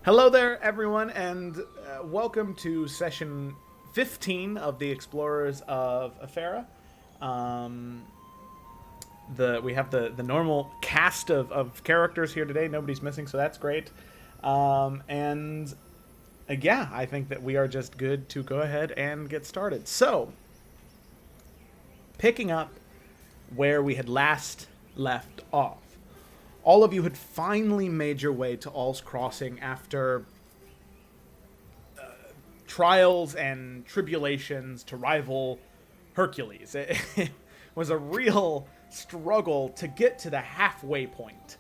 Hello there, everyone, and welcome to session 15 of the Explorers of Efera. Um, we have the normal cast of characters here today. Nobody's missing, so that's great. And yeah, I think that we are just good to go ahead and get started. So, picking up where we had last left off. All of you had finally made your way to All's Crossing after trials and tribulations to rival Hercules. It was a real struggle to get to the halfway point.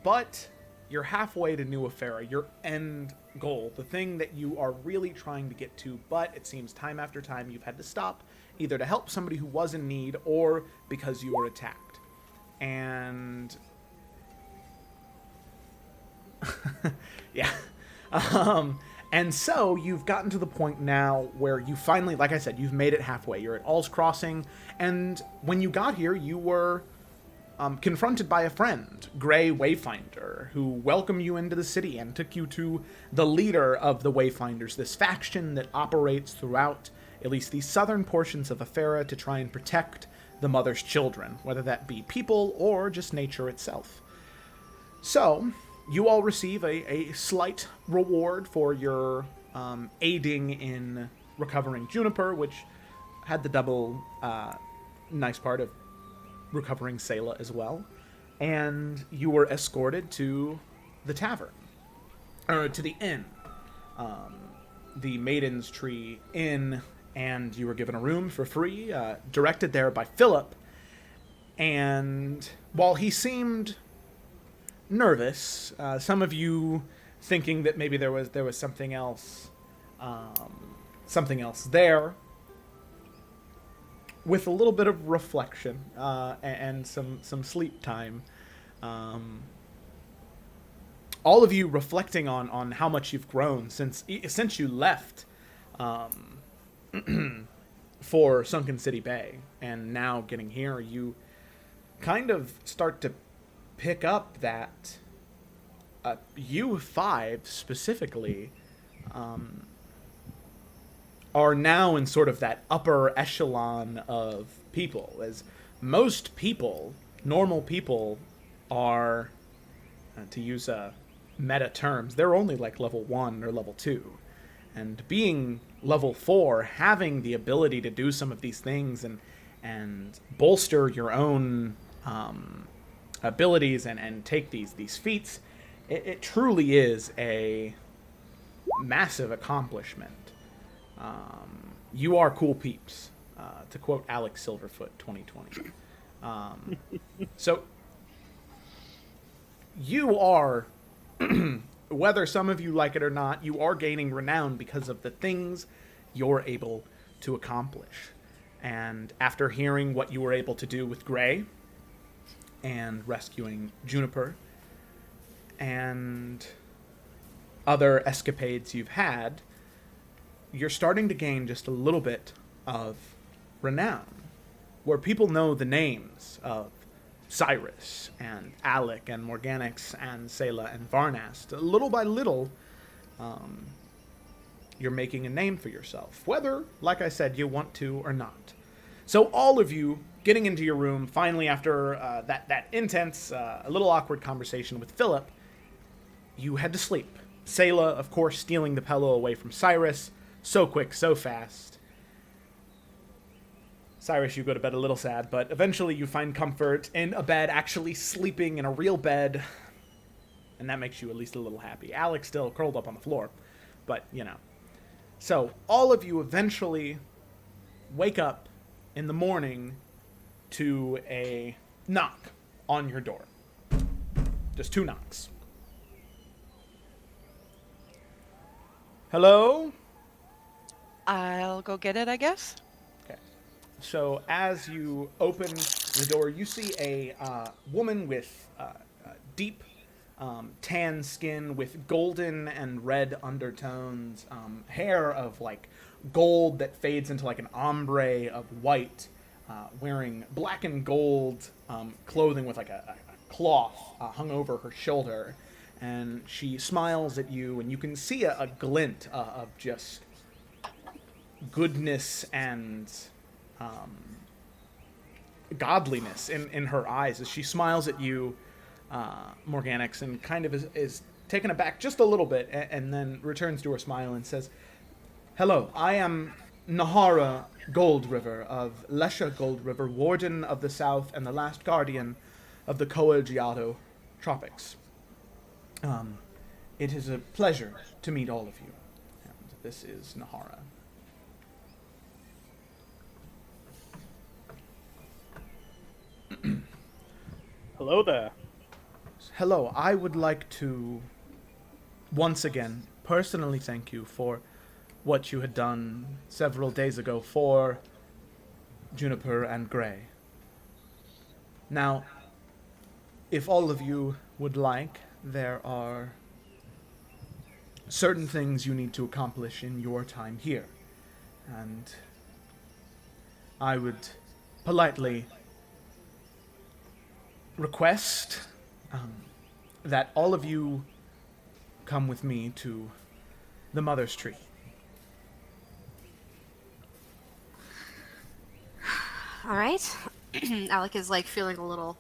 But you're halfway to New Efera, your end goal, the thing that you are really trying to get to, but it seems time after time you've had to stop, either to help somebody who was in need or because you were attacked. And yeah. And so you've gotten to the point now where you finally, like I said, you've made it halfway. You're at All's Crossing, and when you got here, you were confronted by a friend, Grey Wayfinder, who welcomed you into the city and took you to the leader of the Wayfinders, this faction that operates throughout at least the southern portions of Efera to try and protect the Mother's children, whether that be people or just nature itself. So, you all receive a slight reward for your aiding in recovering Juniper, which had the double nice part of recovering Sayla as well. And you were escorted to the tavern, or to the inn, the Maiden's Tree Inn, and you were given a room for free, directed there by Philip. And while he seemed nervous, some of you thinking that maybe there was something else there, with a little bit of reflection and some sleep time, all of you reflecting on how much you've grown since you left for Sunken City Bay, and now getting here, you kind of start to pick up that you five specifically are now in sort of that upper echelon of people, as most people, normal people, are, to use meta terms, they're only like level 1 or level 2. And being level 4, having the ability to do some of these things and bolster your own abilities and take these feats, it truly is a massive accomplishment. You are cool peeps, to quote Alex Silverfoot 2020. So you are, whether some of you like it or not, you are gaining renown because of the things you're able to accomplish. And after hearing what you were able to do with Grey and rescuing Juniper and other escapades you've had, you're starting to gain just a little bit of renown, where people know the names of Cyrus and Alec and Morganix and Sayla and Varnast. Little by little, you're making a name for yourself, whether, like I said, you want to or not. So all of you getting into your room, finally after that intense, a little awkward conversation with Philip, you head to sleep. Sayla, of course, stealing the pillow away from Cyrus. So quick, so fast. Cyrus, you go to bed a little sad, but eventually you find comfort in a bed, actually sleeping in a real bed, and that makes you at least a little happy. Alex still curled up on the floor, but, you know. So, all of you eventually wake up in the morning to a knock on your door. Just 2 knocks. Hello? I'll go get it, I guess. Okay. So as you open the door, you see a woman with deep tan skin with golden and red undertones, hair of like gold that fades into like an ombre of white, wearing black and gold clothing with like a cloth hung over her shoulder, And she smiles at you, and you can see a glint of just goodness and godliness in her eyes as she smiles at you, Morganix, and kind of is taken aback just a little bit, and then returns to her smile and says, "Hello, I am Nahara Gold River of Lesha Gold River, Warden of the South and the last guardian of the Coagiato Tropics. It is a pleasure to meet all of you. And this is Nahara." Hello there. Hello, I would like to once again personally thank you for what you had done several days ago for Juniper and Gray. Now, if all of you would like, there are certain things you need to accomplish in your time here. And I would politely request that all of you come with me to the Mother's Tree. All right. Alec is like feeling a little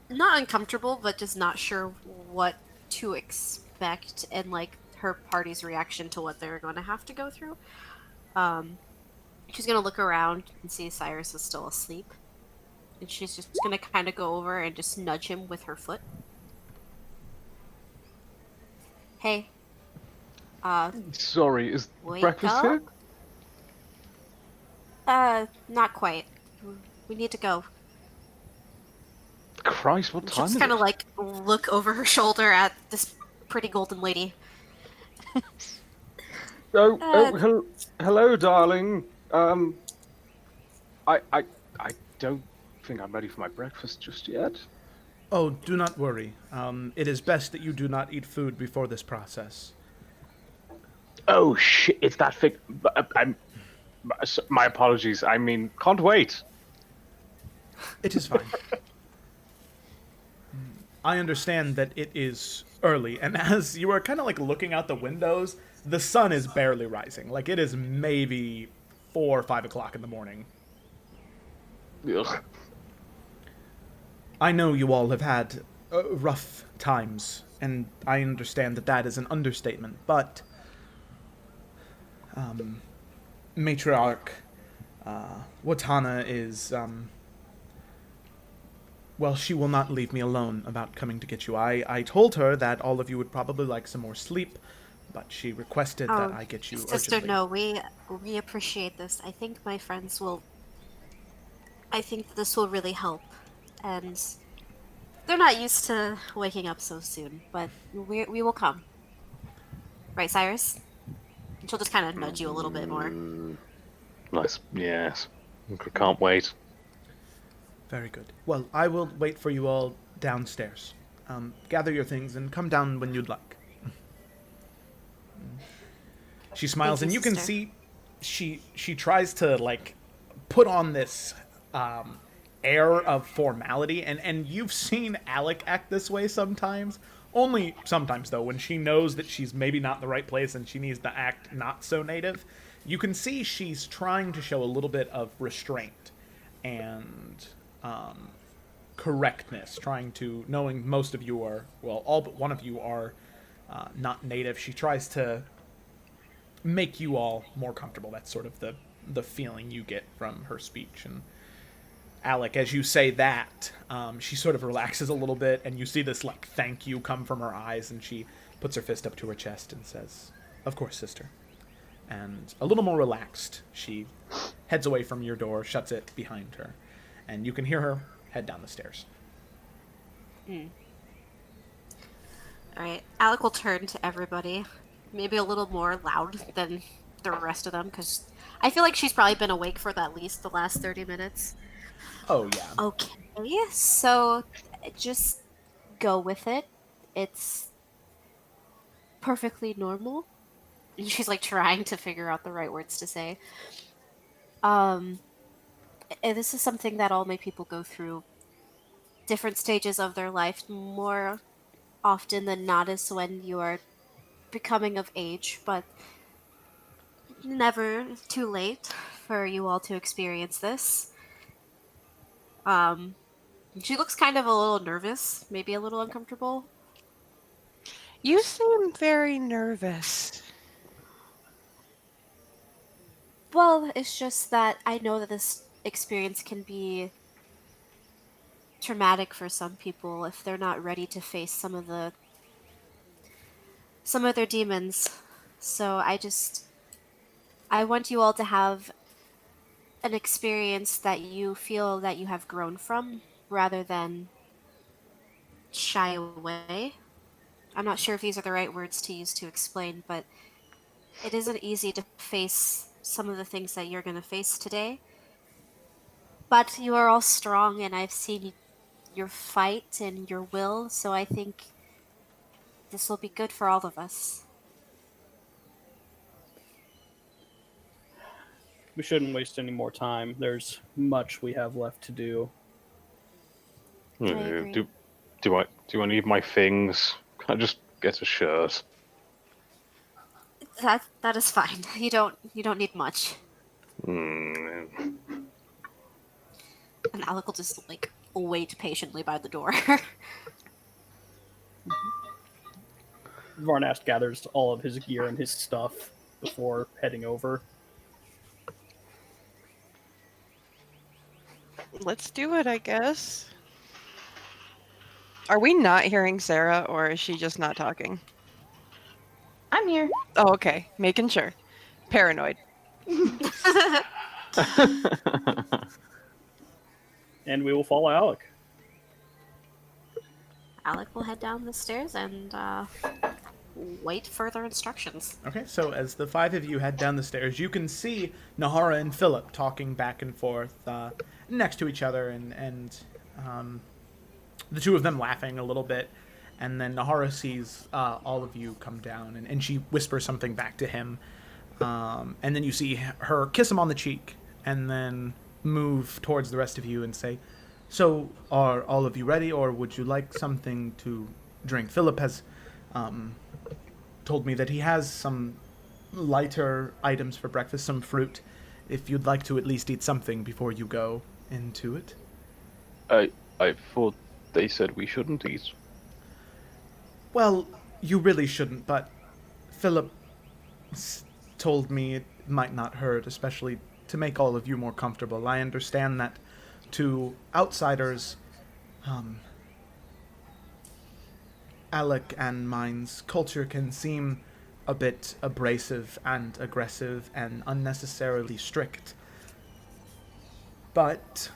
not uncomfortable, but just not sure what to expect and like her party's reaction to what they're going to have to go through. She's going to look around and see Cyrus is still asleep. And she's just going to kind of go over and just nudge him with her foot. Hey. Sorry, is Wake breakfast up? here? Not quite. We need to go. Christ, what And time she'll is kind of it? like look over her shoulder at this pretty golden lady. Hello, darling. I don't think I'm ready for my breakfast just yet. Oh, do not worry. It is best that you do not eat food before this process. Oh shit! It's that thick. My apologies. I mean, can't wait. It is fine. I understand that it is early, and as you are kind of like looking out the windows, the sun is barely rising. Like, it is maybe 4 or 5 o'clock in the morning. Ugh. I know you all have had rough times, and I understand that that is an understatement, but Matriarch Watana is, well, she will not leave me alone about coming to get you. I told her that all of you would probably like some more sleep, but she requested that I get you Sister, urgently. no, we appreciate this. I think my friends will. I think this will really help, and they're not used to waking up so soon. But we will come, right, Cyrus? And she'll just kind of nudge you a little bit more. Nice. Yes. Can't wait. Very good. Well, I will wait for you all downstairs. Gather your things and come down when you'd like. She smiles, Thank and you, you can sister. see she tries to like put on this air of formality, and you've seen Alec act this way sometimes. Only sometimes, though, when she knows that she's maybe not in the right place and she needs to act not so native. You can see she's trying to show a little bit of restraint and correctness, trying to, knowing most of you are, well, all but one of you are not native. She tries to make you all more comfortable. That's sort of the feeling you get from her speech. And Alec, as you say that, she sort of relaxes a little bit, and you see this like thank you come from her eyes, and she puts her fist up to her chest and says, "Of course, sister." And a little more relaxed, she heads away from your door, shuts it behind her, and you can hear her head down the stairs. Alright, Alec will turn to everybody, maybe a little more loud than the rest of them, because I feel like she's probably been awake for at least the last 30 minutes. Oh, yeah. Okay, so just go with it. It's perfectly normal. And she's like trying to figure out the right words to say. This is something that all my people go through. Different stages of their life, more often than not is when you are becoming of age, but never too late for you all to experience this. Um, she looks kind of a little nervous, maybe a little uncomfortable. You seem very nervous. Well, it's just that I know that this experience can be traumatic for some people if they're not ready to face some of their demons. So I want you all to have an experience that you feel that you have grown from rather than shy away. I'm not sure if these are the right words to use to explain, but it isn't easy to face some of the things that you're going to face today. But you are all strong, and I've seen your fight and your will, so I think this will be good for all of us. We shouldn't waste any more time. There's much we have left to do. I agree. Do I need my things? Can I just get a shirt? That is fine. You don't need much. Hmm. And Alec will just like wait patiently by the door. Varnast gathers all of his gear and his stuff before heading over. Let's do it, I guess. Are we not hearing Sarah, or is she just not talking? I'm here. Oh, okay. Making sure. Paranoid. And we will follow Alec. Alec will head down the stairs and wait further instructions. Okay, so as the five of you head down the stairs, you can see Nahara and Philip talking back and forth next to each other, and the two of them laughing a little bit. And then Nahara sees all of you come down, and she whispers something back to him. And then you see her kiss him on the cheek, and then move towards the rest of you and say, "So, are all of you ready, or would you like something to drink?" Philip has told me that he has some lighter items for breakfast, some fruit, if you'd like to at least eat something before you go into it. I thought they said we shouldn't eat. Well, you really shouldn't, but Philip told me it might not hurt, especially to make all of you more comfortable. I understand that to outsiders, Alec and mine's culture can seem a bit abrasive and aggressive and unnecessarily strict. But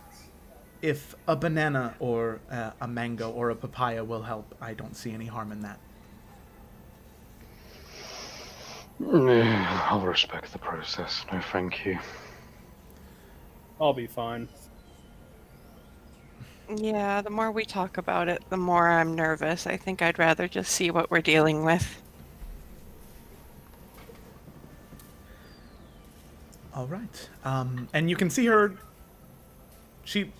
if a banana or a mango or a papaya will help, I don't see any harm in that. I'll respect the process. No, thank you. I'll be fine. Yeah, the more we talk about it, the more I'm nervous. I think I'd rather just see what we're dealing with. All right. And you can see her. She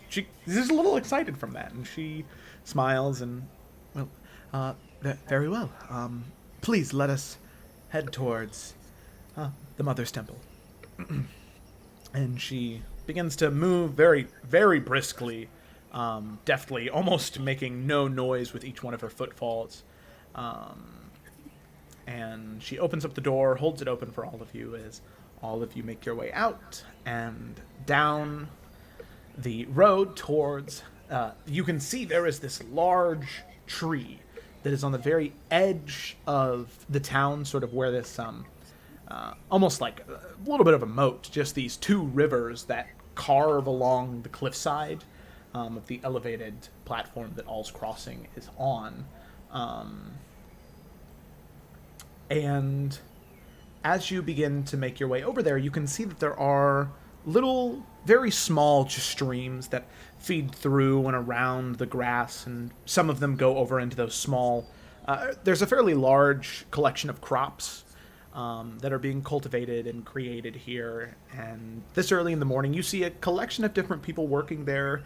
is a little excited from that, and she smiles and, well, very well. Please let us head towards the Mother's Temple. And she begins to move very, very briskly, deftly, almost making no noise with each one of her footfalls. And she opens up the door, holds it open for all of you as all of you make your way out and down the road towards... you can see there is this large tree that is on the very edge of the town, sort of where this... almost like a little bit of a moat, just these two rivers that carve along the cliffside of the elevated platform that All's Crossing is on. And as you begin to make your way over there, you can see that there are little, very small streams that feed through and around the grass, and some of them go over into those small... there's a fairly large collection of crops that are being cultivated and created here. And this early in the morning, you see a collection of different people working there.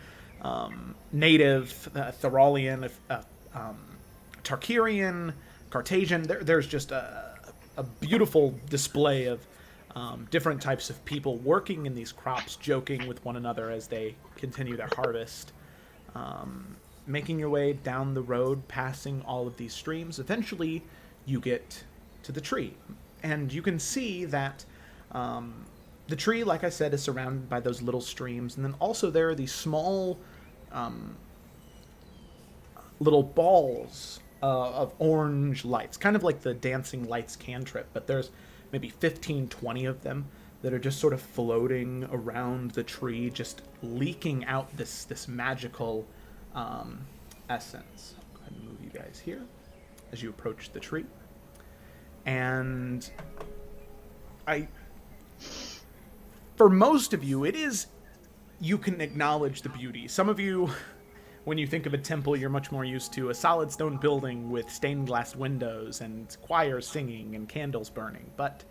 Native, Thoralian, Tarkirian, Cartesian. There's just a beautiful display of different types of people working in these crops, joking with one another as they continue their harvest. Making your way down the road, passing all of these streams, eventually you get to the tree. And you can see that the tree, like I said, is surrounded by those little streams. And then also there are these small little balls of orange lights, kind of like the dancing lights cantrip, but there's maybe 15, 20 of them that are just sort of floating around the tree, just leaking out this magical essence. I'll go ahead and move you guys here as you approach the tree. And for most of you, you can acknowledge the beauty. Some of you, when you think of a temple, you're much more used to a solid stone building with stained glass windows and choirs singing and candles burning. But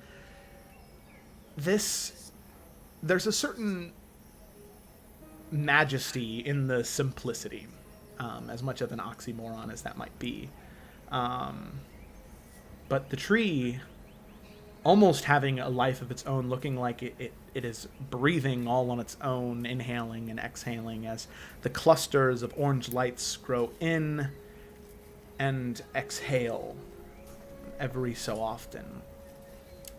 there's a certain majesty in the simplicity, as much of an oxymoron as that might be. But the tree, almost having a life of its own, looking like it is breathing all on its own, inhaling and exhaling as the clusters of orange lights grow in and exhale every so often.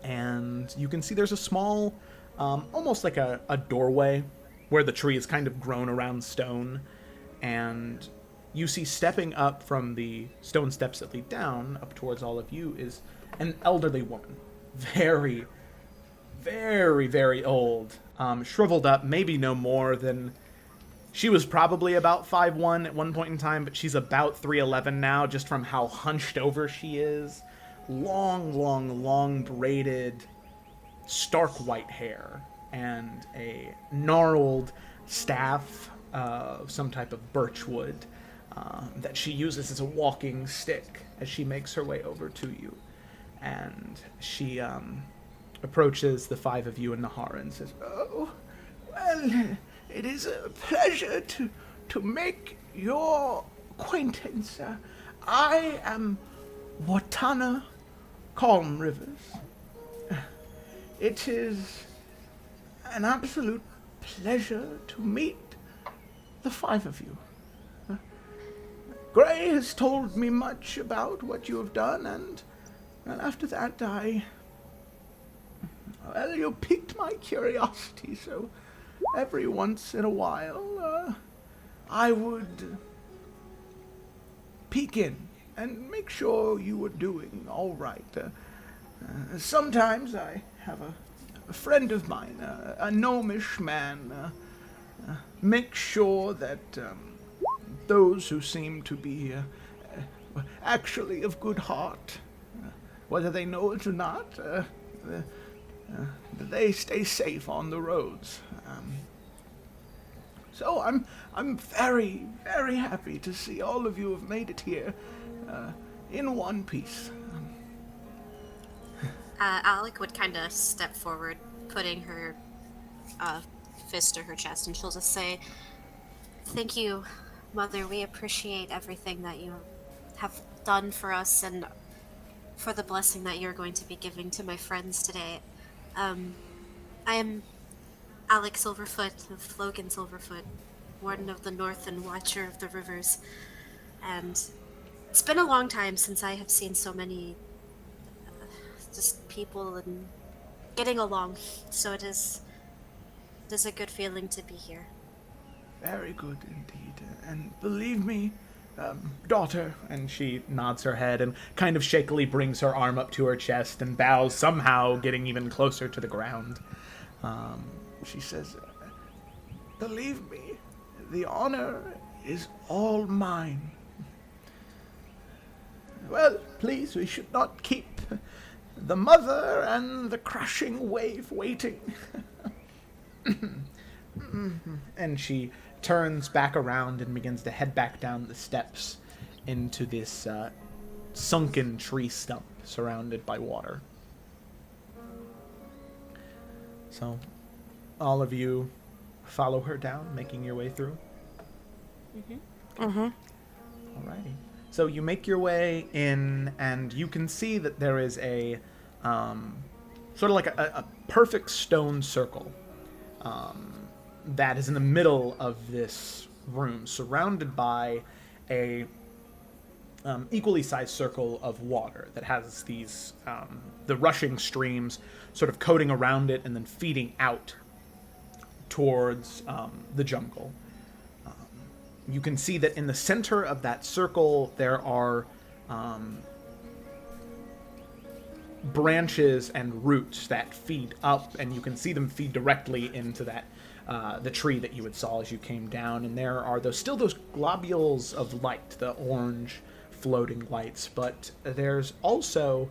And you can see there's a small, almost like a doorway where the tree is kind of grown around stone. And you see stepping up from the stone steps that lead down up towards all of you is an elderly woman. Very, very, very old. Shriveled up, maybe no more than... She was probably about 5'1" at one point in time, but she's about 3'11" now, just from how hunched over she is. Long braided, stark white hair, and a gnarled staff of some type of birch wood that she uses as a walking stick as she makes her way over to you. And she approaches the five of you in Nahara and says, "Oh, well, it is a pleasure to make your acquaintance. I am Watana Calm Rivers. It is an absolute pleasure to meet the five of you. Gray has told me much about what you have done, and after that well, you piqued my curiosity, so every once in a while, I would peek in and make sure you were doing all right. Sometimes I have a friend of mine, a gnomish man, make sure that those who seem to be actually of good heart, whether they know it or not, they stay safe on the roads. So I'm very, very happy to see all of you have made it here in one piece." Alec would kind of step forward, putting her fist to her chest, and she'll just say, "Thank you, Mother. We appreciate everything that you have done for us and for the blessing that you're going to be giving to my friends today. I am Alec Silverfoot of Logan Silverfoot, Warden of the North and Watcher of the Rivers. And it's been a long time since I have seen so many just people and getting along. So it is a good feeling to be here." "Very good indeed. And believe me, daughter," and she nods her head and kind of shakily brings her arm up to her chest and bows, somehow getting even closer to the ground. She says, "Believe me, the honor is all mine. Well, please, we should not keep the mother and the crashing wave waiting." And she turns back around and begins to head back down the steps into this sunken tree stump surrounded by water. So, all of you follow her down, making your way through. Mm-hmm. Alrighty. So you make your way in, and you can see that there is a sort of like a perfect stone circle that is in the middle of this room, surrounded by a equally sized circle of water that has these the rushing streams sort of coating around it and then feeding out towards the jungle. You can see that in the center of that circle there are branches and roots that feed up, and you can see them feed directly into that the tree that you had saw as you came down. And there are those globules of light, the orange floating lights, but there's also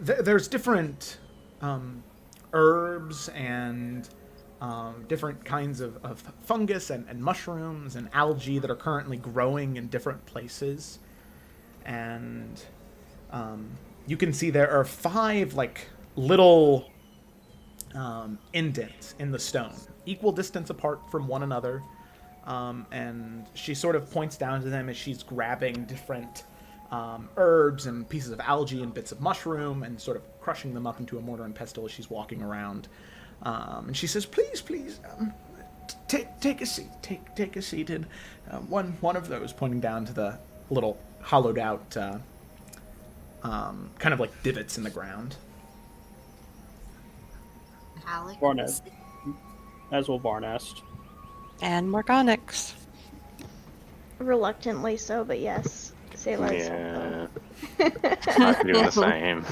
there's different herbs and different kinds of fungus and mushrooms and algae that are currently growing in different places. And you can see there are 5 like little indents in the stone, equal distance apart from one another. And she sort of points down to them as she's grabbing different herbs and pieces of algae and bits of mushroom and sort of crushing them up into a mortar and pestle as she's walking around. And she says, "Please, take a seat. Take a seat." And one of those, pointing down to the little hollowed out, kind of like divots in the ground. Alec. Varnest. As will Varnest. And Morgonix. Reluctantly so, but yes. Sailor. Yeah. I could do the same.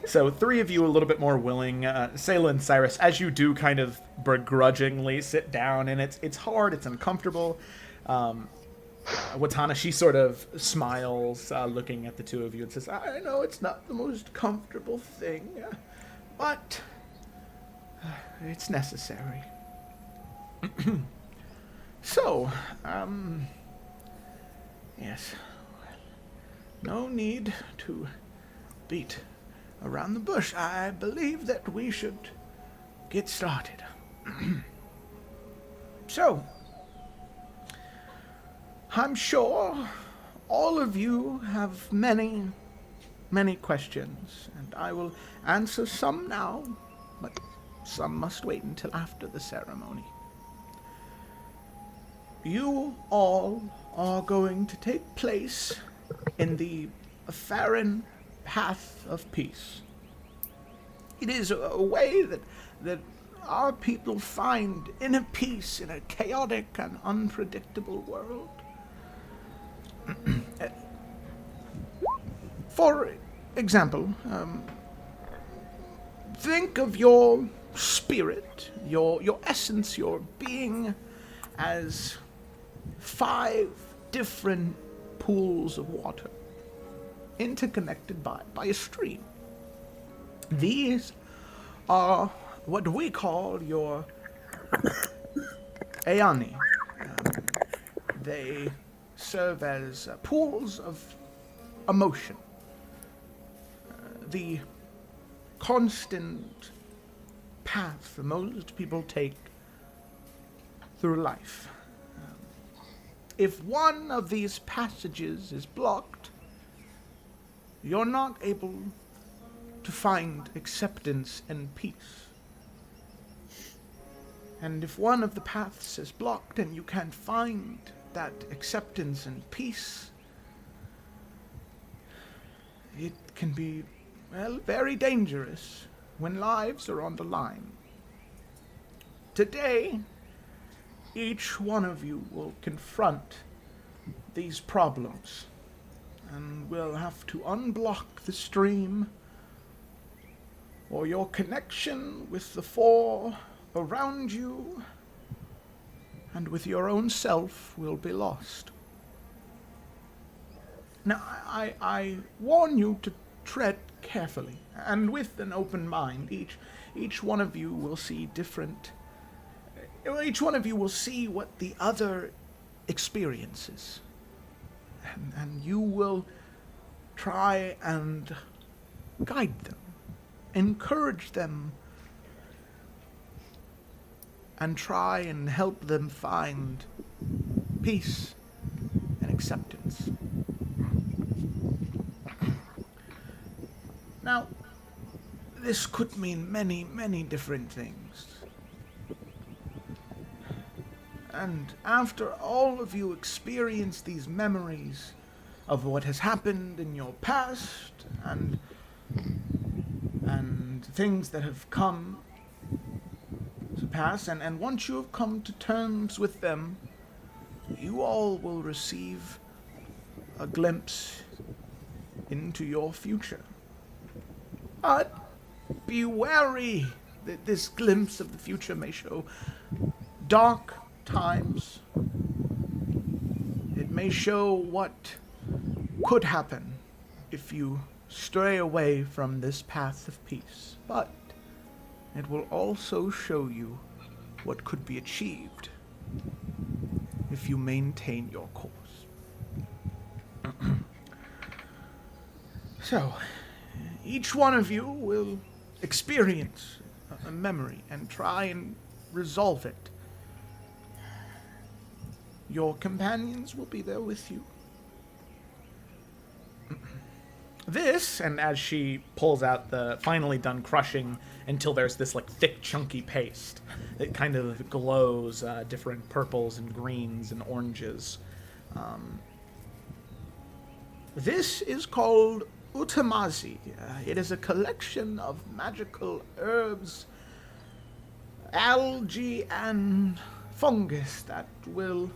So 3 of you a little bit more willing. Sayla and Cyrus, as you do kind of begrudgingly sit down, and it's hard, it's uncomfortable. Watana, she sort of smiles, looking at the 2 of you, and says, "I know it's not the most comfortable thing, but it's necessary." So, yes, no need to beat around the bush. I believe that we should get started. So, I'm sure all of you have many, many questions, and I will answer some now, but some must wait until after the ceremony. You all are going to take place in the Eferan Path of Peace. It is a way that our people find inner peace in a chaotic and unpredictable world. For example, think of your spirit, your essence, your being as 5 different pools of water, interconnected by a stream. These are what we call your Aeani. They serve as pools of emotion. The constant path most people take through life. If one of these passages is blocked, you're not able to find acceptance and peace. And if one of the paths is blocked and you can't find that acceptance and peace, it can be, well, very dangerous when lives are on the line. Today, each one of you will confront these problems, and will have to unblock the stream, or your connection with the 4 around you and with your own self will be lost. Now, I warn you to tread carefully, and with an open mind. Each one of you will see different... Each one of you will see what the other experiences. And you will try and guide them, encourage them and try and help them find peace and acceptance. Now, this could mean many, many different things. And after all of you experience these memories of what has happened in your past and things that have come to pass, and once you have come to terms with them, you all will receive a glimpse into your future. But be wary that this glimpse of the future may show dark times. It may show what could happen if you stray away from this path of peace. But it will also show you what could be achieved if you maintain your course. So, each one of you will experience a memory and try and resolve it. Your companions will be there with you. This, and as she pulls out the finally done crushing until there's this like thick chunky paste that kind of glows different purples and greens and oranges. This is called Utamazi. It is a collection of magical herbs, algae, and fungus that will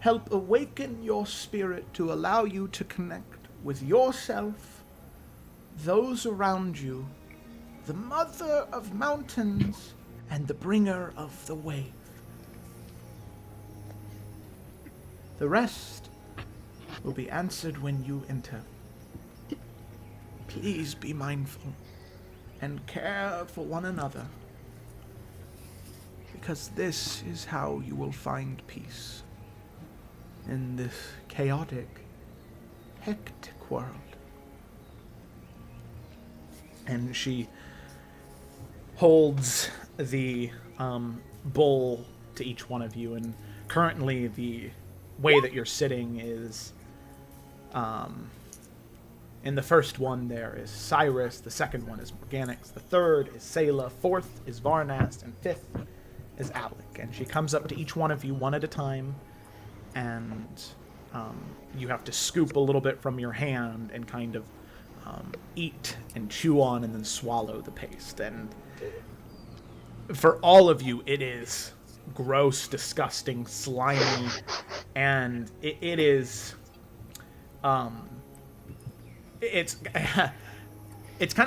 help awaken your spirit to allow you to connect with yourself, those around you, the mother of mountains, and the bringer of the wave. The rest will be answered when you enter. Please be mindful and care for one another, because this is how you will find peace in this chaotic, hectic world. And she holds the bowl to each one of you, and currently the way that you're sitting is in the first one there is Cyrus, the second one is Morganix, the third is Sayla, fourth is Varnast, and fifth is Alec. And she comes up to each one of you one at a time, and you have to scoop a little bit from your hand and kind of eat and chew on and then swallow the paste. And for all of you, it is gross, disgusting, slimy, and it is it's kind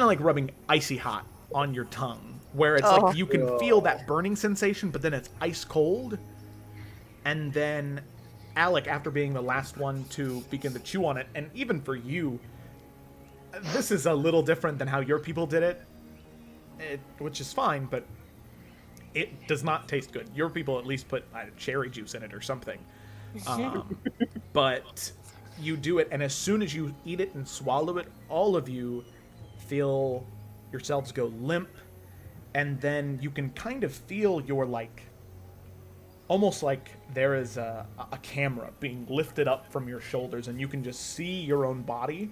of like rubbing icy hot on your tongue, where it's like you can feel that burning sensation, but then it's ice cold. And then Alec, after being the last one to begin to chew on it, and even for you, this is a little different than how your people did it, which is fine, but it does not taste good. Your people at least put cherry juice in it or something. But you do it, and as soon as you eat it and swallow it, all of you feel yourselves go limp, and then you can kind of feel your, like, almost like there is a camera being lifted up from your shoulders, and you can just see your own body,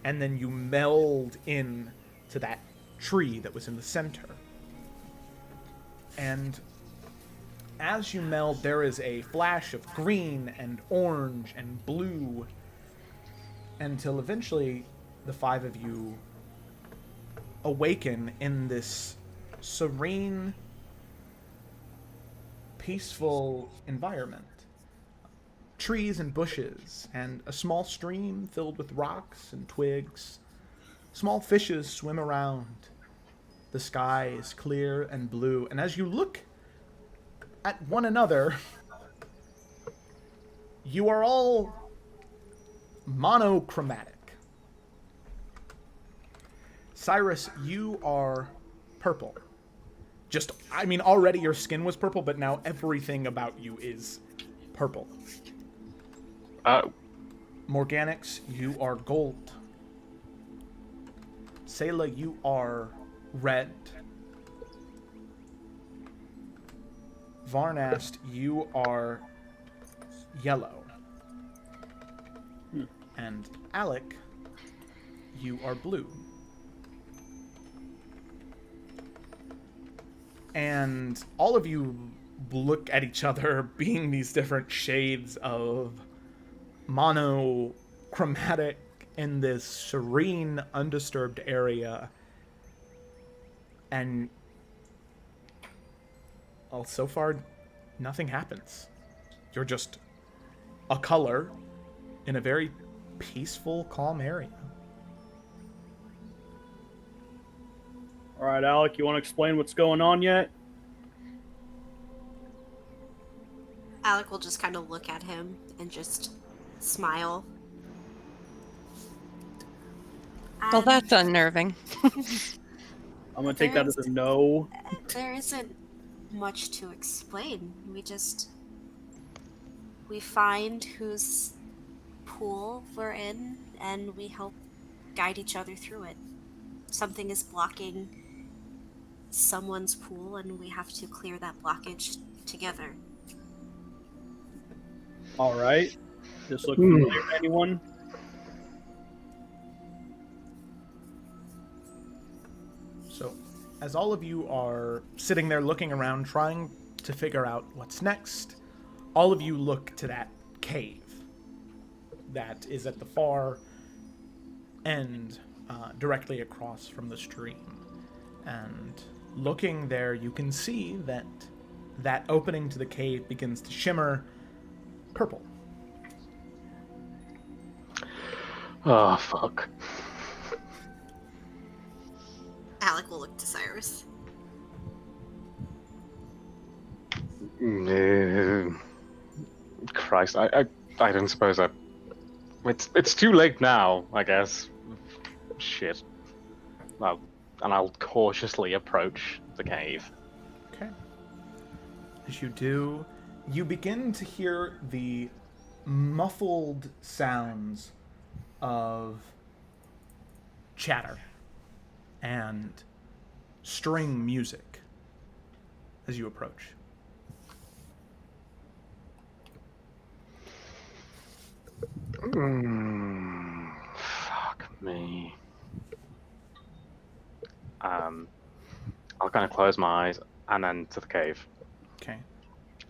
and then you meld in to that tree that was in the center. And as you meld, there is a flash of green and orange and blue, until eventually the five of you awaken in this serene, peaceful environment. Trees and bushes, and a small stream filled with rocks and twigs. Small fishes swim around. The sky is clear and blue, and as you look at one another, you are all monochromatic. Cyrus, you are purple. Just, I mean, already your skin was purple, but now everything about you is purple. Morganix, you are gold. Sayla, you are red. Varnast, you are yellow. And Alec, you are blue. And all of you look at each other being these different shades of monochromatic in this serene, undisturbed area. And well, so far, nothing happens. You're just a color in a very peaceful, calm area. All right, Alec, you want to explain what's going on yet? Alec will just kind of look at him and just smile. Well, that's unnerving. I'm going to take that as a no. There isn't much to explain. We find whose pool we're in, and we help guide each other through it. Something is blocking someone's pool, and we have to clear that blockage together. All right. This look familiar to anyone? So, as all of you are sitting there looking around, trying to figure out what's next, all of you look to that cave that is at the far end, directly across from the stream. And looking there, you can see that that opening to the cave begins to shimmer purple. Oh, fuck. Alec will look to Cyrus. Christ, I don't suppose I... It's too late now, I guess. Shit. Well, and I'll cautiously approach the cave. Okay. As you do, you begin to hear the muffled sounds of chatter and string music as you approach. Fuck me. I'll kind of close my eyes and then to the cave. Okay.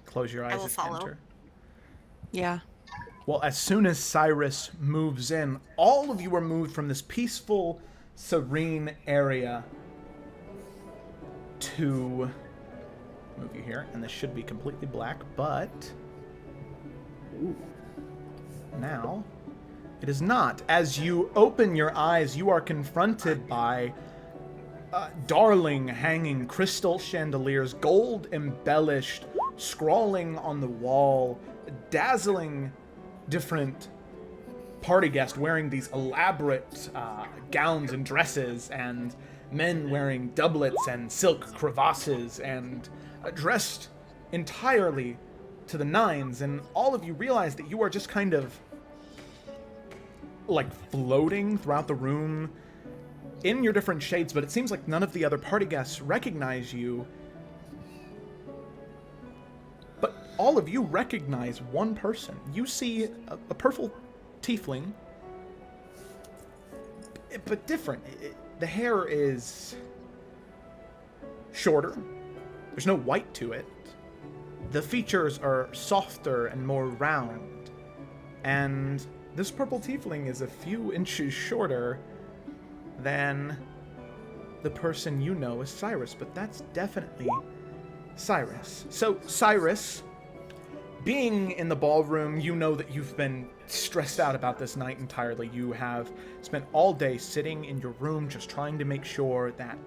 Close your eyes will as you follow. enter. Yeah. Well, as soon as Cyrus moves in, all of you are moved from this peaceful, serene area to move you here, and this should be completely black, but now it is not. As you open your eyes, you are confronted by darling hanging crystal chandeliers, gold embellished, scrawling on the wall, dazzling different party guests wearing these elaborate gowns and dresses, and men wearing doublets and silk crevasses, and dressed entirely to the nines. And all of you realize that you are just kind of like floating throughout the room in your different shades, but it seems like none of the other party guests recognize you. But all of you recognize one person. You see a purple tiefling, but different. The hair is shorter. There's no white to it. The features are softer and more round. And this purple tiefling is a few inches shorter than the person you know as Cyrus, but that's definitely Cyrus. So, Cyrus, being in the ballroom, you know that you've been stressed out about this night entirely. You have spent all day sitting in your room just trying to make sure that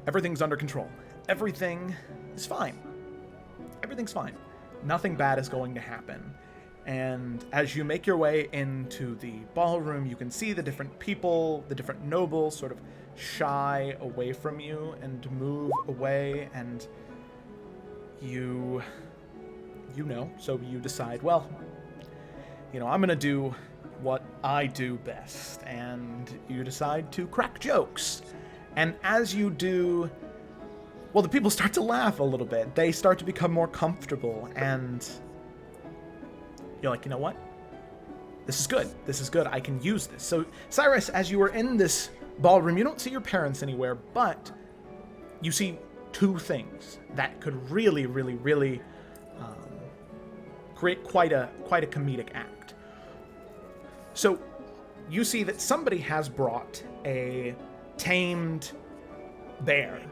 everything's under control. Everything is fine. Everything's fine. Nothing bad is going to happen. And as you make your way into the ballroom, you can see the different people, the different nobles sort of shy away from you and move away, and you know, so you decide, well, you know, I'm gonna do what I do best, and you decide to crack jokes. And as you do, well, the people start to laugh a little bit. They start to become more comfortable, and you're like, you know what? This is good. This is good. I can use this. So, Cyrus, as you are in this ballroom, you don't see your parents anywhere, but you see two things that could really, really, really create quite a comedic act. So, you see that somebody has brought a tamed bear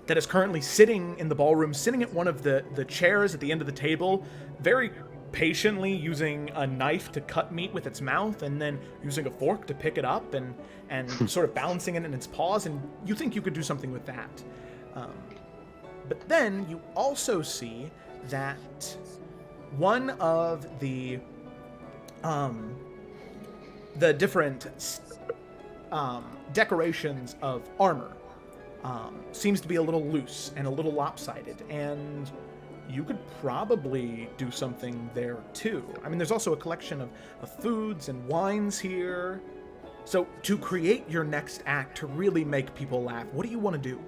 that is currently sitting in the ballroom, sitting at one of the chairs at the end of the table, very patiently using a knife to cut meat with its mouth, and then using a fork to pick it up and sort of balancing it in its paws, and you think you could do something with that. But then you also see that one of the different decorations of armor seems to be a little loose and a little lopsided, and you could probably do something there too. I mean, there's also a collection of foods and wines here. So to create your next act, to really make people laugh, what do you want to do?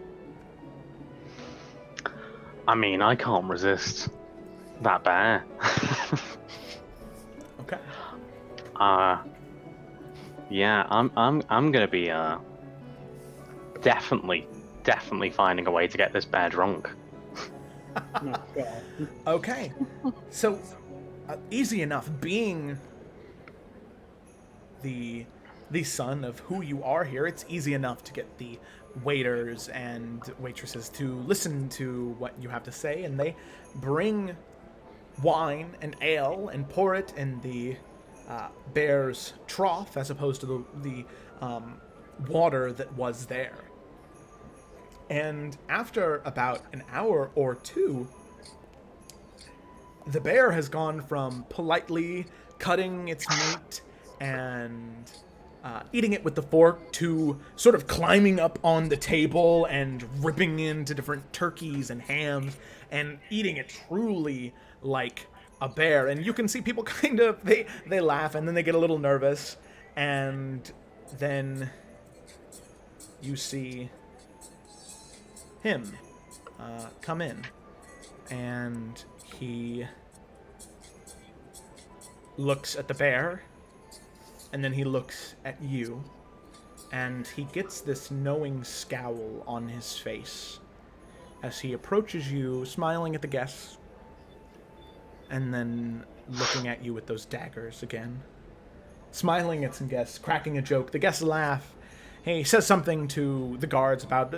I mean, I can't resist that bear. Okay. Yeah, I'm gonna be definitely finding a way to get this bear drunk. Oh, God. Okay. So, easy enough. Being the son of who you are here, it's easy enough to get the waiters and waitresses to listen to what you have to say, and they bring wine and ale and pour it in the bear's trough as opposed to the water that was there. And after about an hour or two, the bear has gone from politely cutting its meat and eating it with the fork to sort of climbing up on the table and ripping into different turkeys and hams and eating it truly like a bear. And you can see people kind of, they laugh and then they get a little nervous, and then you see him come in, and he looks at the bear, and then he looks at you, and he gets this knowing scowl on his face as he approaches you, smiling at the guests, and then looking at you with those daggers again, smiling at some guests, cracking a joke. The guests laugh. He says something to the guards about,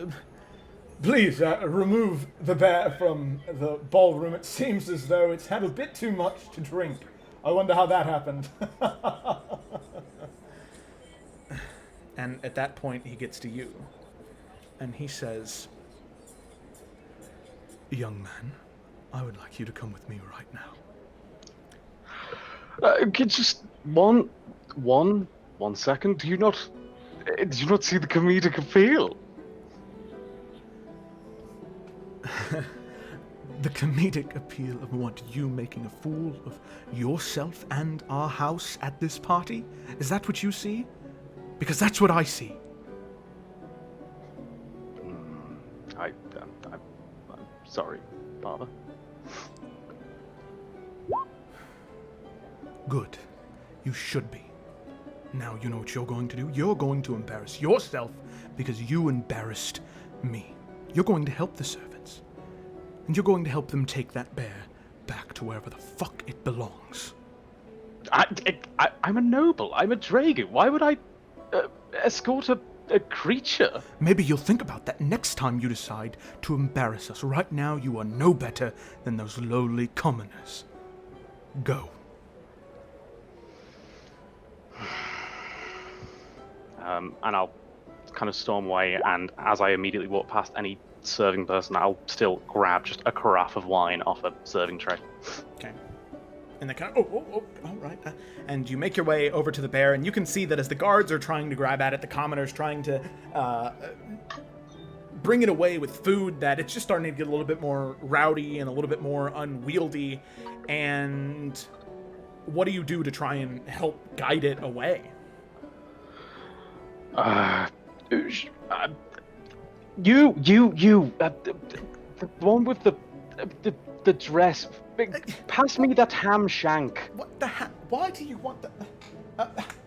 please remove the bear from the ballroom. It seems as though it's had a bit too much to drink. I wonder how that happened. And at that point, he gets to you, and he says, young man, I would like you to come with me right now. Just one second. Do you not see the comedic appeal? The comedic appeal of what, you making a fool of yourself and our house at this party? Is that what you see? Because that's what I see. I'm sorry, Father. Good. You should be. Now you know what you're going to do? You're going to embarrass yourself because you embarrassed me. You're going to help the servants. And you're going to help them take that bear back to wherever the fuck it belongs. I'm a noble. I'm a dragon. Why would I escort a creature? Maybe you'll think about that next time you decide to embarrass us. Right now, you are no better than those lowly commoners. Go. And I'll kind of storm away, and as I immediately walk past any serving person, I'll still grab just a carafe of wine off a serving tray. Okay. And they kind of, all right. And you make your way over to the bear, and you can see that as the guards are trying to grab at it, the commoners trying to bring it away with food, that it's just starting to get a little bit more rowdy and a little bit more unwieldy. And what do you do to try and help guide it away? The one with the dress. Pass me that ham shank. What the why do you want the...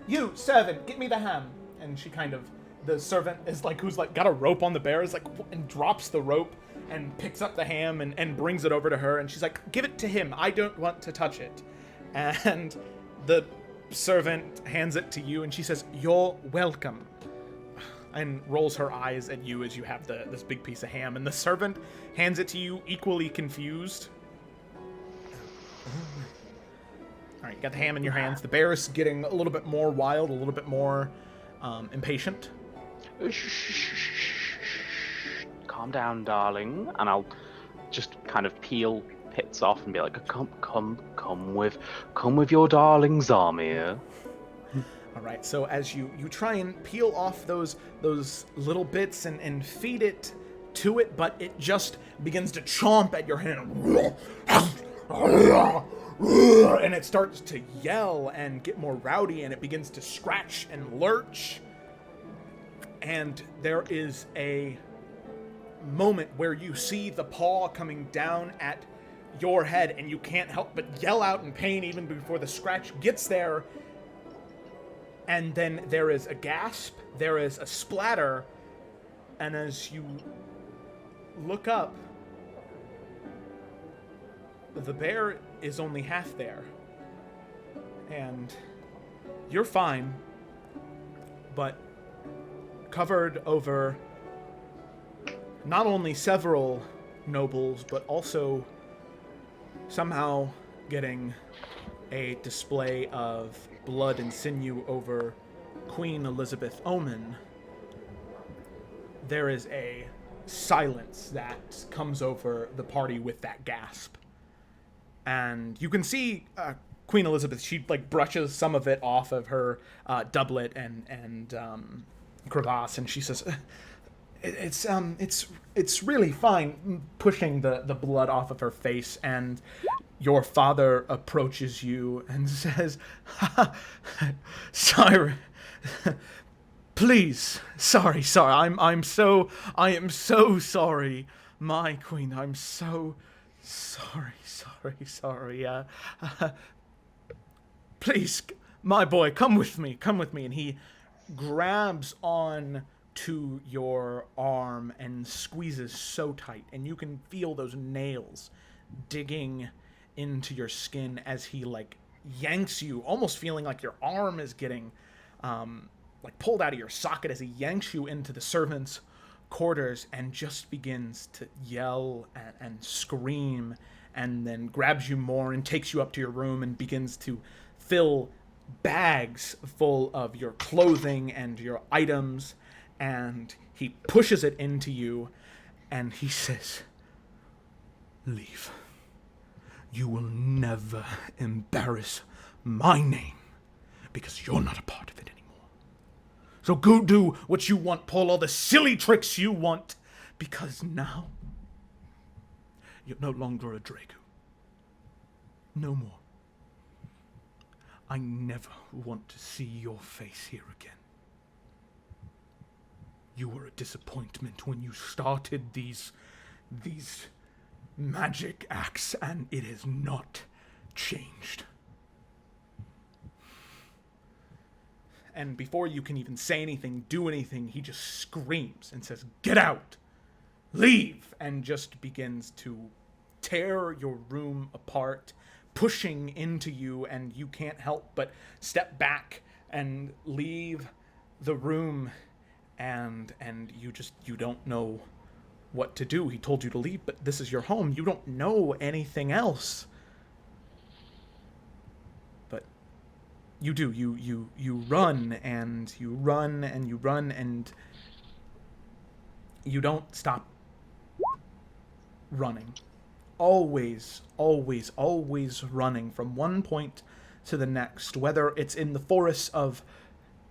you, servant, get me the ham. And she kind of... The servant is like, who's like got a rope on the bear, is like, and drops the rope and picks up the ham and brings it over to her. And she's like, give it to him. I don't want to touch it. And the servant hands it to you and she says, you're welcome. And rolls her eyes at you as you have this big piece of ham. And the servant hands it to you, equally confused. All right, you got the ham in your hands. The bear is getting a little bit more wild, a little bit more impatient. Calm down, darling. And I'll just kind of peel Pits off and be like, come with your darling Zarmir. All right, so as you try and peel off those little bits and feed it to it, but it just begins to chomp at your hand. And it starts to yell and get more rowdy, and it begins to scratch and lurch. And there is a moment where you see the paw coming down at your head, and you can't help but yell out in pain even before the scratch gets there. And then there is a gasp, there is a splatter, and as you look up, the bear is only half there. And you're fine, but covered over not only several nobles, but also somehow getting a display of blood and sinew over Queen Elizabeth Omen, there is a silence that comes over the party with that gasp. And you can see Queen Elizabeth, she like brushes some of it off of her doublet and crevasse, and she says, it's really fine, pushing the blood off of her face. And your father approaches you and says, Siren, please, sorry, I am so sorry, my queen, I'm so sorry. Please, my boy, come with me. And he grabs on to your arm and squeezes so tight, and you can feel those nails digging into your skin as he like yanks you, almost feeling like your arm is getting like pulled out of your socket as he yanks you into the servants' quarters and just begins to yell and scream, and then grabs you more and takes you up to your room and begins to fill bags full of your clothing and your items, and he pushes it into you and he says, leave. You will never embarrass my name because you're not a part of it anymore. So go do what you want, pull all the silly tricks you want, because now you're no longer a Draco. No more. I never want to see your face here again. You were a disappointment when you started these magic acts, and it has not changed. And before you can even say anything, do anything, he just screams and says, get out! Leave! And just begins to tear your room apart, pushing into you, and you can't help but step back and leave the room, and you don't know what to do. He told you to leave, but this is your home. You don't know anything else. But you do. You run and you run and you run, and you don't stop running. Always running from one point to the next, whether it's in the forests of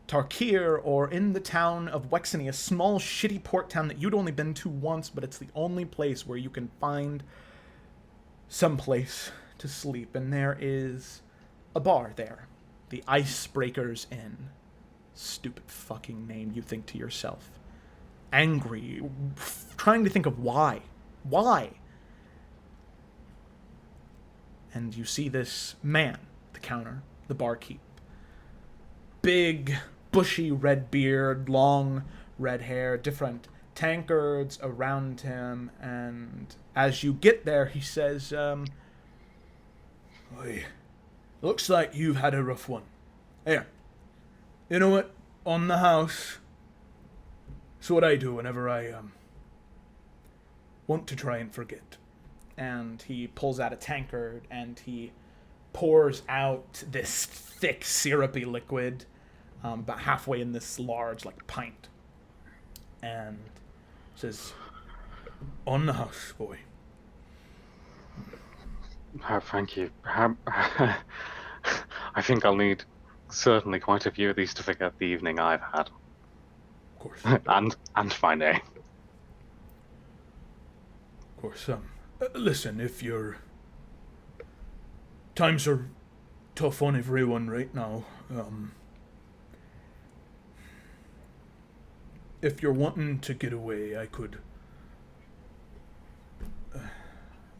Tarkir or in the town of Wexeny, a small shitty port town that you'd only been to once, but it's the only place where you can find some place to sleep. And there is a bar there, the Icebreakers Inn. Stupid fucking name, you think to yourself. Angry, trying to think of why Why? And you see this man at the counter, the barkeep. Big, bushy red beard, long red hair, different tankards around him, and as you get there, he says, "Oi, looks like you've had a rough one. Here, you know what? On the house, it's what I do whenever I, want to try and forget." And he pulls out a tankard, and he pours out this thick, syrupy liquid, about halfway in this large, pint. And says, "On the house, boy." Oh, thank you. I think I'll need certainly quite a few of these to forget the evening I've had. Of course. and my name. Of course. Listen, if your times are tough on everyone right now, if you're wanting to get away, I could.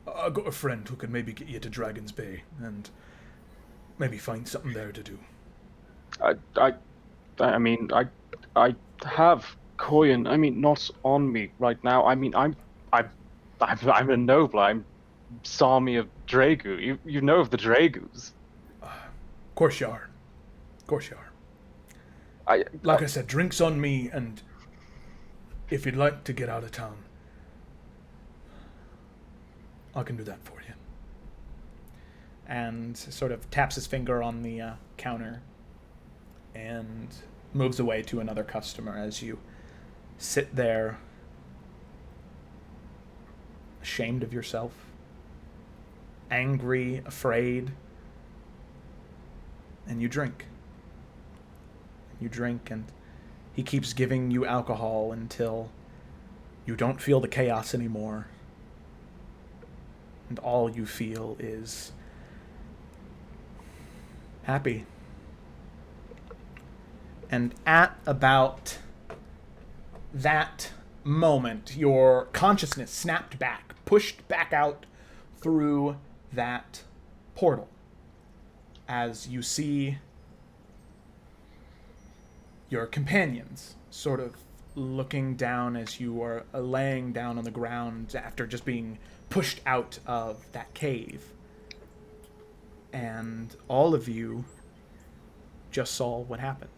I got a friend who could maybe get you to Dragon's Bay and maybe find something there to do. I mean, I have coin. I mean, not on me right now. I mean, I'm a noble. I'm Sami of Dragu. You know of the Dragus. Of course you are. Of course you are. Like I said, drinks on me, and if you'd like to get out of town, I can do that for you. And sort of taps his finger on the counter and moves away to another customer as you sit there, ashamed of yourself, angry, afraid, and you drink. You drink, and he keeps giving you alcohol until you don't feel the chaos anymore. And all you feel is happy. And at about that moment, your consciousness snapped back, pushed back out through that portal, as you see your companions sort of looking down as you are laying down on the ground after just being pushed out of that cave. And all of you just saw what happened.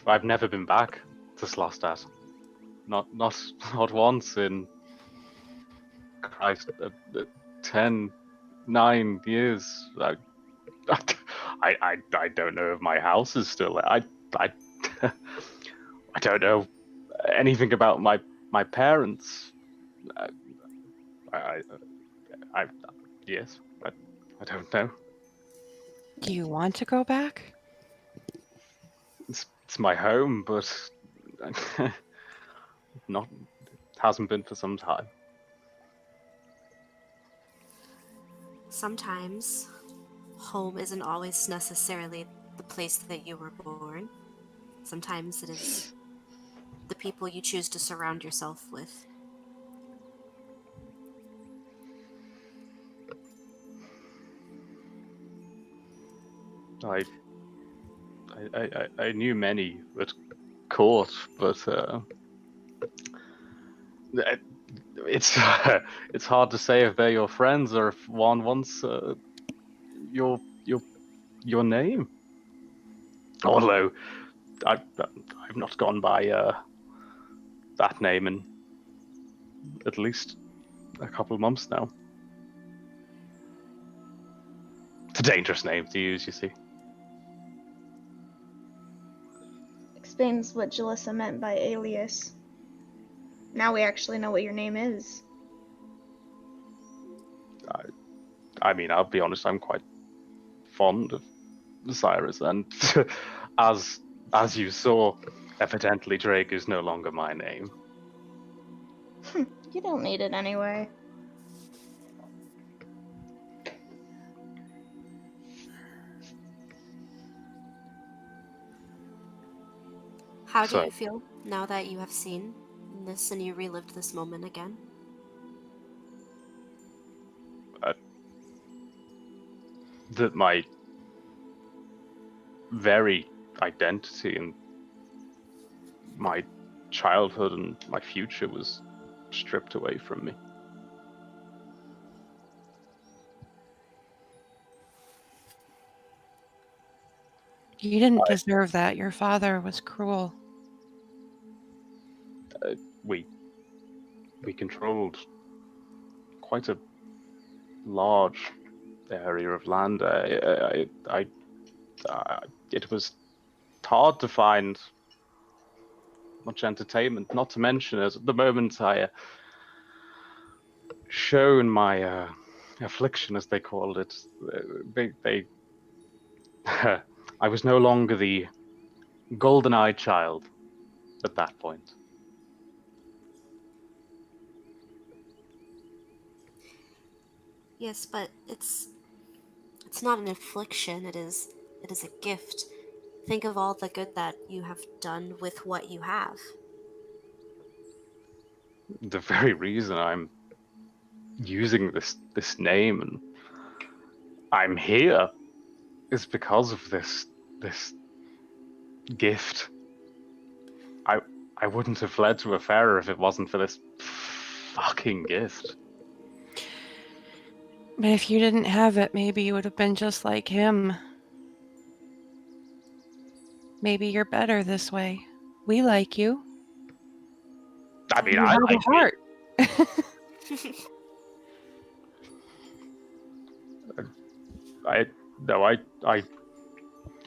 I've never been back to Slostat. Not once in Christ, 10, 9 years. I don't know if my house is still there. I I don't know anything about my parents. Yes, I don't know. Do you want to go back? It's my home, but not hasn't been for some time. Sometimes home isn't always necessarily the place that you were born. Sometimes it is the people you choose to surround yourself with. I knew many at court, but it's it's hard to say if they're your friends or if one wants your name. Although I've not gone by that name in at least a couple of months now. It's a dangerous name to use, you see. Explains what Jalissa meant by alias. Now we actually know what your name is. I mean, I'll be honest, I'm quite fond of Cyrus, and as you saw, evidently Drake is no longer my name. You don't need it anyway. How do So- you feel now that you have seen this and you relived this moment again? That my very identity and my childhood and my future was stripped away from me. You didn't deserve that. Your father was cruel. We controlled quite a large area of land. It was hard to find much entertainment. Not to mention, as at the moment I shown my affliction, as they called it, they I was no longer the golden-eyed child at that point. Yes, but it's not an affliction, it is a gift. Think of all the good that you have done with what you have. The very reason I'm using this name and I'm here is because of this gift. I wouldn't have fled to Efera if it wasn't for this fucking gift. But if you didn't have it, maybe you would have been just like him. Maybe you're better this way. We like you. I mean, You I have like a heart.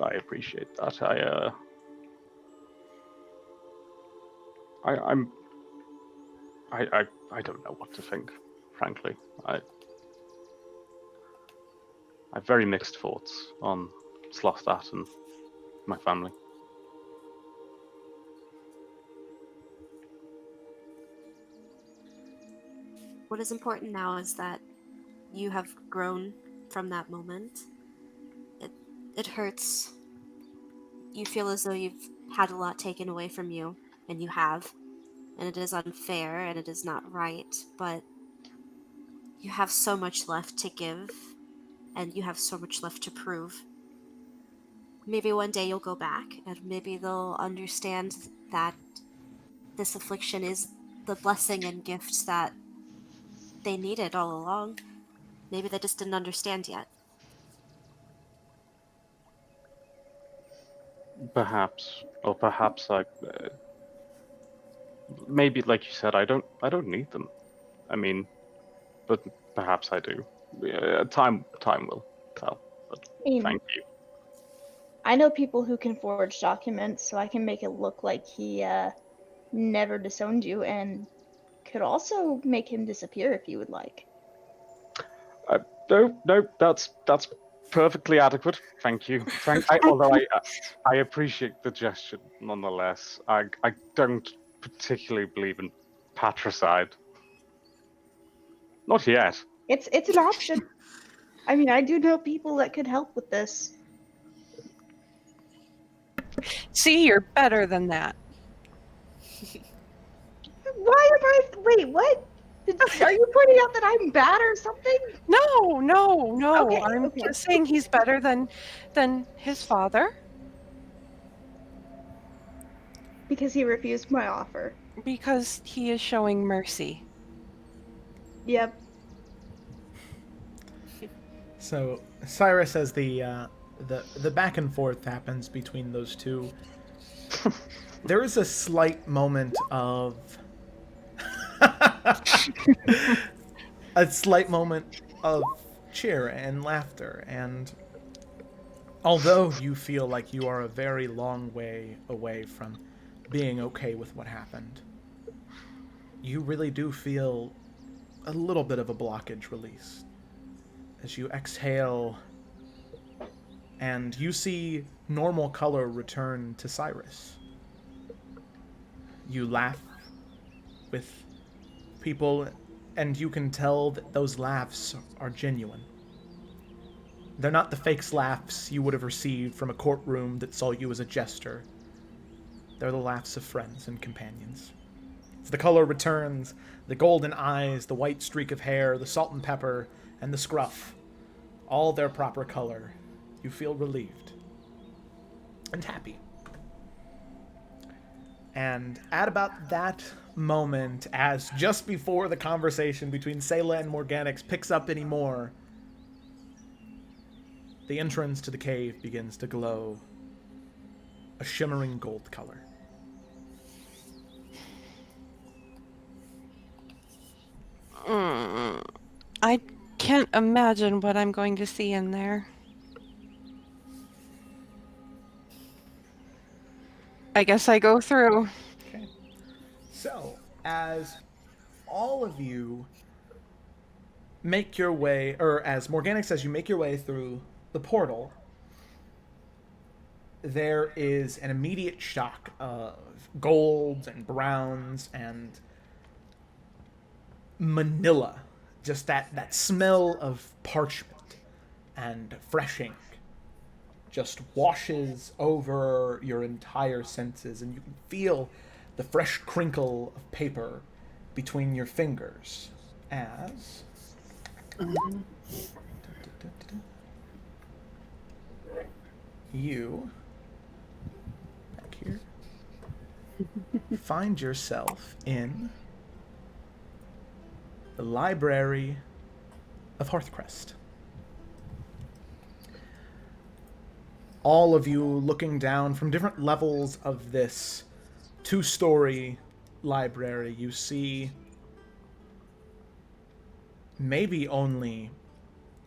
I appreciate that. I don't know what to think, frankly. I have very mixed thoughts on Slothat and my family. What is important now is that you have grown from that moment. It hurts. You feel as though you've had a lot taken away from you, and you have, and it is unfair and it is not right, but you have so much left to give, and you have so much left to prove. Maybe one day you'll go back, and maybe they'll understand that this affliction is the blessing and gift that they needed all along. Maybe they just didn't understand yet. Perhaps, or perhaps maybe like you said, I don't need them. I mean, but perhaps I do. Time will tell. But I mean, thank you. I know people who can forge documents, so I can make it look like he never disowned you, and could also make him disappear if you would like. No, that's perfectly adequate. Thank you. Although I appreciate the gesture nonetheless. I don't particularly believe in patricide. Not yet. It's an option. I mean, I do know people that could help with this. See, you're better than that. Why am I? Wait, what? Are you pointing out that I'm bad or something? No. Okay, I'm okay. just saying he's better than his father Because he refused my offer. because he is showing mercy. Yep. So Cyrus, as the back and forth happens between those two, there is a slight moment of a slight moment of cheer and laughter, and although you feel like you are a very long way away from being okay with what happened, you really do feel a little bit of a blockage release as you exhale and you see normal color return to Cyrus. You laugh with people, and you can tell that those laughs are genuine. They're not the fake laughs you would have received from a courtroom that saw you as a jester. They're the laughs of friends and companions. As the color returns, the golden eyes, the white streak of hair, the salt and pepper, and the scruff, all their proper color, you feel relieved and happy. And at about that moment, as just before the conversation between Sayla and Morganix picks up anymore, the entrance to the cave begins to glow a shimmering gold color. I can't imagine what I'm going to see in there. I guess I go through. Okay. So, as all of you make your way, or as Morganix says, you make your way through the portal, there is an immediate shock of golds and browns and manila. Just that smell of parchment and fresh ink just washes over your entire senses, and you can feel the fresh crinkle of paper between your fingers as you back here find yourself in the library of Hearthcrest. All of you looking down from different levels of this two-story library, you see maybe only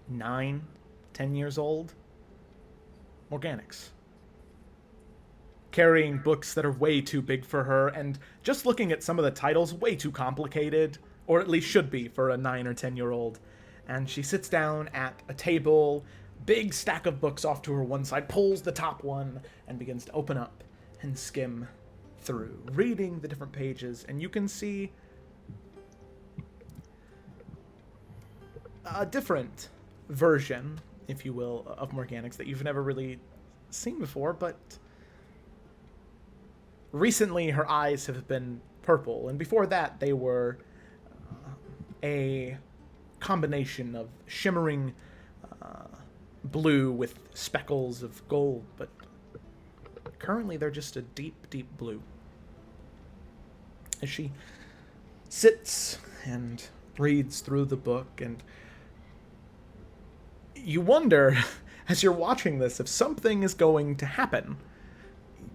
9, 10 years old Morganix, carrying books that are way too big for her, and just looking at some of the titles, way too complicated, or at least should be for a 9 or 10-year-old. And she sits down at a table, big stack of books off to her one side, pulls the top one, and begins to open up and skim through, reading the different pages, and you can see a different version, if you will, of Morganix that you've never really seen before, but recently her eyes have been purple, and before that they were a combination of shimmering blue with speckles of gold, but currently they're just a deep, deep blue. As she sits and reads through the book, and you wonder, as you're watching this, if something is going to happen.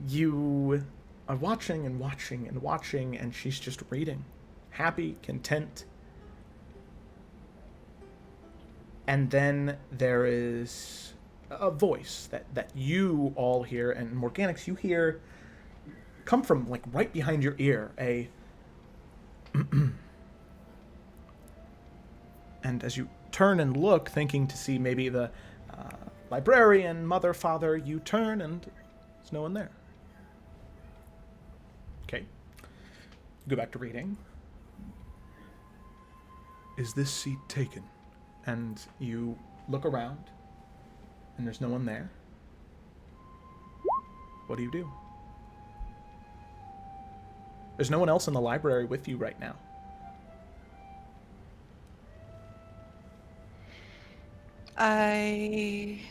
You are watching and watching and watching, and she's just reading. Happy, content. And then there is a voice that you all hear, and Morganix, you hear come from like right behind your ear, a and as you turn and look, thinking to see maybe the librarian, mother, father, you turn and there's no one there. Okay. Go back to reading. Is this seat taken? And you look around, and there's no one there. What do you do? There's no one else in the library with you right now. I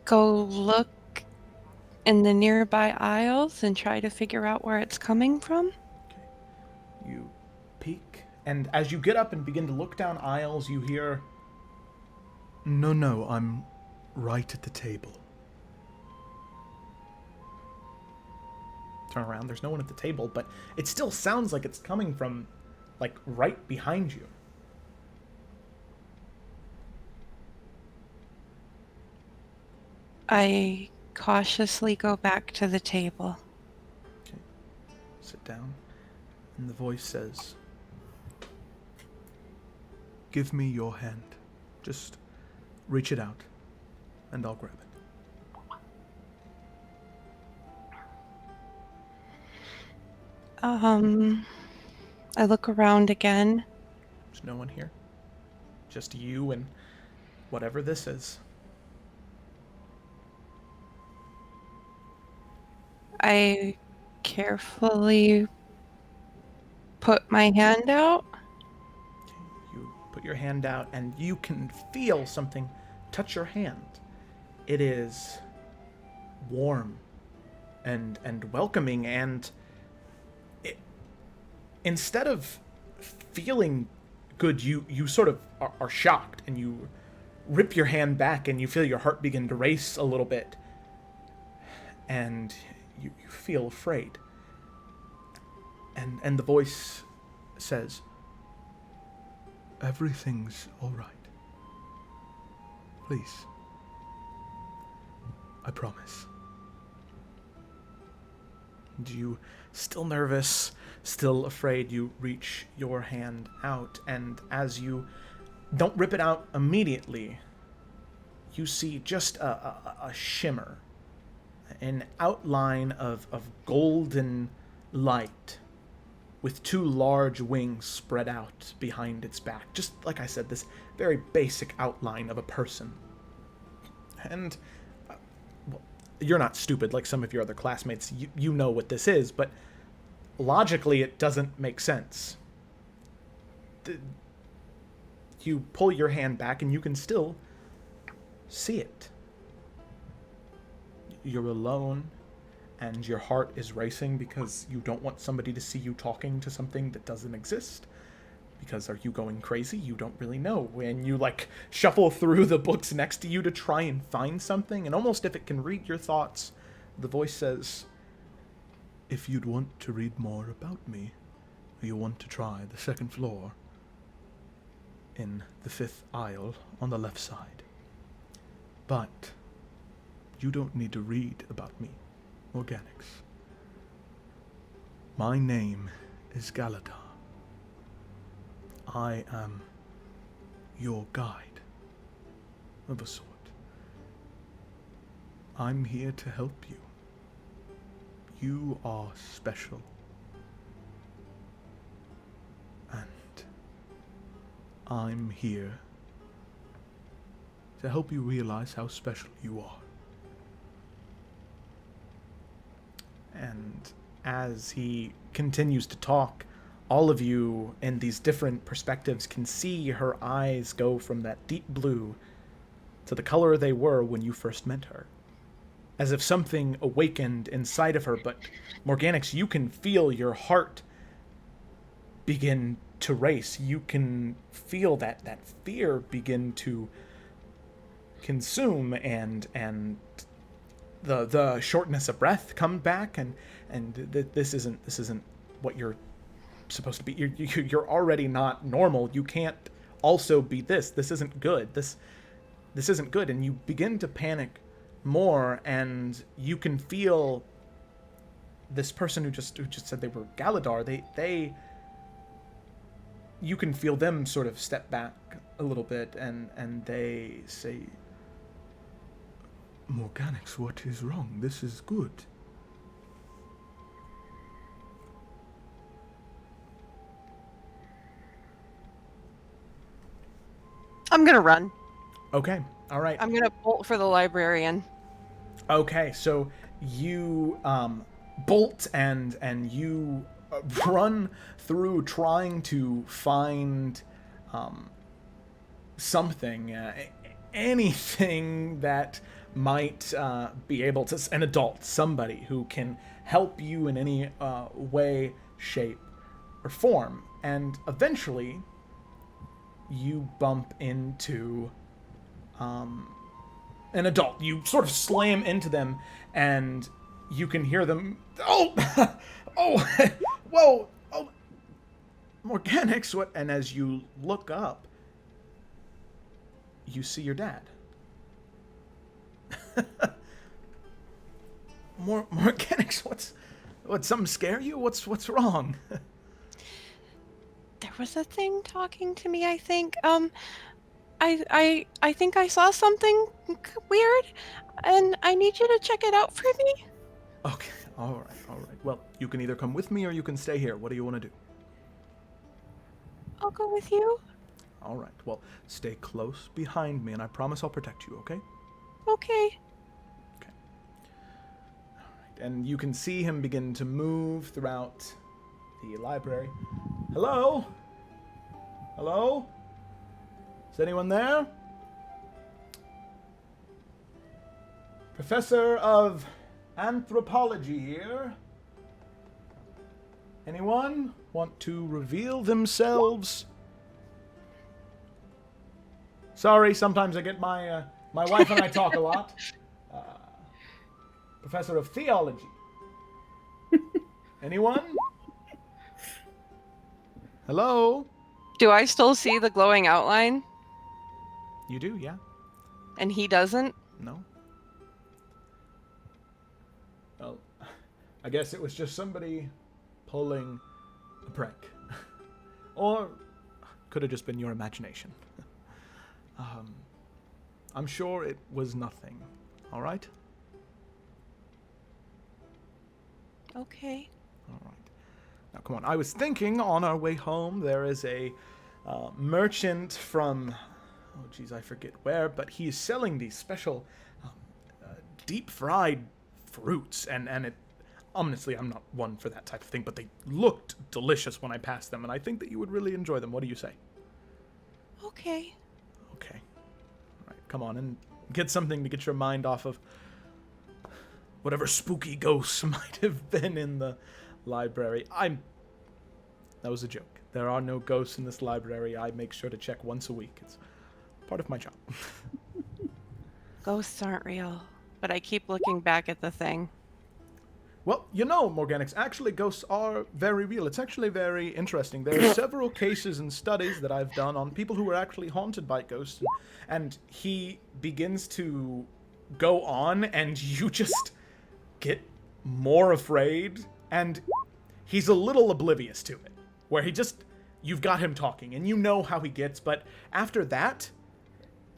go look in the nearby aisles and try to figure out where it's coming from. Okay. You peek, and as you get up and begin to look down aisles, you hear, No, I'm right at the table. Turn around, there's no one at the table, but it still sounds like it's coming from, like, right behind you. I cautiously go back to the table. Okay. Sit down, and the voice says, Give me your hand. Just reach it out, and I'll grab it. I look around again. There's no one here. Just you and whatever this is. I carefully put my hand out. You put your hand out and you can feel something touch your hand. It is warm and welcoming, and instead of feeling good, you sort of are shocked, and you rip your hand back and you feel your heart begin to race a little bit, and you feel afraid. And the voice says, "Everything's all right. Please. I promise." And you, still nervous, still afraid, you reach your hand out, and as you don't rip it out immediately, you see just a shimmer, an outline of golden light with two large wings spread out behind its back. Just like I said, this very basic outline of a person. And well, you're not stupid like some of your other classmates. You know what this is, but logically it doesn't make sense. You pull your hand back and you can still see it. You're alone, and your heart is racing because you don't want somebody to see you talking to something that doesn't exist. Because are you going crazy? You don't really know. When you, shuffle through the books next to you to try and find something, and almost if it can read your thoughts, the voice says, "If you'd want to read more about me, you want to try the second floor in the 5th aisle on the left side. But you don't need to read about me, Organics. My name is Galadar. I am your guide, of a sort. I'm here to help you. You are special. And I'm here to help you realize how special you are." And as he continues to talk, all of you in these different perspectives can see her eyes go from that deep blue to the color they were when you first met her. As if something awakened inside of her, but Morganix, you can feel your heart begin to race. You can feel that fear begin to consume, and the shortness of breath come back, and this isn't what you're supposed to be. You're already not normal. You can't also be this. This isn't good. This isn't good. And you begin to panic more, and you can feel this person who just said they were Galadar. You can feel them sort of step back a little bit, and they say, "Morganix, what is wrong? This is good." I'm gonna run. Okay, all right. I'm gonna bolt for the librarian. Okay, so you bolt and you run through trying to find something, anything that might be able to, an adult, somebody who can help you in any way, shape, or form. And eventually, you bump into an adult. You sort of slam into them, and you can hear them, "Oh! Oh! Whoa! Oh! Morganix, what?" And as you look up, you see your dad. Morganix, what's something scare you? What's wrong? There was a thing talking to me, I think. I think I saw something weird, and I need you to check it out for me. Okay, all right, all right. Well, you can either come with me or you can stay here. What do you want to do? I'll go with you. All right, well, stay close behind me, and I promise I'll protect you, okay? Okay. Okay. All right, and you can see him begin to move throughout the library. Hello? Hello? Is anyone there? Professor of Anthropology here. Anyone want to reveal themselves? Sorry, sometimes I get my wife and I talk a lot. Professor of Theology. Anyone? Hello? Do I still see the glowing outline? You do, yeah? And he doesn't? No? Well, I guess it was just somebody pulling a prank. Or could have just been your imagination. I'm sure it was nothing. All right? Okay. All right. Now, come on. I was thinking on our way home, there is a merchant from, oh, geez, I forget where, but he is selling these special deep-fried fruits, and it, honestly, I'm not one for that type of thing, but they looked delicious when I passed them, and I think that you would really enjoy them. What do you say? Okay. Okay. All right, come on, and get something to get your mind off of whatever spooky ghosts might have been in the library. That was a joke. There are no ghosts in this library. I make sure to check once a week. It's part of my job. Ghosts aren't real. But I keep looking back at the thing. Well, you know, Morganix, actually ghosts are very real. It's actually very interesting. There are several cases and studies that I've done on people who were actually haunted by ghosts, and he begins to go on, and you just get more afraid, and he's a little oblivious to it, where you've got him talking, and you know how he gets, but after that,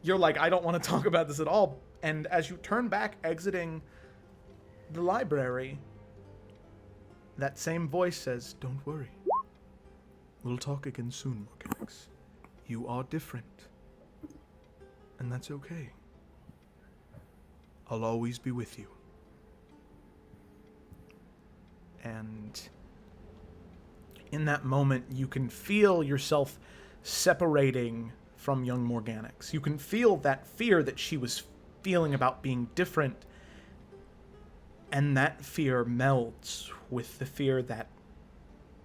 you're like, I don't want to talk about this at all, and as you turn back, exiting the library, that same voice says, don't worry. We'll talk again soon, Morganix. You are different. And that's okay. I'll always be with you. And in that moment, you can feel yourself separating from young Morganix. You can feel that fear that she was feeling about being different, and that fear melds with the fear that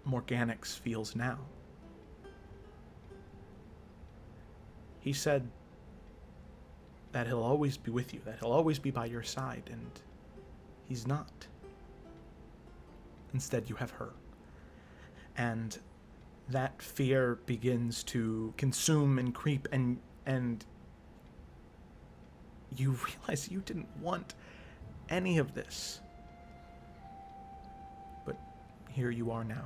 Morganix feels now. He said that he'll always be with you, that he'll always be by your side, and he's not. Instead, you have her. And that fear begins to consume and creep, and you realize you didn't want any of this. But here you are now.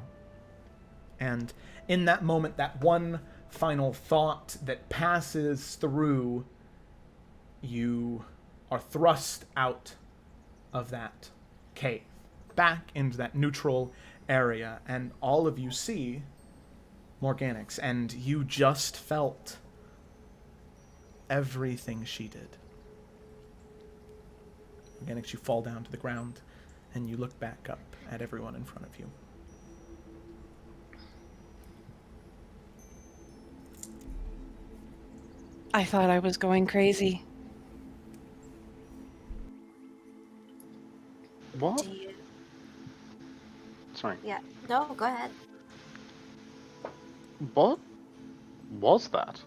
And in that moment, that one final thought that passes through, you are thrust out of that cave, back into that neutral area, and all of you see Morganix, and you just felt everything she did. Morganix, you fall down to the ground, and you look back up at everyone in front of you. I thought I was going crazy. What? Do you... Sorry. Yeah. No, go ahead. What was that?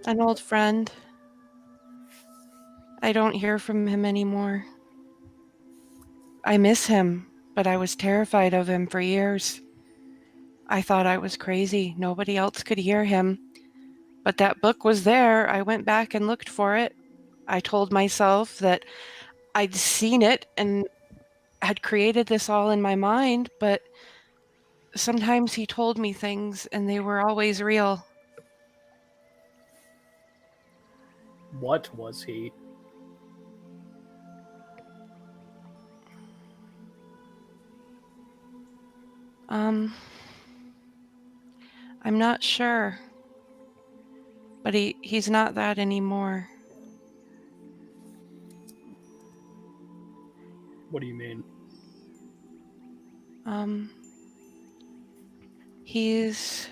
An old friend. I don't hear from him anymore. I miss him, but I was terrified of him for years. I thought I was crazy. Nobody else could hear him. But that book was there. I went back and looked for it. I told myself that I'd seen it and had created this all in my mind, but sometimes he told me things and they were always real. What was he? I'm not sure. But he's not that anymore. What do you mean? He's...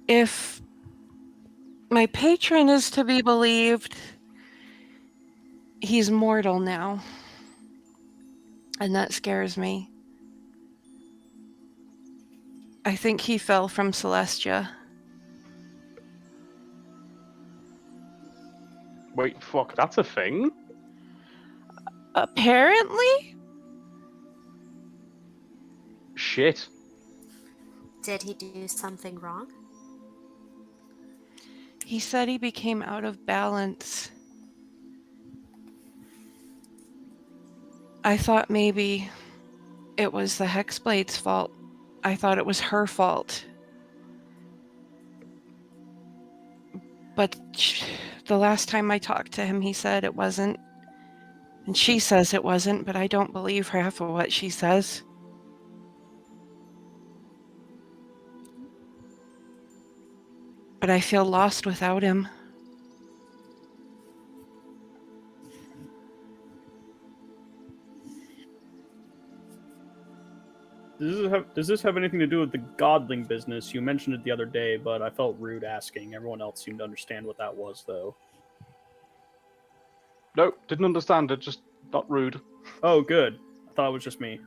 If my patron is to be believed, he's mortal now. And that scares me. I think he fell from Celestia. Wait, fuck, that's a thing? Apparently? Shit. Did he do something wrong? He said he became out of balance. I thought maybe it was the Hexblade's fault. I thought it was her fault. But the last time I talked to him, he said it wasn't. And she says it wasn't, but I don't believe half of what she says. But I feel lost without him. Does this have anything to do with the godling business? You mentioned it the other day, but I felt rude asking. Everyone else seemed to understand what that was, though. Nope, didn't understand it, just not rude. Oh, good. I thought it was just me.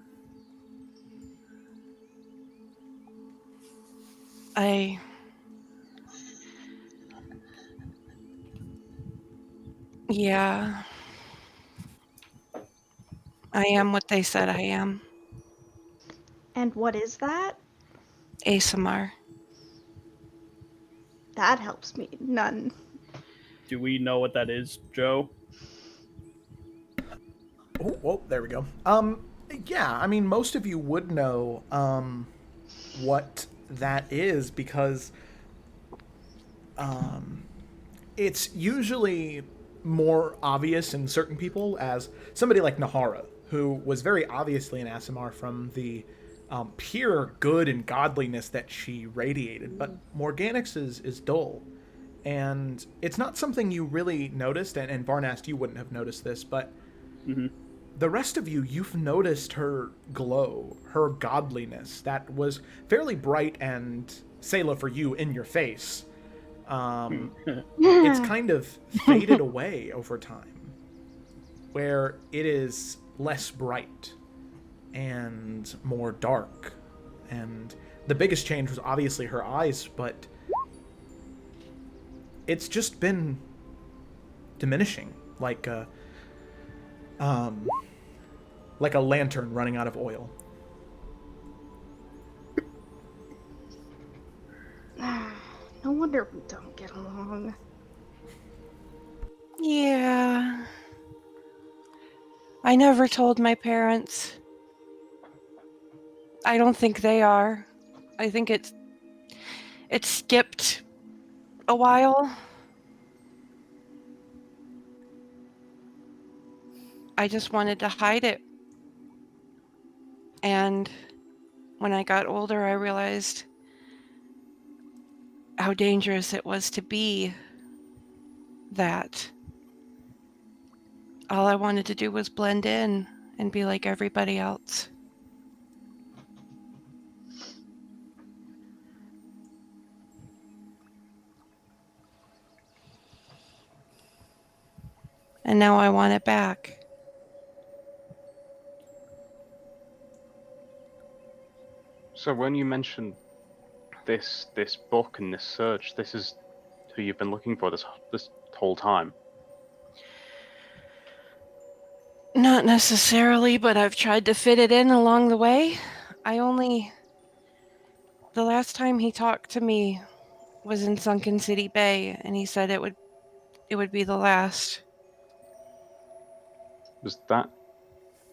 Yeah. I am what they said I am. And what is that? ASMR. That helps me none. Do we know what that is, Joe? Oh, there we go. Yeah, I mean, most of you would know, what that is because, it's usually more obvious in certain people as somebody like Nahara, who was very obviously an ASMR from the pure good and godliness that she radiated, but Morganix is dull. And it's not something you really noticed, and Varnast, you wouldn't have noticed this, but the rest of you, you've noticed her glow, her godliness, that was fairly bright and, Sayla, for you, in your face. It's kind of faded away over time, where it is less bright and more dark. And the biggest change was obviously her eyes, but it's just been diminishing, like a lantern running out of oil. No wonder we don't get along. Yeah. I never told my parents. I don't think they are. I think it skipped a while. I just wanted to hide it. And when I got older, I realized how dangerous it was to be that. All I wanted to do was blend in and be like everybody else. And now I want it back. So when you mentioned this book and this search, this is who you've been looking for this whole time. Not necessarily, but I've tried to fit it in along the way. The last time he talked to me was in Sunken City Bay, and he said it would be the last. Was that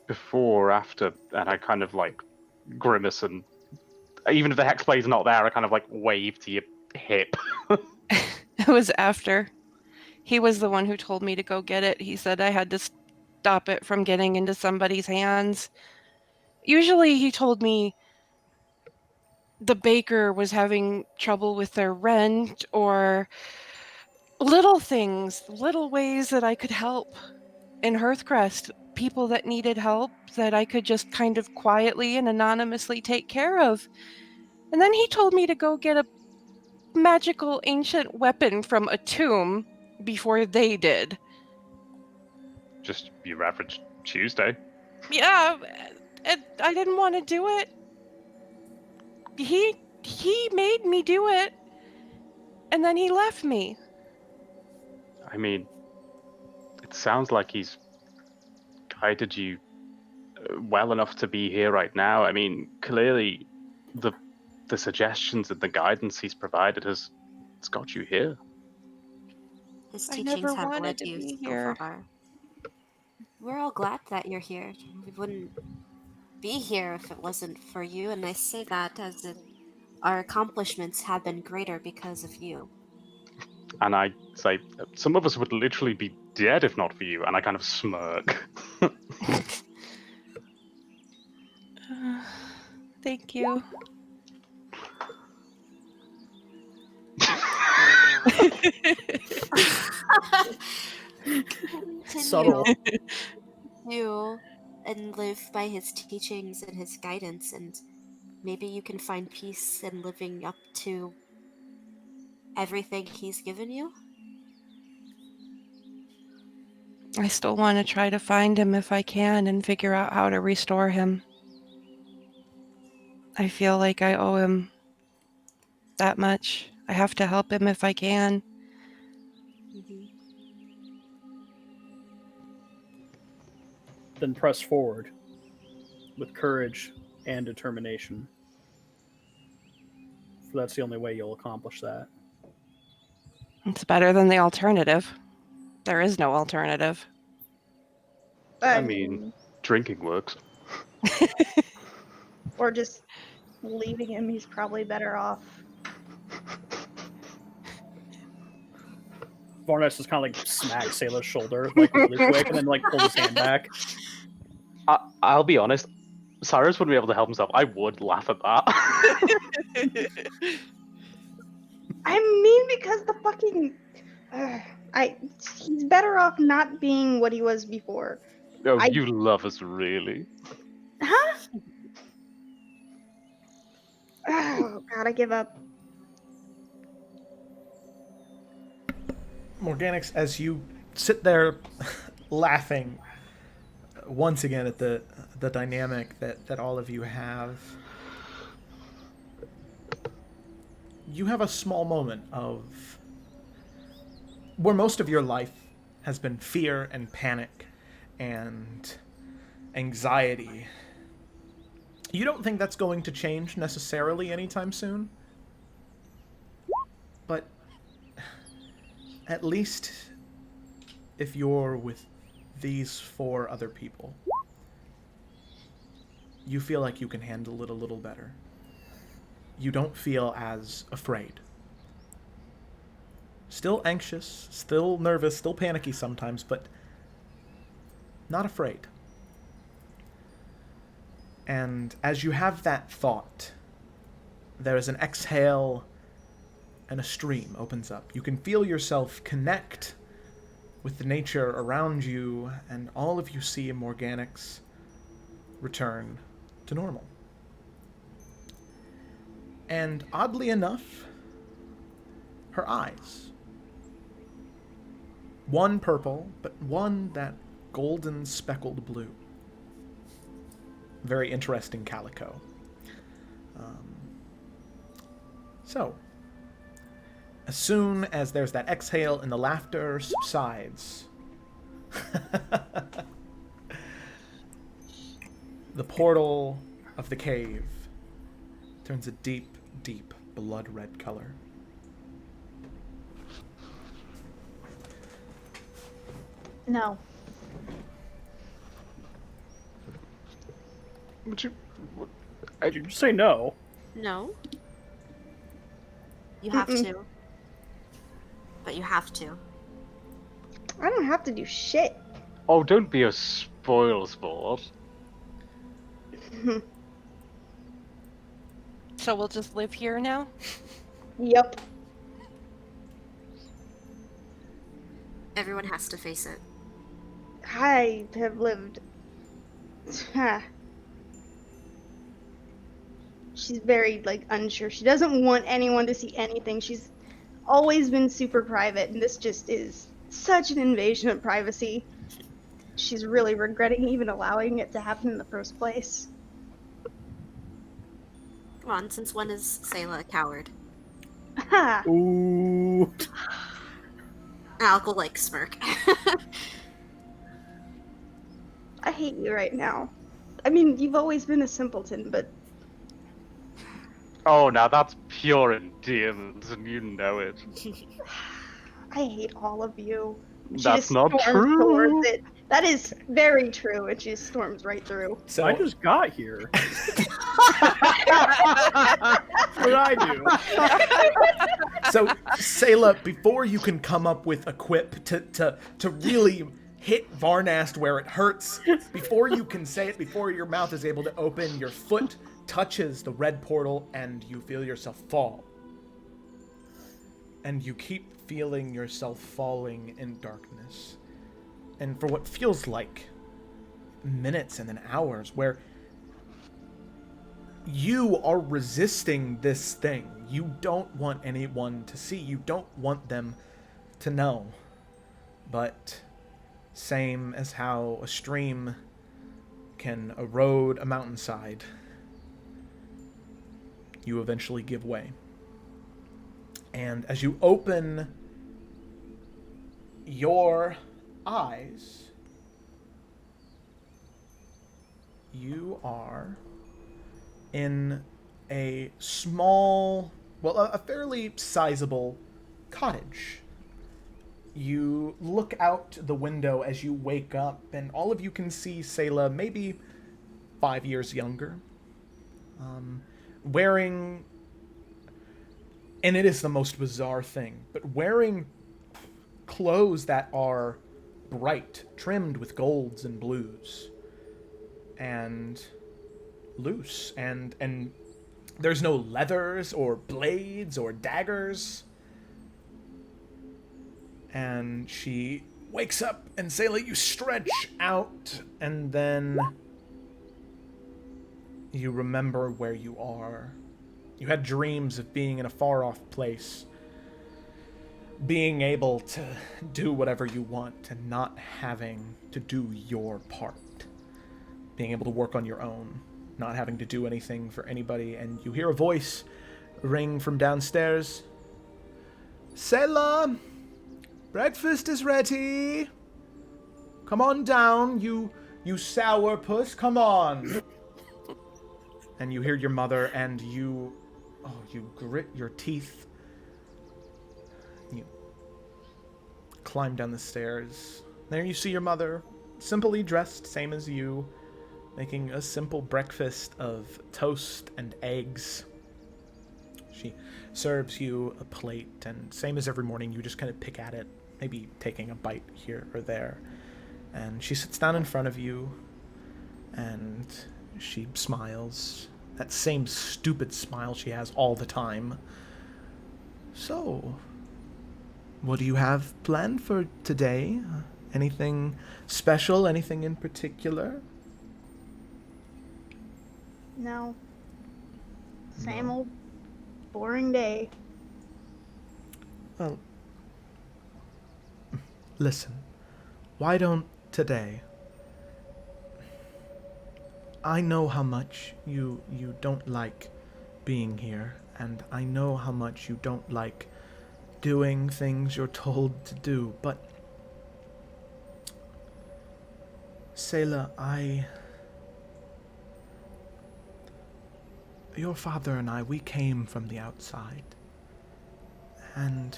before or after? And I kind of like grimace, and even if the hexblade's not there, I kind of like wave to your hip. It was after. He was the one who told me to go get it. He said I had to stop it from getting into somebody's hands. Usually he told me the baker was having trouble with their rent, or little things, little ways that I could help in Hearthcrest, people that needed help that I could just kind of quietly and anonymously take care of. And then he told me to go get a magical ancient weapon from a tomb before they did. Just your average Tuesday. Yeah, and I didn't want to do it. He made me do it, and then he left me. I mean, it sounds like he's guided you well enough to be here right now. I mean, clearly, the suggestions and the guidance he's provided has got you here. His I teachings never have wanted led to you be so here. far. We're all glad that you're here. We wouldn't be here if it wasn't for you, and I say that as if our accomplishments have been greater because of you. And I say, some of us would literally be dead if not for you. And I kind of smirk. Thank you. Subtle. You and live by his teachings and his guidance, and maybe you can find peace in living up to everything he's given you. I still want to try to find him if I can and figure out how to restore him. I feel like I owe him that much. I have to help him if I can. Mm-hmm. Then press forward with courage and determination. For that's the only way you'll accomplish that. It's better than the alternative. There is no alternative. I mean, drinking works. Or just leaving him, he's probably better off. Varnes just kind of like smacks Sailor's shoulder, like really quick, and then like pulls his hand back. I'll be honest, Cyrus wouldn't be able to help himself. I would laugh at that. I mean, because the fucking. He's better off not being what he was before. Oh, you love us, really? Huh? Oh, God, I give up. Morganix, as you sit there laughing once again at the dynamic that all of you have, you have a small moment of where most of your life has been fear and panic and anxiety. You don't think that's going to change necessarily anytime soon, but at least if you're with these 4 other people, you feel like you can handle it a little better. You don't feel as afraid. Still anxious, still nervous, still panicky sometimes, but not afraid. And as you have that thought, there is an exhale and a stream opens up. You can feel yourself connect with the nature around you, and all of you see Morganix return to normal. And oddly enough, her eyes. One purple, but one that golden speckled blue. Very interesting calico. So, as soon as there's that exhale and the laughter subsides, the portal of the cave turns a deep, deep blood red color. No. Did you just say no? No. You have to. But you have to. I don't have to do shit. Oh, don't be a spoil sport. So we'll just live here now? Yep. Everyone has to face it. I have lived. She's very, like, unsure. She doesn't want anyone to see anything. She's always been super private, and this just is such an invasion of privacy. She's really regretting even allowing it to happen in the first place. Come on, since when is Sayla a coward? Ha! Ooh. Alk will, like, smirk. I hate you right now. I mean, you've always been a simpleton, but Oh, now that's pure endearment, and you know it. I hate all of you. She That's just not storms true. towards it. That is very true, and she just storms right through. So I just got here. What did I do? So, Sayla, before you can come up with a quip to really hit Varnast where it hurts, before you can say it, before your mouth is able to open, your foot touches the red portal and you feel yourself fall. And you keep feeling yourself falling in darkness. And for what feels like minutes and then hours, where you are resisting this thing. You don't want anyone to see. You don't want them to know. But same as how a stream can erode a mountainside, you eventually give way. And as you open your eyes, you are in a small, well, a fairly sizable cottage. You look out the window as you wake up, and all of you can see Sayla, maybe 5 years younger, wearing, and it is the most bizarre thing, but wearing clothes that are bright, trimmed with golds and blues, and loose, and there's no leathers or blades or daggers. And she wakes up, and Sayla, you stretch out, and then you remember where you are. You had dreams of being in a far-off place, being able to do whatever you want and not having to do your part, being able to work on your own, not having to do anything for anybody. And you hear a voice ring from downstairs. Sayla, breakfast is ready. Come on down, you sourpuss, come on. And you hear your mother, and you grit your teeth. You climb down the stairs. There you see your mother, simply dressed, same as you, making a simple breakfast of toast and eggs. She serves you a plate, and same as every morning, you just kind of pick at it, maybe taking a bite here or there. And she sits down in front of you, and she smiles. That same stupid smile she has all the time. So, what do you have planned for today? Anything special? Anything in particular? No. Same old boring day. Well, listen. Why don't today? I know how much you don't like being here, and I know how much you don't like doing things you're told to do, but Sayla, your father and I, we came from the outside, and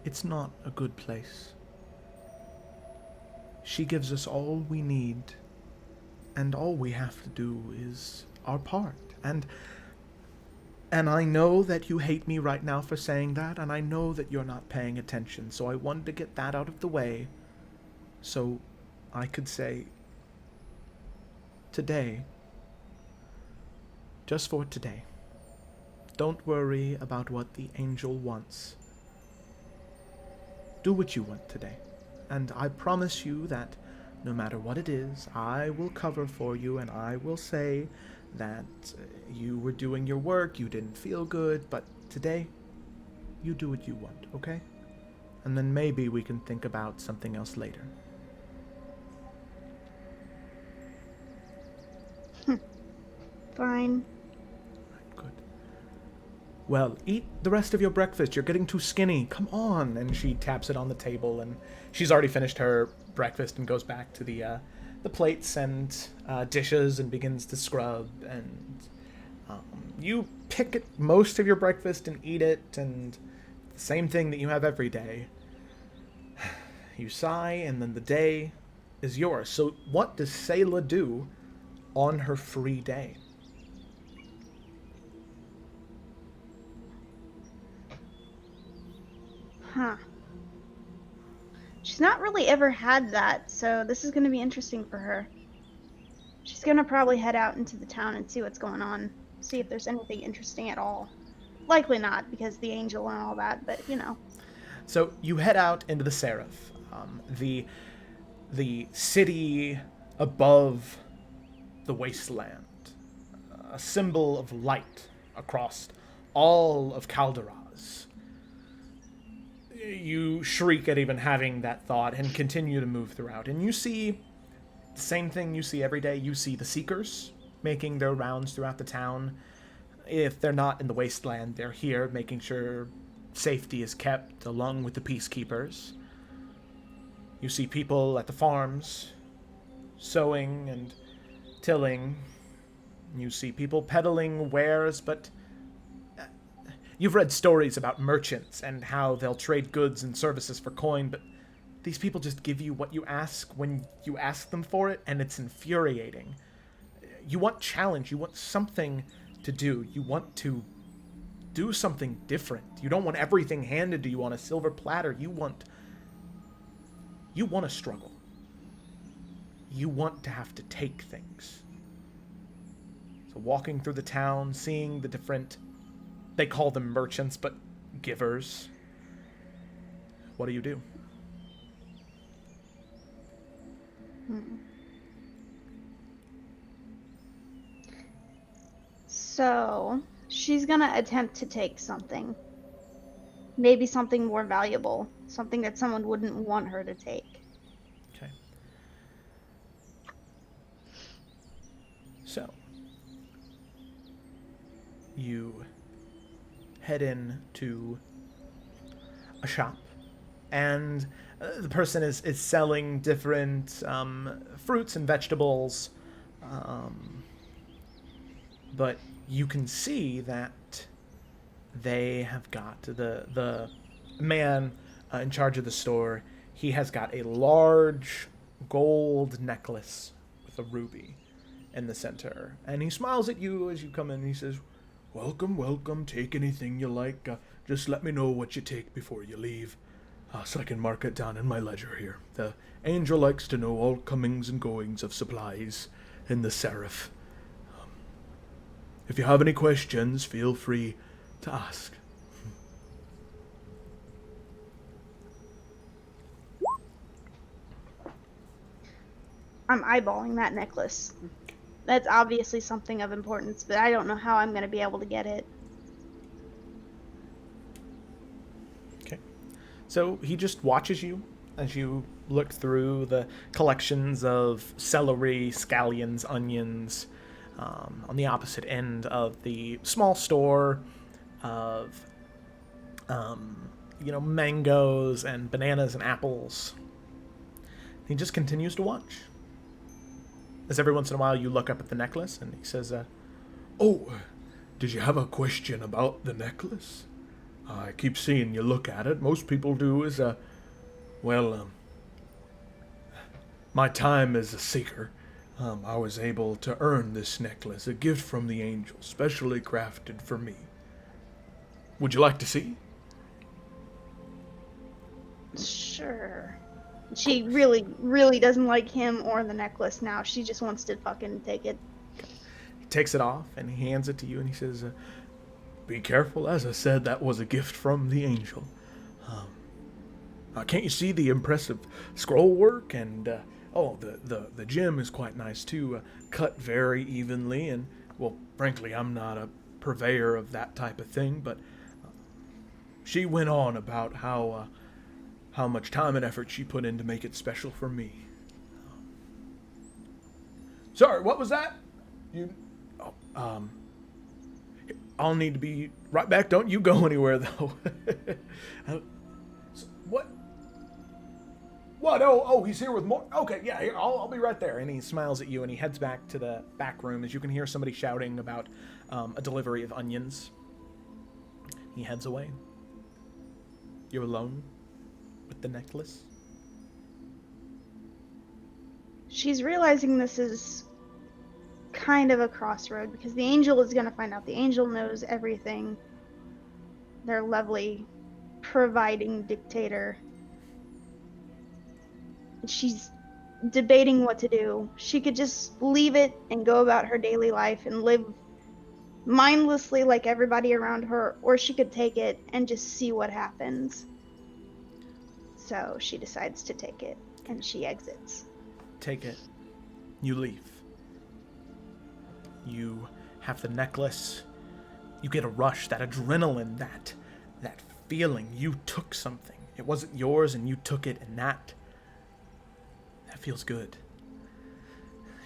it's not a good place. She gives us all we need, and all we have to do is our part. And I know that you hate me right now for saying that, and I know that you're not paying attention, so I wanted to get that out of the way, so I could say, today, don't worry about what the angel wants. Do what you want today, and I promise you that no matter what it is, I will cover for you, and I will say that you were doing your work, you didn't feel good, but today, you do what you want, okay? And then maybe we can think about something else later. Fine. Good. Well, eat the rest of your breakfast. You're getting too skinny. Come on. And she taps it on the table, and she's already finished her breakfast and goes back to the plates and dishes and begins to scrub. And you pick at most of your breakfast and eat it, and the same thing that you have every day. You sigh, and then the day is yours. So what does Sayla do on her free day? Huh. She's not really ever had that, so this is going to be interesting for her. She's going to probably head out into the town and see what's going on. See if there's anything interesting at all. Likely not, because the angel and all that, but you know. So you head out into the Seraph, the city above the wasteland, a symbol of light across all of Calderaz. You shriek at even having that thought and continue to move throughout, and you see the same thing you see every day. You see the Seekers making their rounds throughout the town. If they're not in the wasteland, they're here making sure safety is kept, along with the peacekeepers. You see people at the farms, sowing and tilling. You see people peddling wares, but you've read stories about merchants and how they'll trade goods and services for coin, but these people just give you what you ask when you ask them for it, and it's infuriating. You want challenge. You want something to do. You want to do something different. You don't want everything handed to you on a silver platter. You want to struggle. You want to have to take things. So walking through the town, seeing the different, they call them merchants, but givers. What do you do? So, she's gonna attempt to take something. Maybe something more valuable. Something that someone wouldn't want her to take. Okay. So, you head in to a shop, and the person is selling different fruits and vegetables, but you can see that they have got the man in charge of the store. He has got a large gold necklace with a ruby in the center, and he smiles at you as you come in. And he says, "Welcome, welcome. Take anything you like. Just let me know what you take before you leave, so I can mark it down in my ledger here. The angel likes to know all comings and goings of supplies in the Seraph. If you have any questions, feel free to ask." I'm eyeballing that necklace. That's obviously something of importance, but I don't know how I'm going to be able to get it. Okay. So he just watches you as you look through the collections of celery, scallions, onions, on the opposite end of the small store of, mangoes and bananas and apples. He just continues to watch. As every once in a while you look up at the necklace, and he says, "Oh, did you have a question about the necklace? I keep seeing you look at it. Most people do is, my time as a seeker, I was able to earn this necklace, a gift from the angel, specially crafted for me. Would you like to see?" Sure. She really, really doesn't like him or the necklace now. She just wants to fucking take it. He takes it off and he hands it to you and he says, be careful. As I said, that was a gift from the angel. Can't you see the impressive scroll work? And, the gem is quite nice too. Cut very evenly. And, well, frankly, I'm not a purveyor of that type of thing, but she went on about how much time and effort she put in to make it special for me. Sorry, what was that? I'll need to be right back. Don't you go anywhere, though. What? What? Oh, he's here with more. Okay, yeah, here, I'll be right there. And he smiles at you, and he heads back to the back room as you can hear somebody shouting about a delivery of onions. He heads away. You're alone with the necklace. She's realizing this is kind of a crossroad because the angel is going to find out. The angel knows everything. Their lovely, providing dictator. She's debating what to do. She could just leave it and go about her daily life and live mindlessly like everybody around her, or she could take it and just see what happens. So she decides to take it, and she exits. Take it. You leave. You have the necklace. You get a rush, that adrenaline, that feeling. You took something. It wasn't yours, and you took it, and that feels good.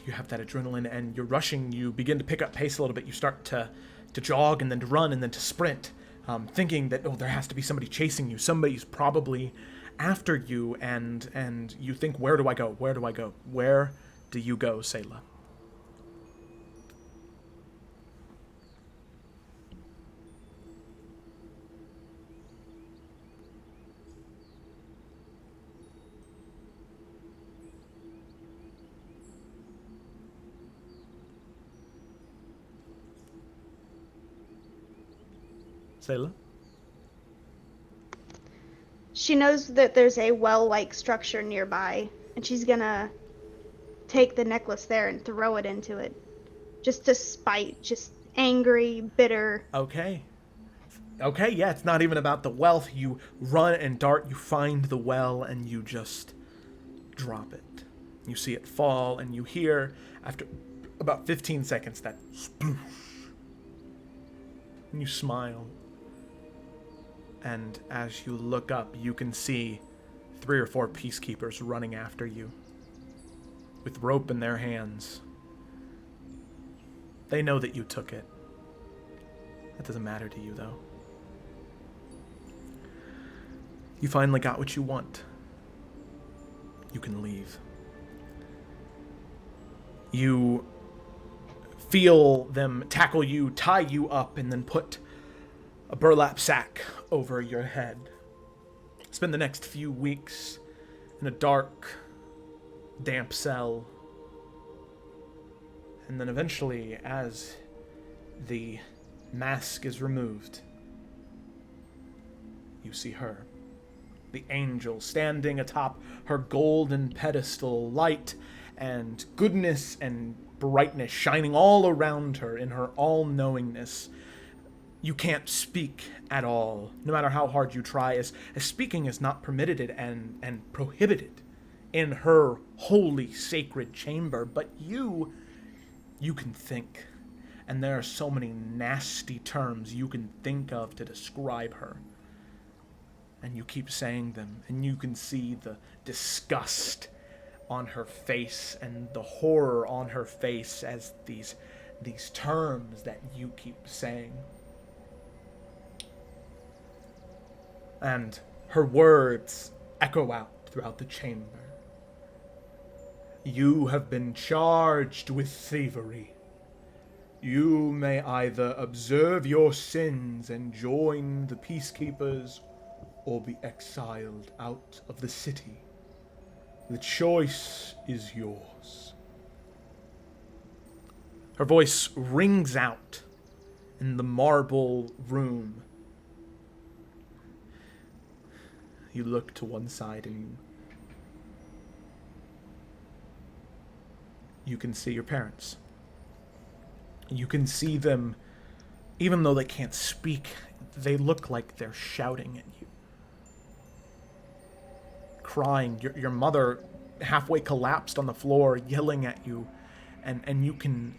You have that adrenaline, and you're rushing. You begin to pick up pace a little bit. You start to jog, and then to run, and then to sprint, thinking that, there has to be somebody chasing you. Somebody's probably after you, and you think, where do I go? Where do I go? Where do you go, Selah? Selah? She knows that there's a well-like structure nearby, and she's gonna take the necklace there and throw it into it. Just to spite, just angry, bitter. Okay, yeah, it's not even about the wealth. You run and dart, you find the well, and you just drop it. You see it fall, and you hear, after about 15 seconds, that sploosh. And you smile. And as you look up, you can see 3 or 4 peacekeepers running after you with rope in their hands. They know that you took it. That doesn't matter to you, though. You finally got what you want. You can leave. You feel them tackle you, tie you up, and then put a burlap sack over your head. Spend the next few weeks in a dark, damp cell. And then eventually, as the mask is removed, you see her. The angel standing atop her golden pedestal, light and goodness and brightness shining all around her in her all-knowingness. You can't speak at all, no matter how hard you try, as speaking is not permitted and prohibited in her holy, sacred chamber. But you can think, and there are so many nasty terms you can think of to describe her. And you keep saying them, and you can see the disgust on her face and the horror on her face as these terms that you keep saying. And her words echo out throughout the chamber. You have been charged with thievery. You may either observe your sins and join the peacekeepers, or be exiled out of the city. The choice is yours. Her voice rings out in the marble room. You look to one side and you can see your parents. You can see them, even though they can't speak, they look like they're shouting at you. Crying. Your mother halfway collapsed on the floor, yelling at you, and you can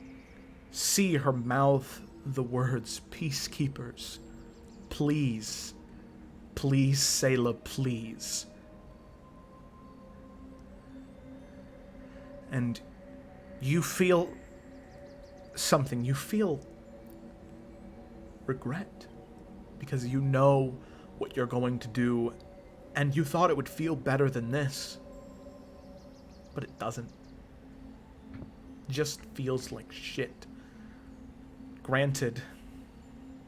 see her mouth the words, "Peacekeepers, please, please, Selah, please." And you feel something. You feel regret, because you know what you're going to do, and you thought it would feel better than this, but it doesn't. It just feels like shit. Granted,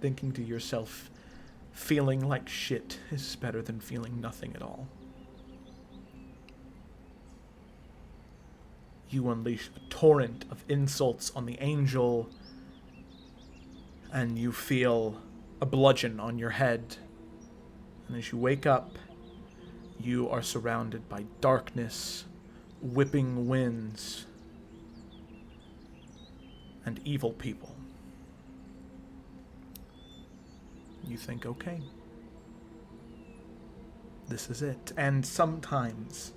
thinking to yourself, feeling like shit is better than feeling nothing at all. You unleash a torrent of insults on the angel, and you feel a bludgeon on your head. And as you wake up, you are surrounded by darkness, whipping winds, and evil people. You think, okay, this is it. And sometimes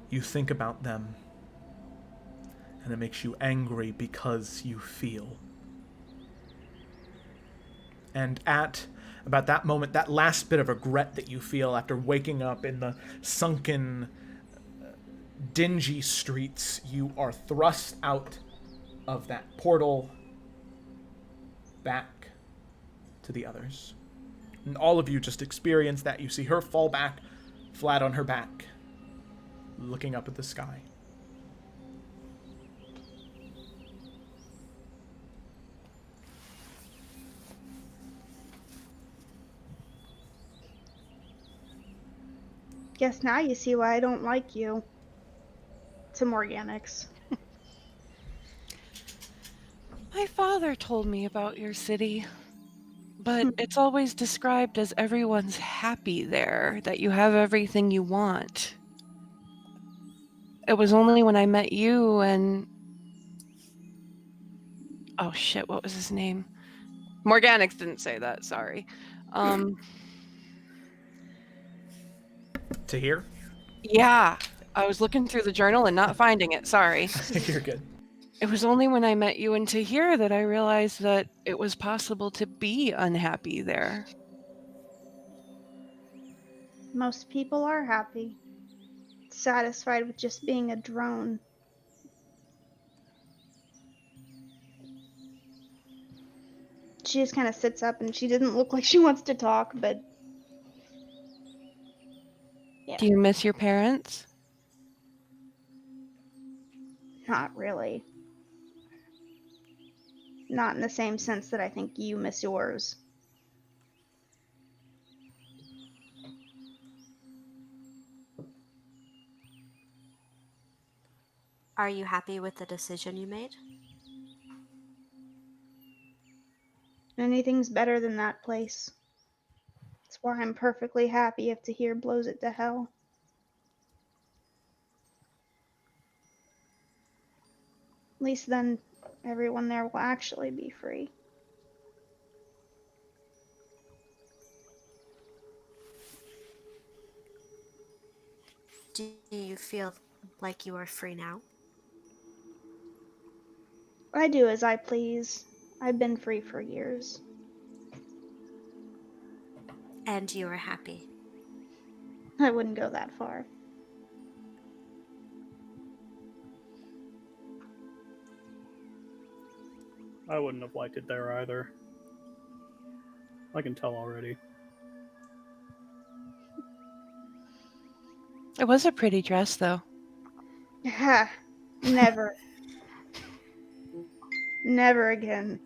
you think about them, and it makes you angry because you feel. And at about that moment, that last bit of regret that you feel after waking up in the sunken, dingy streets, you are thrust out of that portal back to the others. And all of you just experience that. You see her fall back, flat on her back, looking up at the sky. Guess now you see why I don't like you. Some organics. My father told me about your city, but it's always described as everyone's happy there, that you have everything you want. It was only when I met you and... Oh shit, what was his name? Morganix didn't say that, sorry. Tahir? Yeah, I was looking through the journal and not finding it, sorry. You're good. It was only when I met you in Tahir that I realized that it was possible to be unhappy there. Most people are happy, satisfied with just being a drone. She just kind of sits up and she doesn't look like she wants to talk, but yeah, Do you miss your parents? not really. Not in the same sense that I think you miss yours. Are you happy with the decision you made? Anything's better than that place. It's why I'm perfectly happy if Tahir blows it to hell. At least then everyone there will actually be free. Do you feel like you are free now? I do as I please. I've been free for years. And you are happy? I wouldn't go that far. I wouldn't have liked it there either. I can tell already. It was a pretty dress, though. Ha! Never. Never again.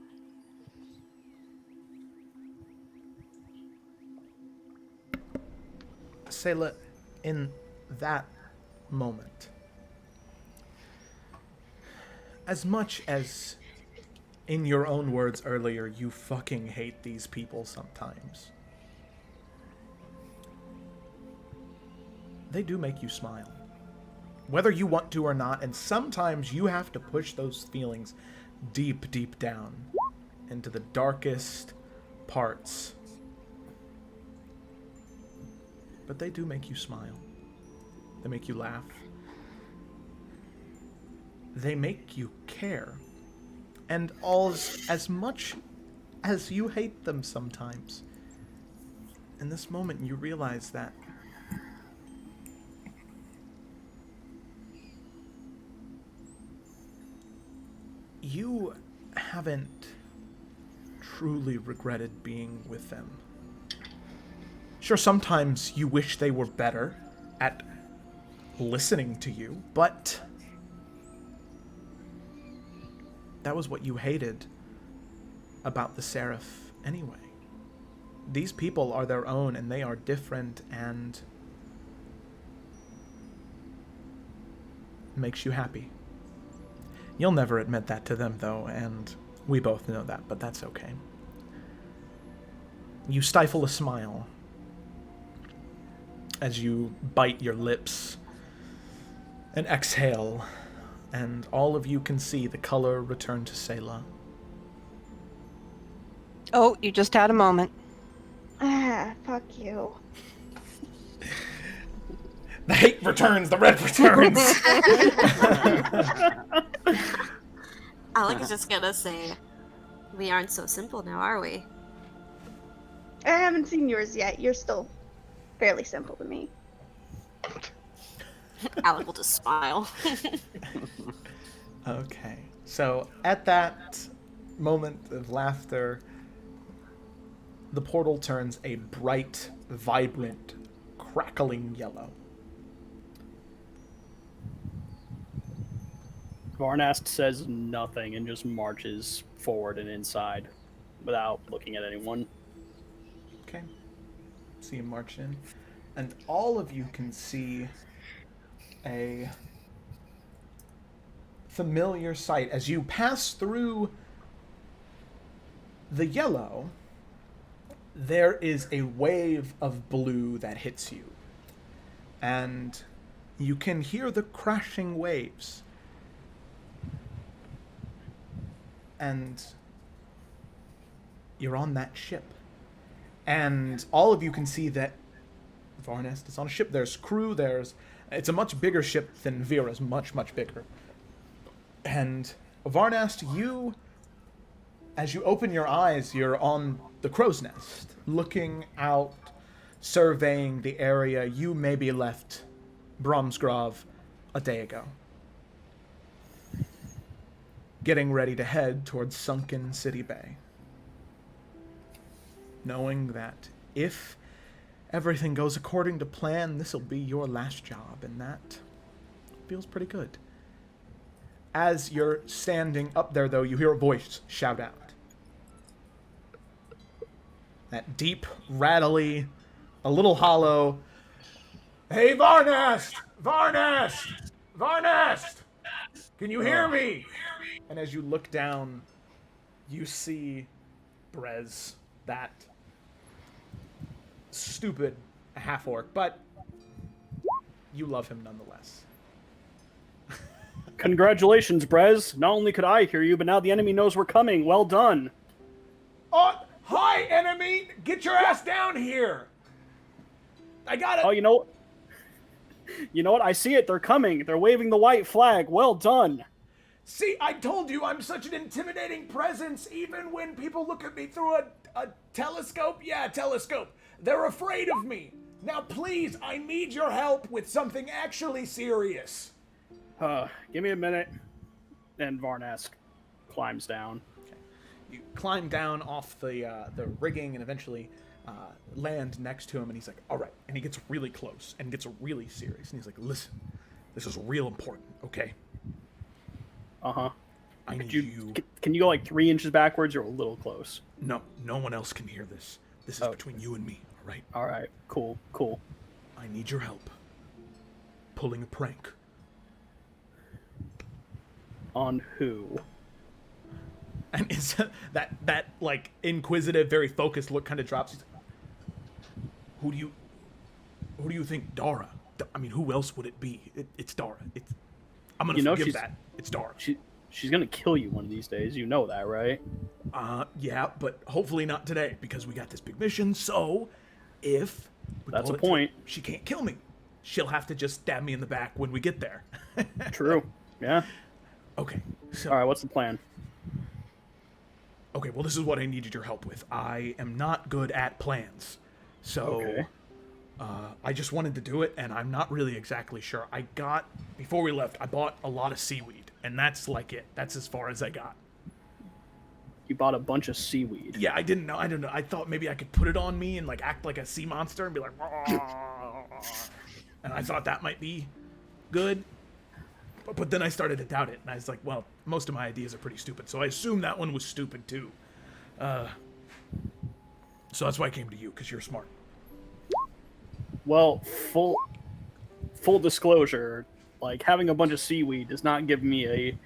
Selah, in that moment, as much as, in your own words earlier, you fucking hate these people sometimes, they do make you smile. whether you want to or not, and sometimes you have to push those feelings deep, deep down into the darkest parts. But they do make you smile. They make you laugh. They make you care. And as much as you hate them sometimes, in this moment you realize that you haven't truly regretted being with them. Sure, sometimes you wish they were better at listening to you, but that was what you hated about the Seraph anyway. These people are their own, and they are different, and makes you happy. You'll never admit that to them, though, and we both know that, but that's okay. You stifle a smile as you bite your lips and exhale, and all of you can see the color return to Selah. Oh, you just had a moment. Ah, fuck you. The hate returns, the red returns. Alec is just gonna say, we aren't so simple now, are we? I haven't seen yours yet. You're still fairly simple to me. Alec will just smile. Okay, so at that moment of laughter, the portal turns a bright, vibrant, crackling yellow. Varnast says nothing and just marches forward and inside without looking at anyone. Okay. See him march in. And all of you can see a familiar sight. As you pass through the yellow, there is a wave of blue that hits you. And you can hear the crashing waves. And you're on that ship. And all of you can see that Varnest is on a ship. There's crew, it's a much bigger ship than Vera's, much, much bigger. And Varnest, as you open your eyes, you're on the crow's nest, looking out, surveying the area. You maybe left Bromsgrove a day ago, getting ready to head towards Sunken City Bay, knowing that if everything goes according to plan, this'll be your last job, and that feels pretty good. As you're standing up there, though, you hear a voice shout out. That deep, rattly, a little hollow, "Hey, Varnest! Varnest! Varnest! Can you hear me?" And as you look down, you see Brez, that stupid half-orc, but you love him nonetheless. Congratulations, Brez. Not only could I hear you, but now the enemy knows we're coming. Well done. Oh, hi, enemy! Get your ass down here! I got it! Oh, you know what? I see it. They're coming. They're waving the white flag. Well done. See, I told you I'm such an intimidating presence, even when people look at me through a telescope. Yeah, telescope. They're afraid of me. Now, please, I need your help with something actually serious. Give me a minute. And Varnask climbs down. Okay. You climb down off the rigging and eventually land next to him, and he's like, all right. And he gets really close and gets really serious. And he's like, listen, this is real important, okay? Uh-huh. I need you... Can you go like 3 inches backwards? You're a little close. No one else can hear this. This is between you and me, all right? All right. Cool. I need your help. Pulling a prank. On who? And it's that like inquisitive, very focused look kind of drops. He's like, who do you think? Dara? I mean, who else would it be? It's Dara. I'm gonna You know forgive that. It's Dara. She's gonna kill you one of these days. You know that, right? Yeah, but hopefully not today because we got this big mission. So, if we That's pull a it through, point. she can't kill me. She'll have to just stab me in the back when we get there. True. Yeah. Okay. So, All right. What's the plan? okay. Well, this is what I needed your help with. I am not good at plans, so Okay. I just wanted to do it, and I'm not really exactly sure. Before we left, I bought a lot of seaweed, and that's like it. That's as far as I got. You bought a bunch of seaweed. Yeah, I didn't know. I don't know. I thought maybe I could put it on me and like act like a sea monster and be like, and I thought that might be good. But then I started to doubt it, and I was like, well, most of my ideas are pretty stupid, so I assumed that one was stupid too. So that's why I came to you, because you're smart. Well, full disclosure, like having a bunch of seaweed does not give me a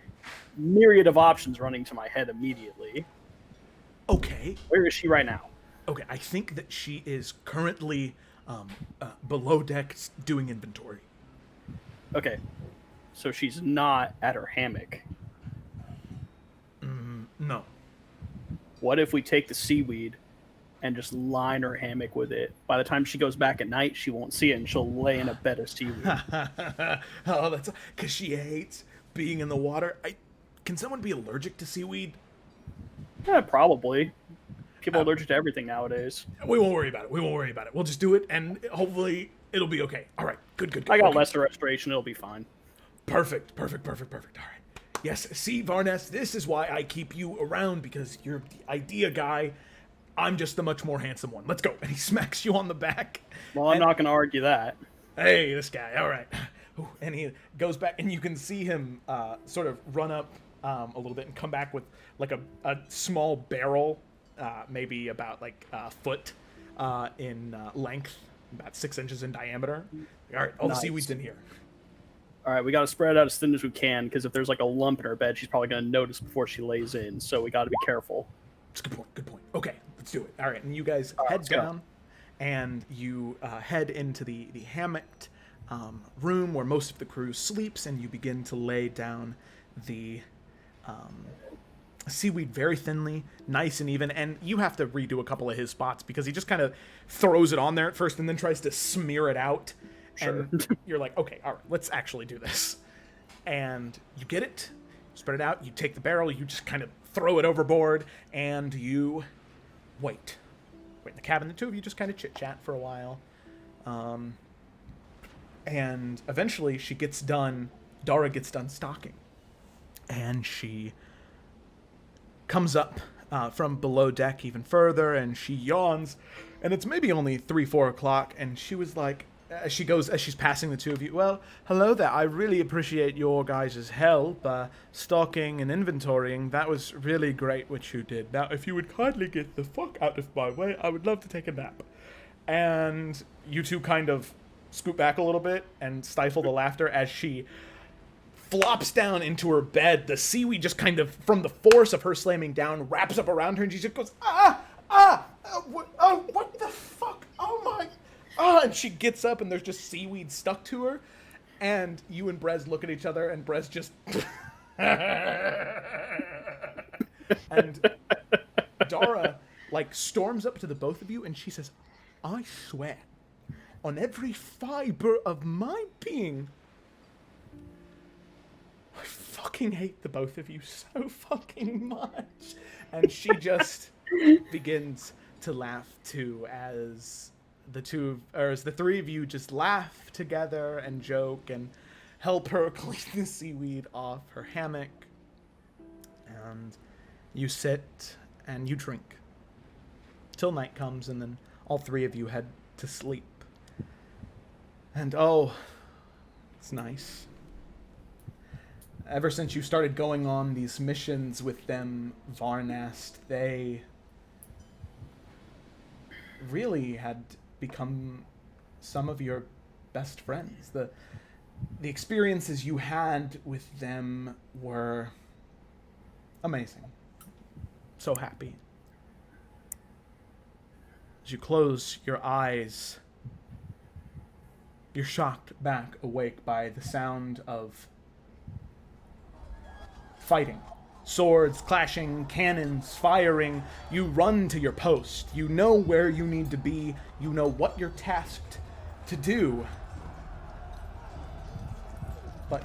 myriad of options running to my head immediately. Okay. Where is she right now? Okay, I think that she is currently below deck doing inventory. Okay, so she's not at her hammock. No. What if we take the seaweed and just line her hammock with it? By the time she goes back at night, she won't see it, and she'll lay in a bed of seaweed. Oh, that's because she hates being in the water. Can someone be allergic to seaweed? Yeah, probably. People are allergic to everything nowadays. We won't worry about it. We'll just do it, and hopefully it'll be okay. All right. Good. I got Okay. lesser restoration. It'll be fine. Perfect. All right. Yes, see, Varnes, this is why I keep you around, because you're the idea guy. I'm just the much more handsome one. Let's go. And he smacks you on the back. Well, I'm not going to argue that. Hey, this guy. All right. Ooh, and he goes back, and you can see him sort of run up a little bit and come back with like a small barrel, maybe about like a foot in length, about 6 inches in diameter. All right, all Nice. the seaweed's in here. All right, we got to spread it out as thin as we can, because if there's like a lump in her bed, she's probably going to notice before she lays in. So we got to be careful. That's a good point. Okay, let's do it. All right, and you guys right, head let's go. down, and you head into the hammocked room where most of the crew sleeps, and you begin to lay down the seaweed very thinly, nice and even, and you have to redo a couple of his spots because he just kind of throws it on there at first and then tries to smear it out. Sure. And you're like, okay, all right, let's actually do this. And you get it, spread it out, you take the barrel, you just kind of throw it overboard, and you wait in the cabin. The two of you just kind of chit-chat for a while. And eventually Dara gets done stocking. And she comes up from below deck even further, and she yawns. And it's maybe only 3-4 o'clock, and she was like, as she's passing the two of you, well, hello there, I really appreciate your guys' help, stocking and inventorying. That was really great what you did. Now, if you would kindly get the fuck out of my way, I would love to take a nap. And you two kind of scoot back a little bit and stifle the laughter as she flops down into her bed. The seaweed just kind of, from the force of her slamming down, wraps up around her, and she just goes, what the fuck, oh my, and she gets up, and there's just seaweed stuck to her, and you and Brez look at each other, and Brez just, and Dara, like, storms up to the both of you, and she says, I swear, on every fiber of my being, I fucking hate the both of you so fucking much. And she just begins to laugh too, as the three of you just laugh together and joke and help her clean the seaweed off her hammock. And you sit and you drink till night comes, and then all three of you head to sleep. And oh, it's nice. Ever since you started going on these missions with them, Varnast, they really had become some of your best friends. The experiences you had with them were amazing. So happy. As you close your eyes, You're shocked back awake by the sound of fighting. Swords clashing, cannons firing. You run to your post. You know where you need to be. You know what you're tasked to do. But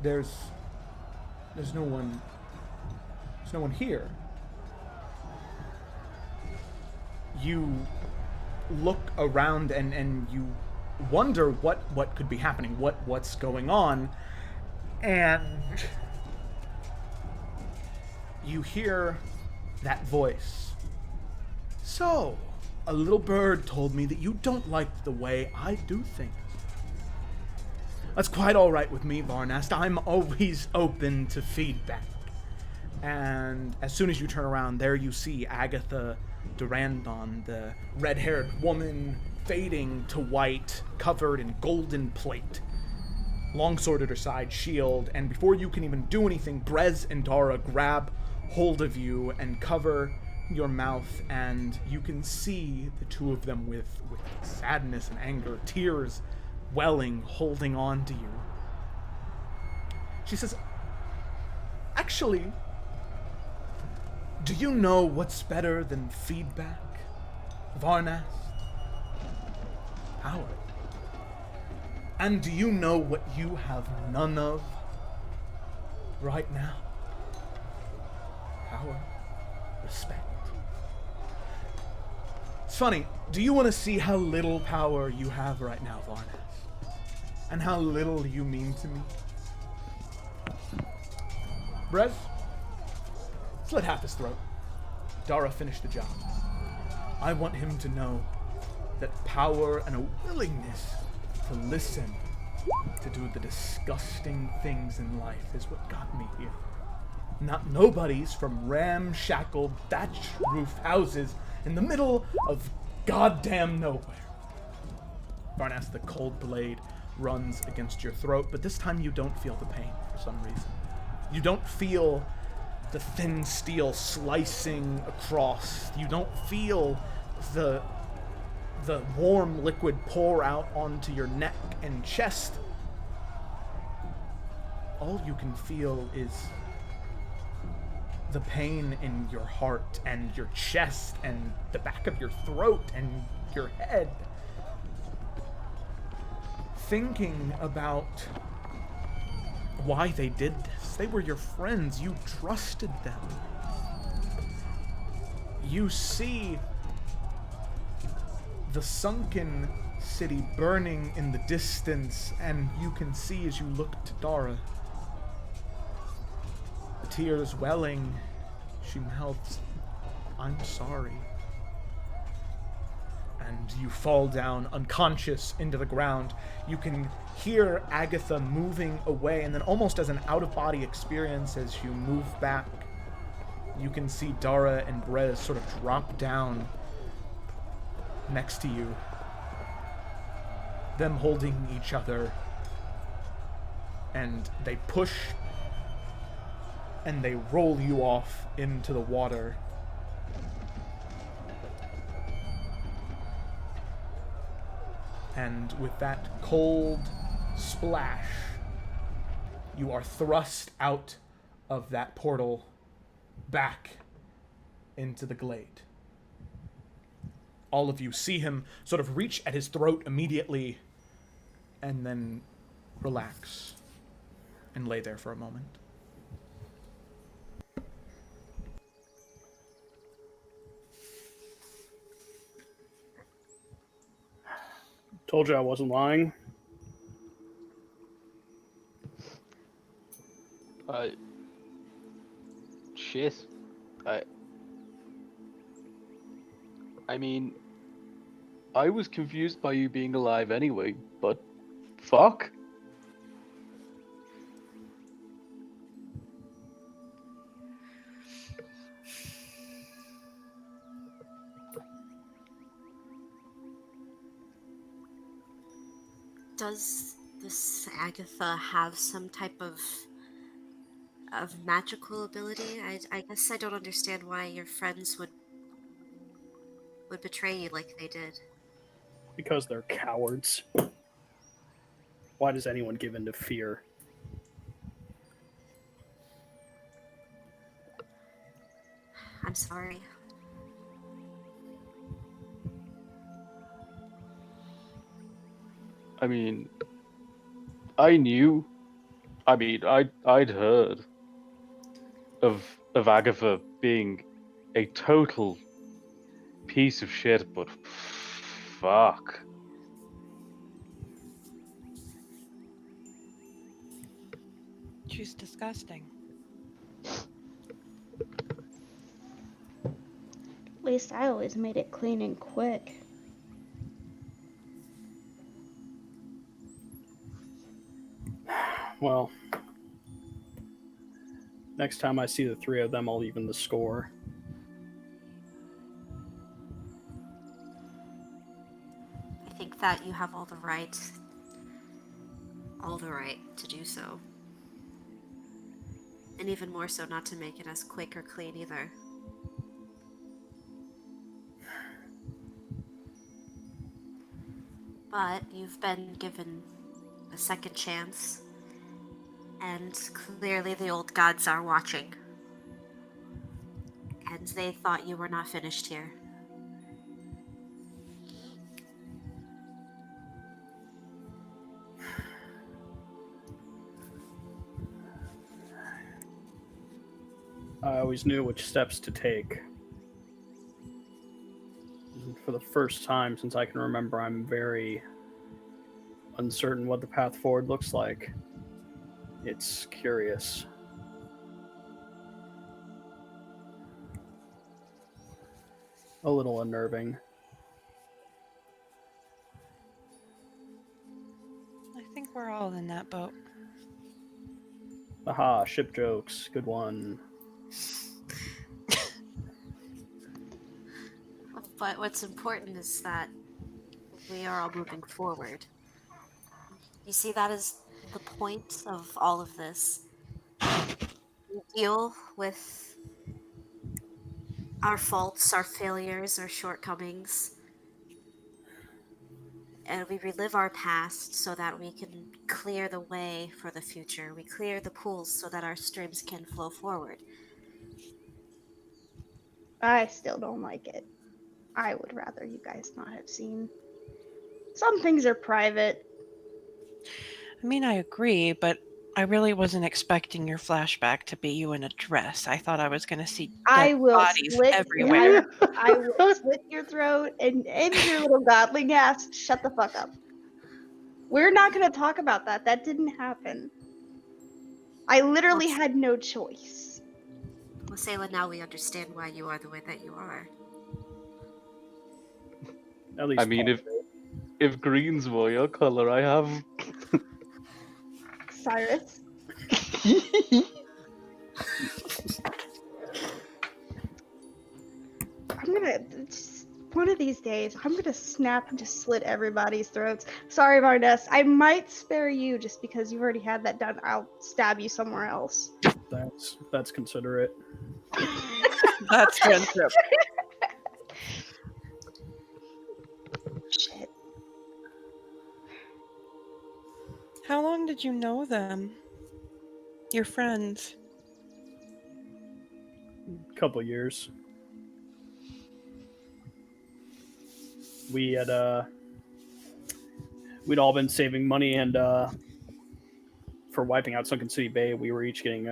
there's no one here. You look around and you wonder what could be happening, what's going on, and you hear that voice. So, a little bird told me that you don't like the way I do things. That's quite all right with me, Varnast. I'm always open to feedback. And as soon as you turn around, there you see Agatha Durandon, the red-haired woman, fading to white, covered in golden plate. Longsword at her side, shield, and before you can even do anything, Brez and Dara grab hold of you and cover your mouth, and you can see the two of them with sadness and anger, tears welling, holding on to you. She says, actually, do you know what's better than feedback, Varnast? Power. And do you know what you have none of right now? Power. Respect. It's funny, do you want to see how little power you have right now, Varnast? And how little you mean to me? Brez? Slit half his throat. Dara finished the job. I want him to know that power and a willingness to listen, to do the disgusting things in life is what got me here. Not nobodies from ramshackle thatch roof houses in the middle of goddamn nowhere. Varnast, the cold blade runs against your throat, but this time you don't feel the pain for some reason. You don't feel the thin steel slicing across. You don't feel the warm liquid pour out onto your neck and chest. All you can feel is the pain in your heart and your chest and the back of your throat and your head. Thinking about why they did this. They were your friends. You trusted them. You see the sunken city burning in the distance, and you can see as you look to Dara, the tears welling. She mouths, I'm sorry. And you fall down unconscious into the ground. You can hear Agatha moving away, and then almost as an out-of-body experience as you move back, you can see Dara and Brez sort of drop down next to you, them holding each other, and they push and they roll you off into the water. And with that cold splash, you are thrust out of that portal back into the glade. All of you see him sort of reach at his throat immediately and then relax and lay there for a moment. Told you I wasn't lying. Shit. I mean, I was confused by you being alive anyway, but fuck. Does this Agatha have some type of magical ability? I guess I don't understand why your friends would betray you like they did. Because they're cowards. Why does anyone give in to fear? I'm sorry. I mean, I knew. I mean, I'd heard of Agatha being a total piece of shit, but fuck. She's disgusting. At least I always made it clean and quick. Well, next time I see the three of them, I'll even the score. I think that you have all the right to do so. And even more so not to make it as quick or clean either. But you've been given a second chance, and clearly the old gods are watching. And they thought you were not finished here. I always knew which steps to take. And for the first time since I can remember, I'm very uncertain what the path forward looks like. It's curious. A little unnerving. I think we're all in that boat. Aha, ship jokes. Good one. But what's important is that we are all moving forward. You see, that is the point of all of this. We deal with our faults, our failures, our shortcomings, and we relive our past so that we can clear the way for the future. We clear the pools so that our streams can flow forward. I still don't like it. I would rather you guys not have seen. Some things are private. I mean, I agree, but I really wasn't expecting your flashback to be you in a dress. I thought I was going to see I dead will bodies slit everywhere. I will slit your throat and your little godling ass. Shut the fuck up. We're not gonna talk about that. That didn't happen. I literally had no choice. Well, Sayla, now we understand why you are the way that you are. At least I mean, part if green's were your color, I have. Cyrus. I'm gonna one of these days I'm gonna snap and just slit everybody's throats. Sorry, Varnes. I might spare you just because you've already had that done. I'll stab you somewhere else. that's considerate. That's friendship. Shit. How long did you know them? Your friends? Couple years. We had we'd all been saving money, and for wiping out Sunken City Bay, we were each getting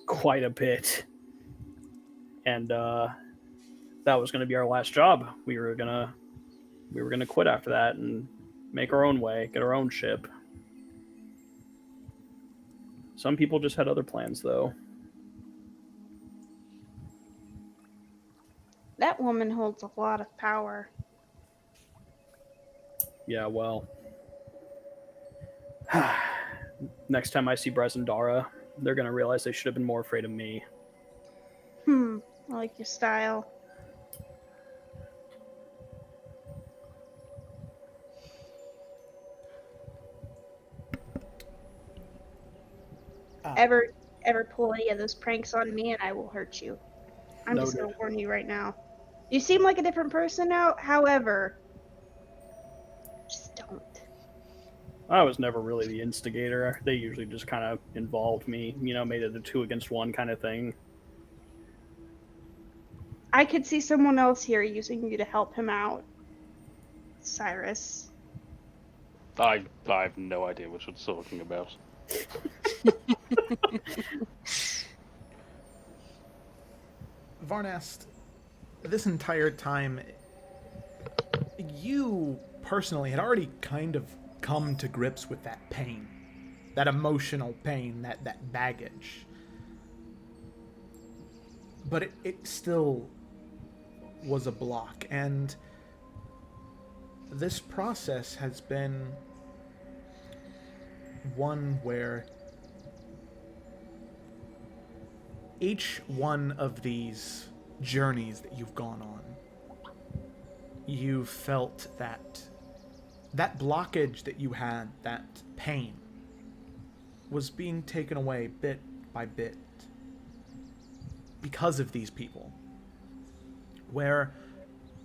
quite a bit, and that was going to be our last job. We were gonna quit after that and make our own way, get our own ship. Some people just had other plans, though. That woman holds a lot of power. Yeah, well, next time I see Brez and Dara, they're going to realize they should have been more afraid of me. I like your style. Ever pull any of those pranks on me and I will hurt you. I'm just Noted. gonna warn you right now. You seem like a different person now, however, I was never really the instigator. They usually just kind of involved me, made it a 2 against 1 kind of thing. I could see someone else here using you to help him out, Cyrus. I have no idea what you're talking about. Varnast, this entire time, you personally had already kind of come to grips with that pain, that emotional pain, that baggage. But it still was a block, and this process has been one where each one of these journeys that you've gone on, you felt that blockage that you had, that pain, was being taken away bit by bit because of these people. Where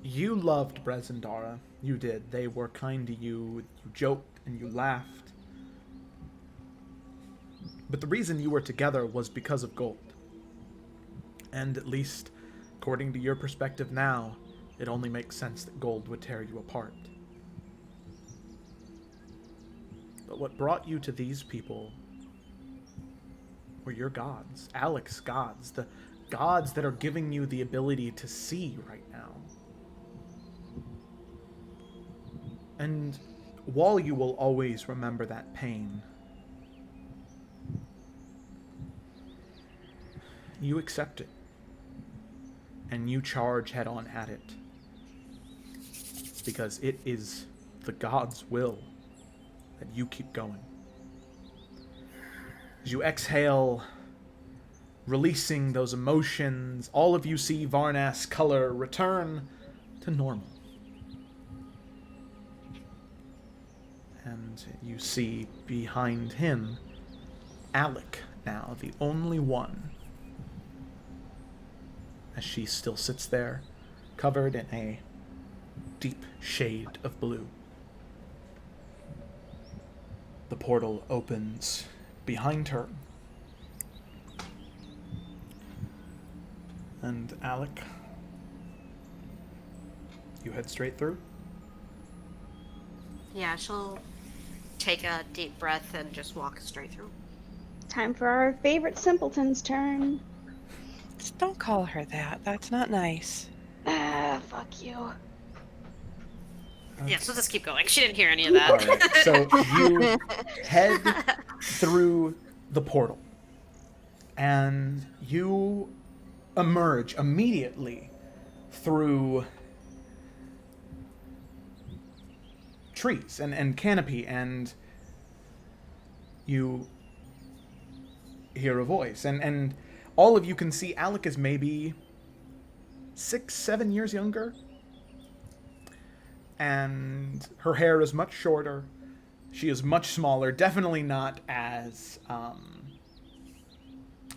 you loved Brezandara, you did. They were kind to you, you joked and you laughed. But the reason you were together was because of gold. And at least, according to your perspective now, it only makes sense that gold would tear you apart. But what brought you to these people were your gods, Alec's gods, the gods that are giving you the ability to see right now. And while you will always remember that pain, you accept it. And you charge head on at it. Because it is the gods' will that you keep going. As you exhale, releasing those emotions, all of you see Varnast's color return to normal. And you see behind him, Alec now, the only one, as she still sits there, covered in a deep shade of blue. The portal opens behind her. And Alec, you head straight through? Yeah, she'll take a deep breath and just walk straight through. Time for our favorite simpleton's turn. Just don't call her that. That's not nice. Ah, fuck you. Yeah, so just keep going. She didn't hear any of that. Alright, so you head through the portal. And you emerge immediately through trees and canopy, and you hear a voice. And all of you can see Alec is maybe 6-7 years younger. And her hair is much shorter. She is much smaller, definitely not as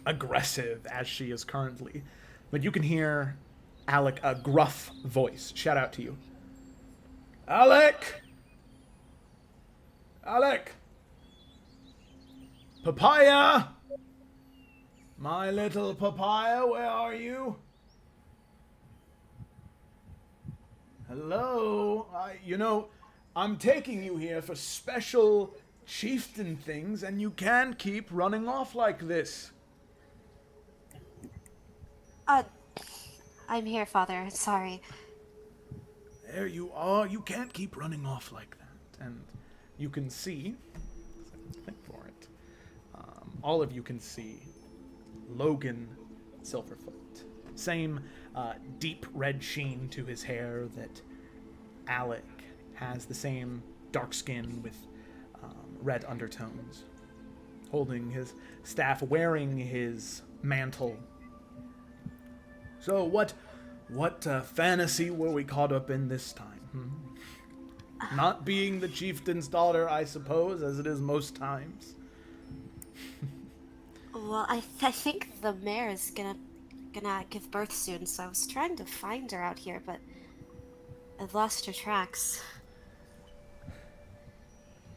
aggressive as she is currently. But you can hear Alec, a gruff voice, shout out to you. Alec! Alec! Papaya! My little papaya, where are you? Hello? I'm taking you here for special chieftain things, and you can't keep running off like this. I'm here, Father. Sorry. There you are. You can't keep running off like that. And you can see, think for it, all of you can see Logan Silverfoot. Same deep red sheen to his hair that Alec has, the same dark skin with red undertones. Holding his staff, wearing his mantle. So what fantasy were we caught up in this time? Not being the chieftain's daughter, I suppose, as it is most times. Well, I think the mare is gonna give birth soon, so I was trying to find her out here, but I've lost her tracks.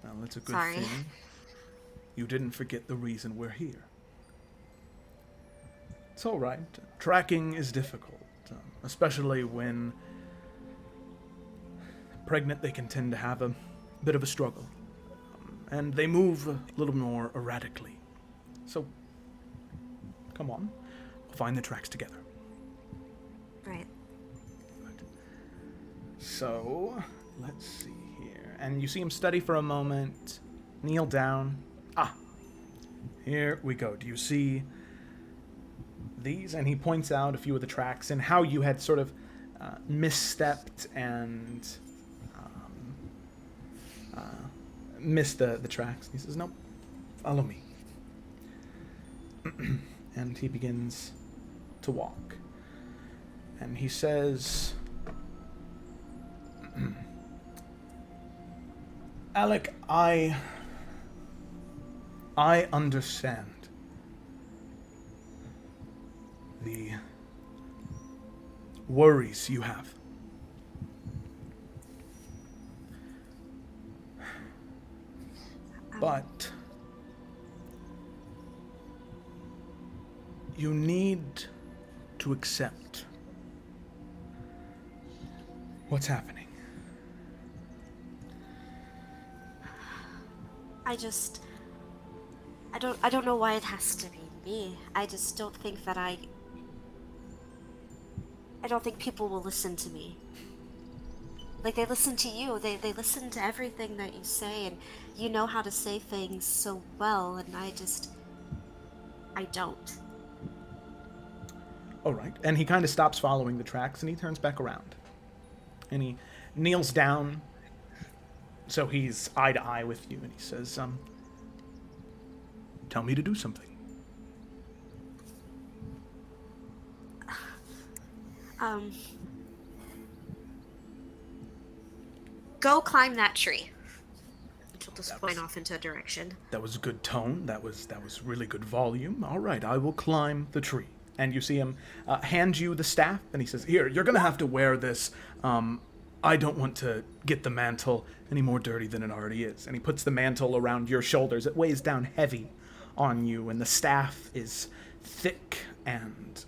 Well, it's a good Sorry. thing you didn't forget the reason we're here. It's all right. Tracking is difficult, especially when pregnant. They can tend to have a bit of a struggle, and they move a little more erratically. So, come on, we'll find the tracks together. Right. Good. So, let's see here. And you see him study for a moment, kneel down. Here we go. Do you see these? And he points out a few of the tracks and how you had sort of misstepped and missed the tracks. He says, "Nope, follow me." And he begins to walk. And he says, "Alec, I understand the worries you have. But you need to accept what's happening. I don't know why it has to be me. I just don't think that I don't think people will listen to me. Like, they listen to you. They listen to everything that you say, and you know how to say things so well, and I don't. All right. And he kind of stops following the tracks and he turns back around. And he kneels down so he's eye to eye with you, and he says, "Tell me to do something." Go climb that tree. She'll just point off into a direction. That was a good tone. That was really good volume. All right, I will climb the tree. And you see him hand you the staff, and he says, "Here, you're going to have to wear this. I don't want to get the mantle any more dirty than it already is." And he puts the mantle around your shoulders. It weighs down heavy on you, and the staff is thick and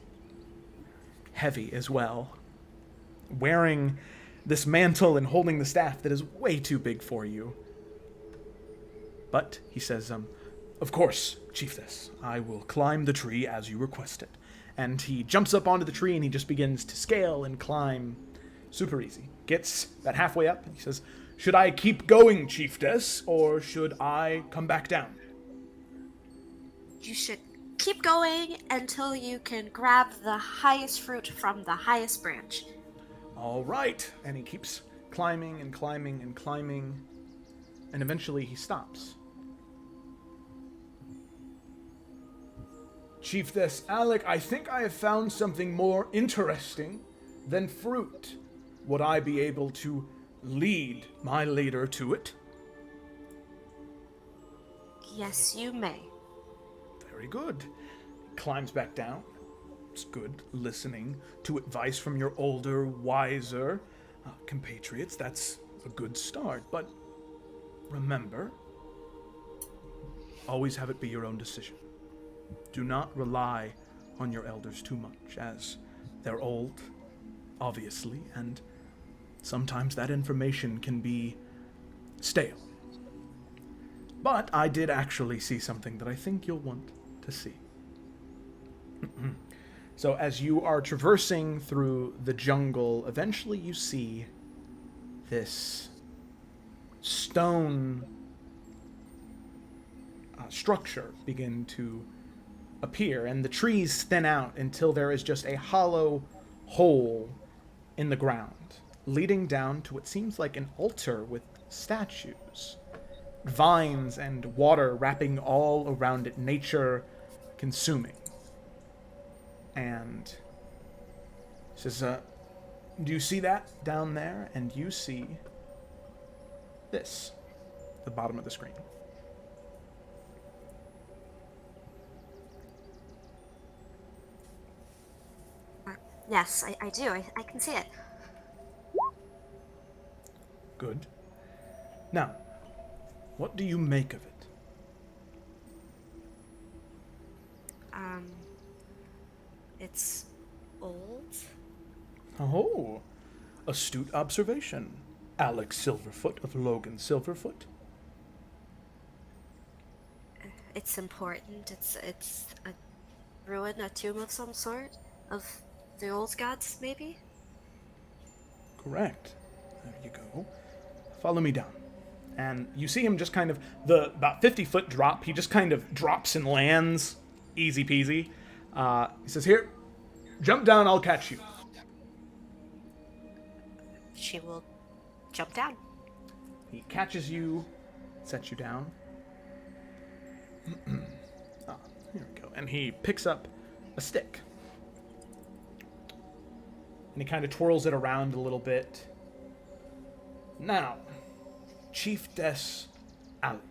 heavy as well. Wearing this mantle and holding the staff that is way too big for you. But he says, "Of course, Chiefess, I will climb the tree as you requested." And he jumps up onto the tree and he just begins to scale and climb super easy. Gets about halfway up and he says, "Should I keep going, Chiefess, or should I come back down?" You should keep going until you can grab the highest fruit from the highest branch. All right. And he keeps climbing and climbing and climbing, and eventually he stops. "Chiefess Alec, I think I have found something more interesting than fruit. Would I be able to lead my leader to it?" Yes, you may. Very good. Climbs back down. It's good listening to advice from your older, wiser compatriots. That's a good start. But remember, always have it be your own decision. Do not rely on your elders too much, as they're old, obviously, and sometimes that information can be stale. But I did actually see something that I think you'll want to see. So as you are traversing through the jungle, eventually you see this stone structure begin to appear, and the trees thin out until there is just a hollow hole in the ground, leading down to what seems like an altar with statues, vines and water wrapping all around it, nature consuming. And he says, "Do you see that down there?" And you see this, the bottom of the screen. Yes, I do. I can see it. Good. Now, What do you make of it? It's old. Oh, astute observation. Alex Silverfoot of Logan Silverfoot. It's important. It's a ruin, a tomb of some sort of the old gods, maybe. Correct. There you go. Follow me down. And you see him just kind of, the about 50-foot drop, he just kind of drops and lands, easy peasy. He says, here, jump down, I'll catch you. She will jump down. He catches you, sets you down. Here we go. And he picks up a stick. And he kind of twirls it around a little bit. Now, Chiefess Alec,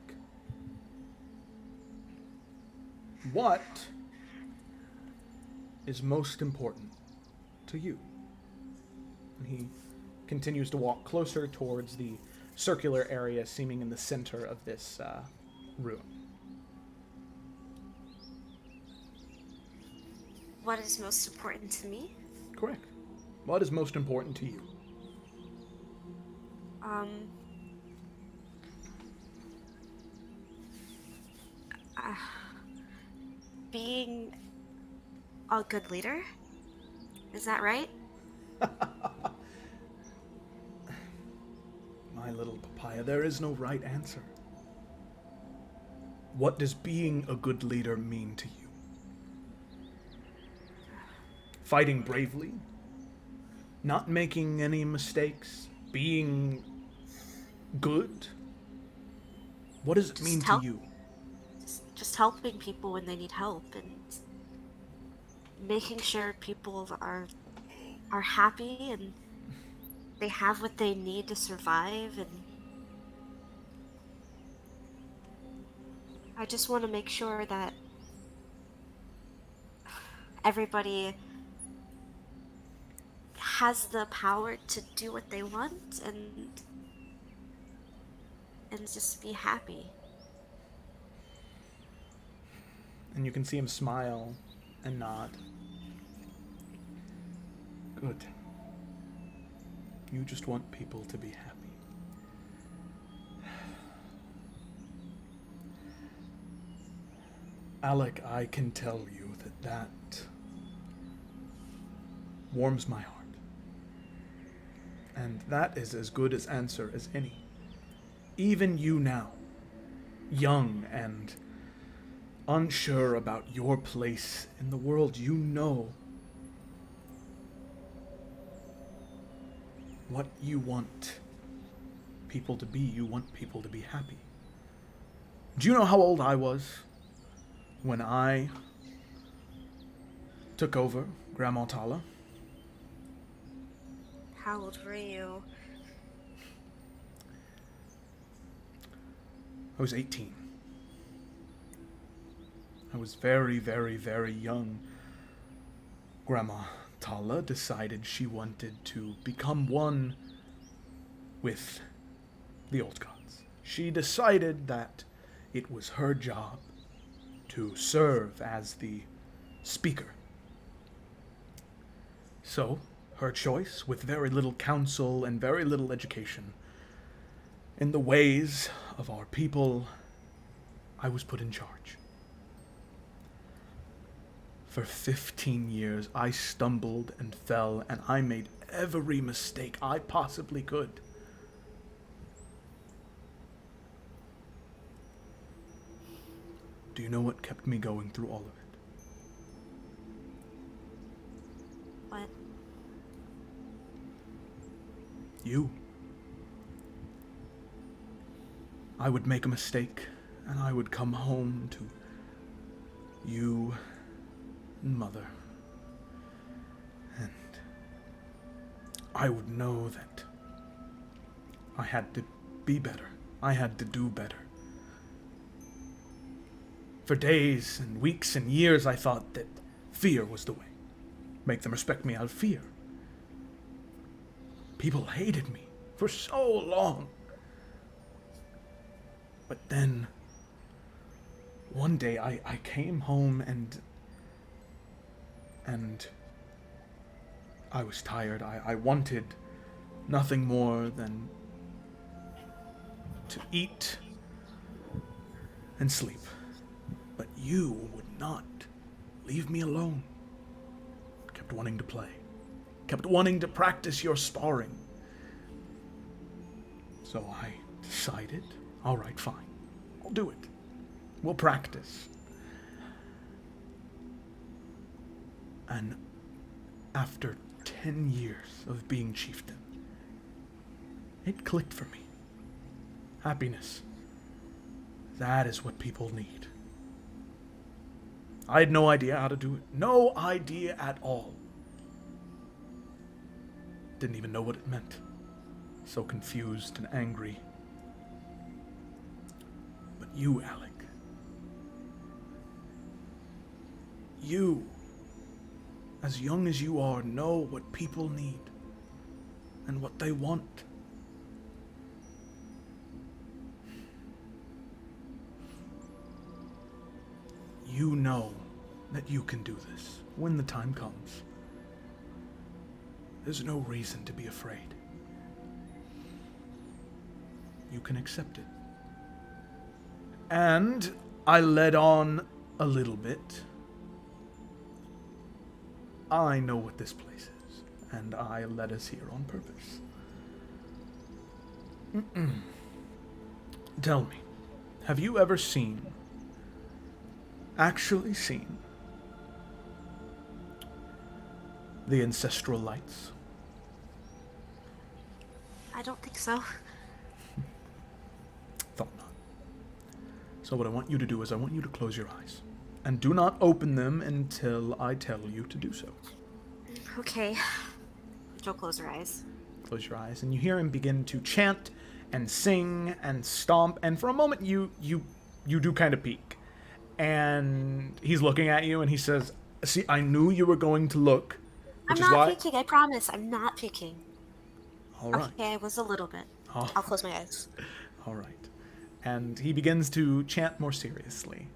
what is most important to you? And he continues to walk closer towards the circular area seeming in the center of this ruin. What is most important to me? Correct. What is most important to you? Being a good leader? Is that right? My little papaya, there is no right answer. What does being a good leader mean to you? Fighting bravely? Not making any mistakes? Being good? What does it mean to you? Just helping people when they need help and making sure people are happy and they have what they need to survive, and I just want to make sure that everybody has the power to do what they want and just be happy. And you can see him smile and nod. Good. You just want people to be happy. Alec, I can tell you that warms my heart. And that is as good an answer as any. Even you now, young and unsure about your place in the world, you know what you want people to be. You want people to be happy. Do you know how old I was when I took over Grandma Tala? How old were you? I was 18. I was very, very, very young. Grandma Tala decided she wanted to become one with the old gods. She decided that it was her job to serve as the speaker. So, her choice, with very little counsel and very little education in the ways of our people, I was put in charge. For 15 years, I stumbled and fell, and I made every mistake I possibly could. Do you know what kept me going through all of it? What? You. I would make a mistake, and I would come home to you and Mother, and I would know that I had to be better. I had to do better. For days and weeks and years, I thought that fear was the way. Make them respect me out of fear. People hated me for so long. But then, one day I came home and I was tired. I wanted nothing more than to eat and sleep. But you would not leave me alone. Kept wanting to play. Kept wanting to practice your sparring. So I decided, all right, fine. I'll do it. We'll practice. And after 10 years of being chieftain, it clicked for me. Happiness. That is what people need. I had no idea how to do it. No idea at all. Didn't even know what it meant. So confused and angry. But you, Alec. You, as young as you are, know what people need and what they want. You know that you can do this when the time comes. There's no reason to be afraid. You can accept it. And I led on a little bit. I know what this place is, and I led us here on purpose. Tell me, have you ever actually seen, the ancestral lights? I don't think so. Thought not. So what I want you to do is I want you to close your eyes. And do not open them until I tell you to do so. Okay. She'll close her eyes. Close your eyes, and you hear him begin to chant and sing and stomp, and for a moment you do kind of peek. And he's looking at you, and he says, see, I knew you were going to look, which I'm is not why... peeking, I promise. I'm not peeking. All right. Okay, I was a little bit. Oh. I'll close my eyes. All right. And he begins to chant more seriously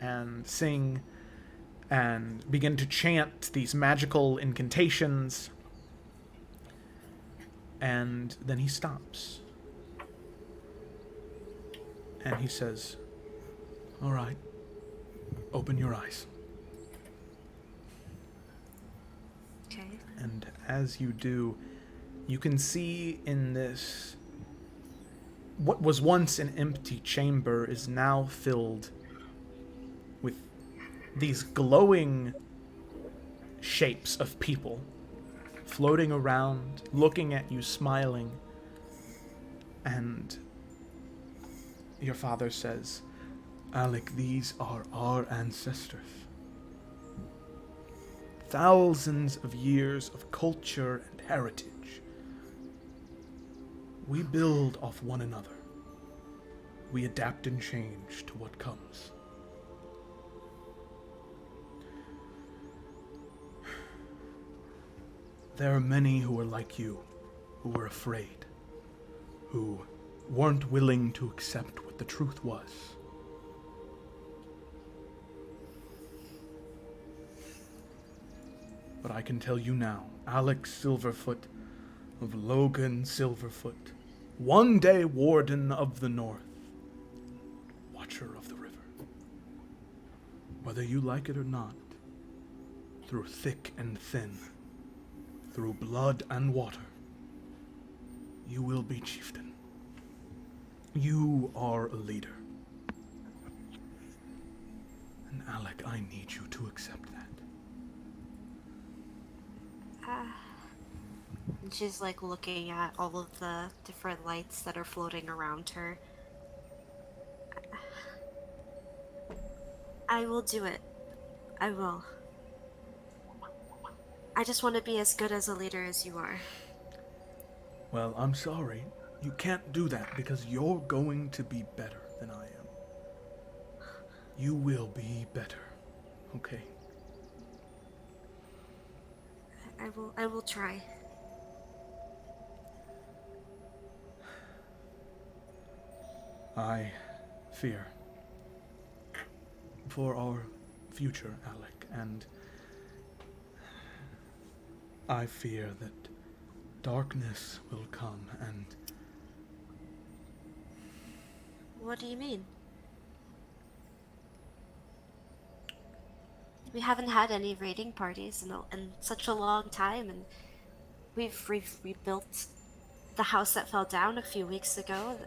and sing and begin to chant these magical incantations. And then he stops. And he says, all right, open your eyes. Okay. And as you do, you can see in this, what was once an empty chamber is now filled with these glowing shapes of people floating around, looking at you, smiling. And your father says, Alec, these are our ancestors. Thousands of years of culture and heritage. We build off one another. We adapt and change to what comes. There are many who are like you, who were afraid, who weren't willing to accept what the truth was. But I can tell you now, Alex Silverfoot of Logan Silverfoot, one day Warden of the North, Watcher of the River. Whether you like it or not, through thick and thin, through blood and water, you will be chieftain. You are a leader. And Alec, I need you to accept that. And she's like looking at all of the different lights that are floating around her. I will do it. I will. I just want to be as good as a leader as you are. Well, I'm sorry. You can't do that because you're going to be better than I am. You will be better. Okay? I will try. I fear for our future, Alec, and I fear that darkness will come and... What do you mean? We haven't had any raiding parties in such a long time, and we've rebuilt the house that fell down a few weeks ago.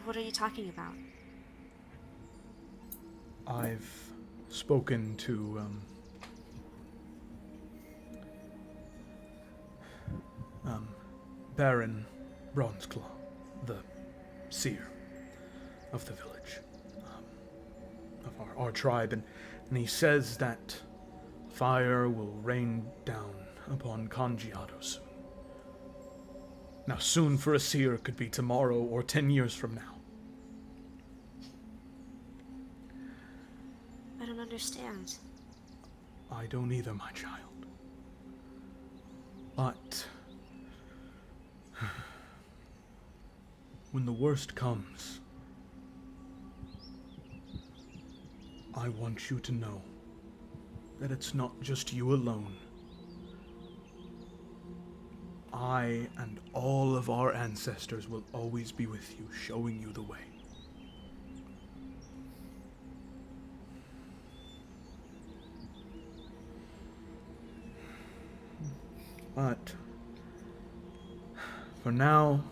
What are you talking about? I've spoken to, Baron Bronzeclaw, the seer of the village, of our tribe, and he says that fire will rain down upon Congiado soon. Now, soon for a seer could be tomorrow or 10 years from now. I don't understand. I don't either, my child. But when the worst comes, I want you to know that it's not just you alone. I and all of our ancestors will always be with you, showing you the way. But for now,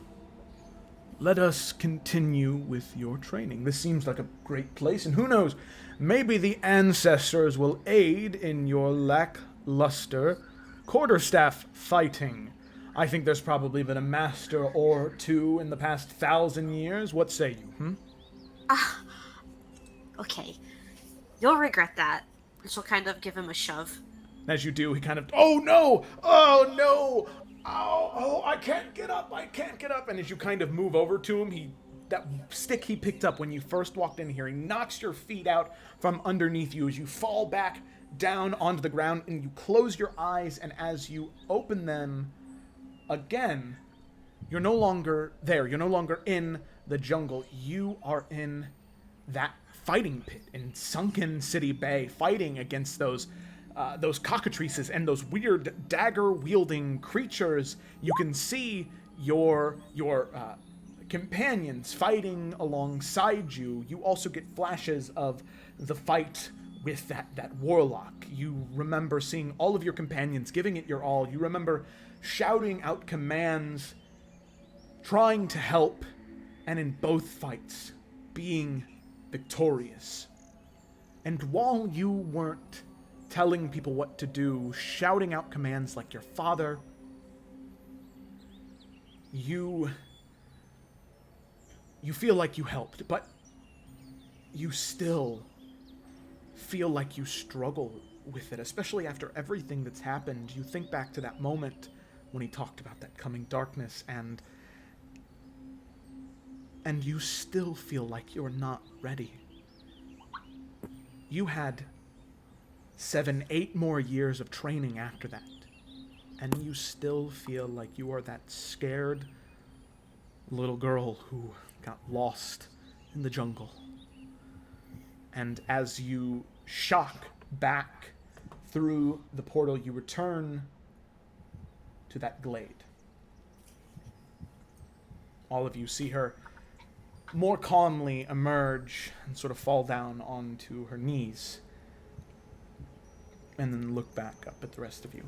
let us continue with your training. This seems like a great place, and who knows, maybe the ancestors will aid in your lackluster quarterstaff fighting. I think there's probably been a master or two in the past 1,000 years. What say you, Okay. You'll regret that. And she'll kind of give him a shove. As you do, he kind of, oh no! Oh no! Oh, I can't get up! I can't get up! And as you kind of move over to him, that stick he picked up when you first walked in here, he knocks your feet out from underneath you as you fall back down onto the ground, and you close your eyes, and as you open them again, you're no longer there. You're no longer in the jungle. You are in that fighting pit in Sunken City Bay, fighting against those cockatrices and those weird dagger-wielding creatures. You can see your companions fighting alongside you. You also get flashes of the fight with that warlock. You remember seeing all of your companions giving it your all. You remember shouting out commands, trying to help, and in both fights, being victorious. And while you weren't telling people what to do, shouting out commands like your father, you feel like you helped, but you still feel like you struggle with it, especially after everything that's happened. You think back to that moment when he talked about that coming darkness, and you still feel like you're not ready. You had 7, 8 more years of training after that, and you still feel like you are that scared little girl who got lost in the jungle. And as you shock back through the portal, you return to that glade. All of you see her more calmly emerge and sort of fall down onto her knees, and then look back up at the rest of you.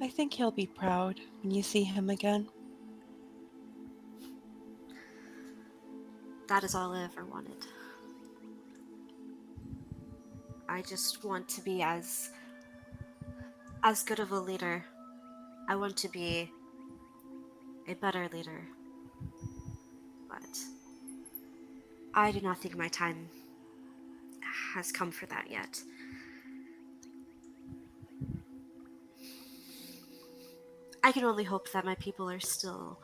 I think he'll be proud when you see him again. That is all I ever wanted. I just want to be as good of a leader. I want to be a better leader. But I do not think my time has come for that yet. I can only hope that my people are still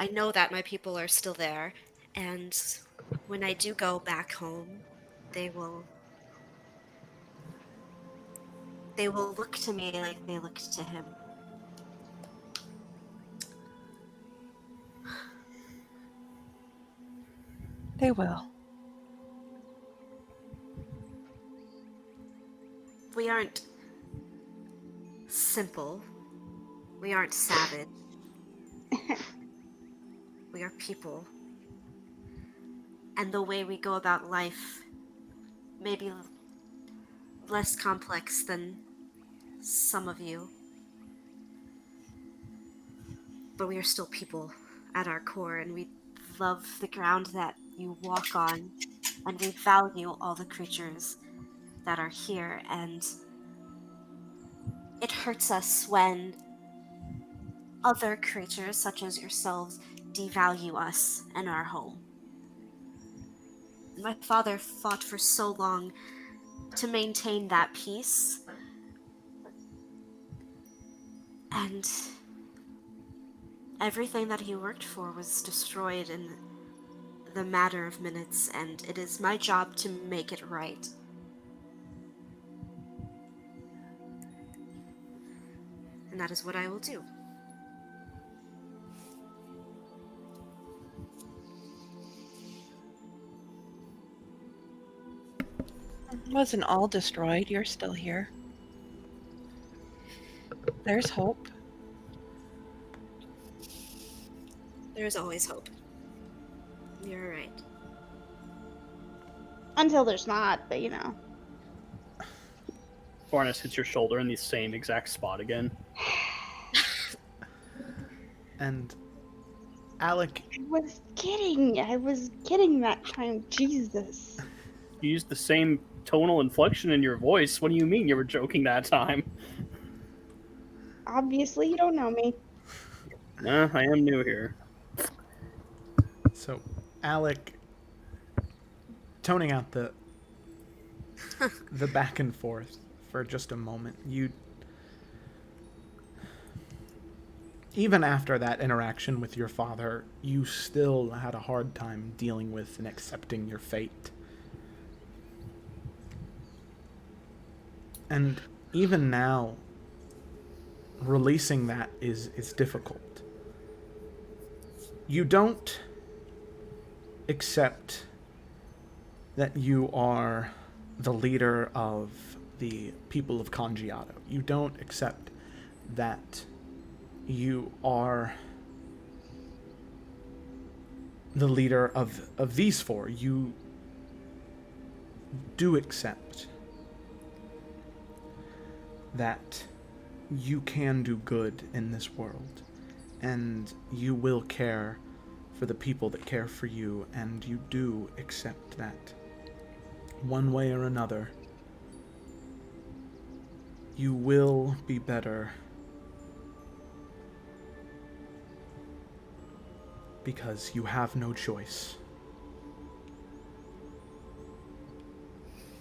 I know that my people are still there, and when I do go back home, they will look to me like they looked to him. They will. We aren't simple. We aren't savage. We are people. And the way we go about life may be less complex than some of you. But we are still people at our core, and we love the ground that you walk on, and we value all the creatures that are here, and it hurts us when other creatures, such as yourselves, devalue us and our home. My father fought for so long to maintain that peace, and everything that he worked for was destroyed in the matter of minutes, and it is my job to make it right. And that is what I will do. It wasn't all destroyed. You're still here. There's hope. There is always hope. You're right. Until there's not, but you know. Barnes hits your shoulder in the same exact spot again. And Alec, I was kidding that time. Jesus. You used the same tonal inflection in your voice. What do you mean you were joking that time? Obviously, you don't know me. Nah, I am new here. so Alec, toning out the back and forth for just a moment, even after that interaction with your father, you still had a hard time dealing with and accepting your fate. And even now, releasing that is difficult. You don't accept that you are the leader of the people of Congiato. You don't accept that you are the leader of these four. You do accept that you can do good in this world, and you will care for the people that care for you, and you do accept that one way or another you will be better because you have no choice.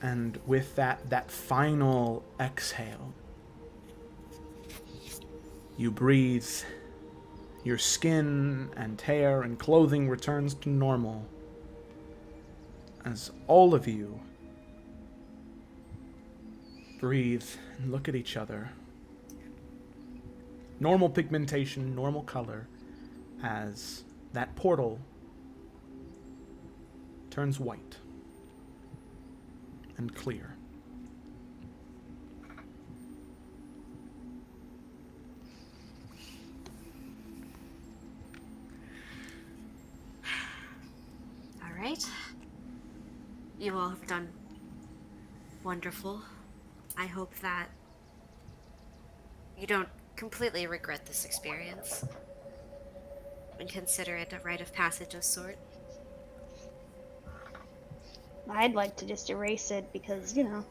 And with that final exhale, you breathe, your skin and hair and clothing returns to normal as all of you breathe and look at each other. Normal pigmentation, normal color, as that portal turns white and clear. All right. You all have done wonderful. I hope that you don't completely regret this experience and consider it a rite of passage of sort. I'd like to just erase it because, you know,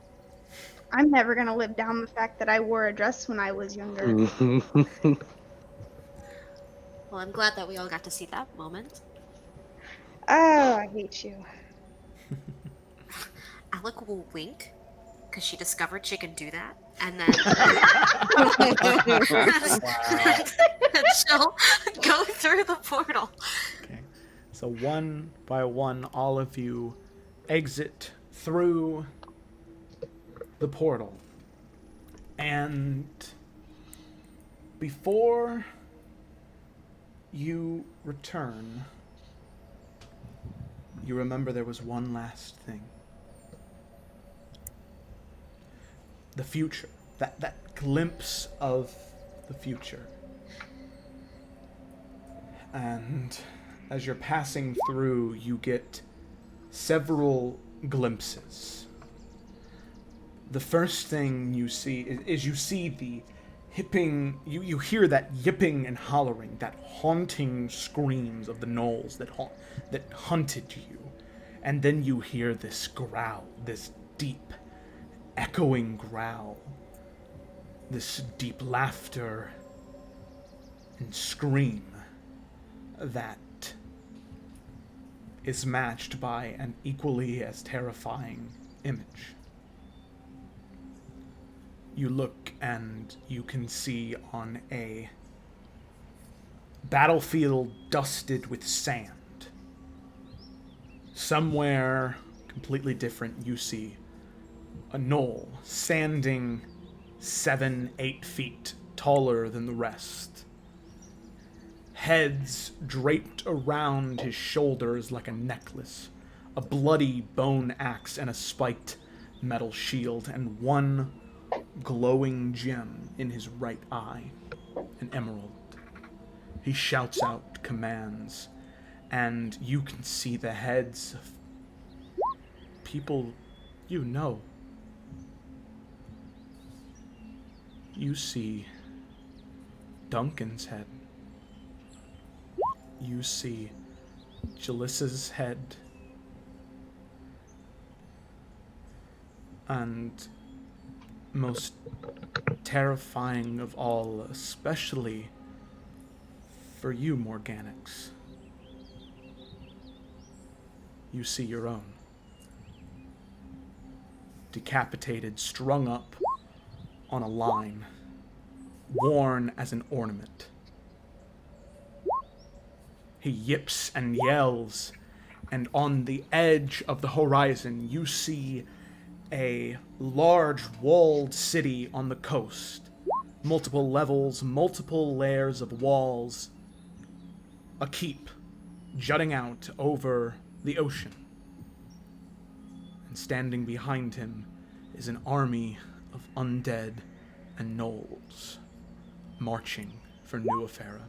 I'm never going to live down the fact that I wore a dress when I was younger. Well, I'm glad that we all got to see that moment. Oh, I hate you. Alec will wink, because she discovered she can do that. and then and she'll go through the portal. Okay. So one by one, all of you exit through the portal. And before you return, you remember there was one last thing. The future. That glimpse of the future. And as you're passing through, you get several glimpses. The first thing you see is you see the hipping, you hear that yipping and hollering, that haunting screams of the gnolls that hunted you. And then you hear this growl, this deep, echoing growl, this deep laughter and scream that is matched by an equally as terrifying image. You look and you can see on a battlefield dusted with sand, somewhere completely different, you see a gnoll standing 7-8 feet taller than the rest. Heads draped around his shoulders like a necklace, a bloody bone axe and a spiked metal shield, and one glowing gem in his right eye, an emerald. He shouts out commands, and you can see the heads of people you know. You see Duncan's head. You see Jalissa's head. And most terrifying of all, especially for you, Morganix, you see your own. Decapitated, strung up on a line, worn as an ornament. He yips and yells, and on the edge of the horizon, you see a large walled city on the coast. Multiple levels, multiple layers of walls. A keep jutting out over the ocean. And standing behind him is an army of undead and gnolls marching for New Efera.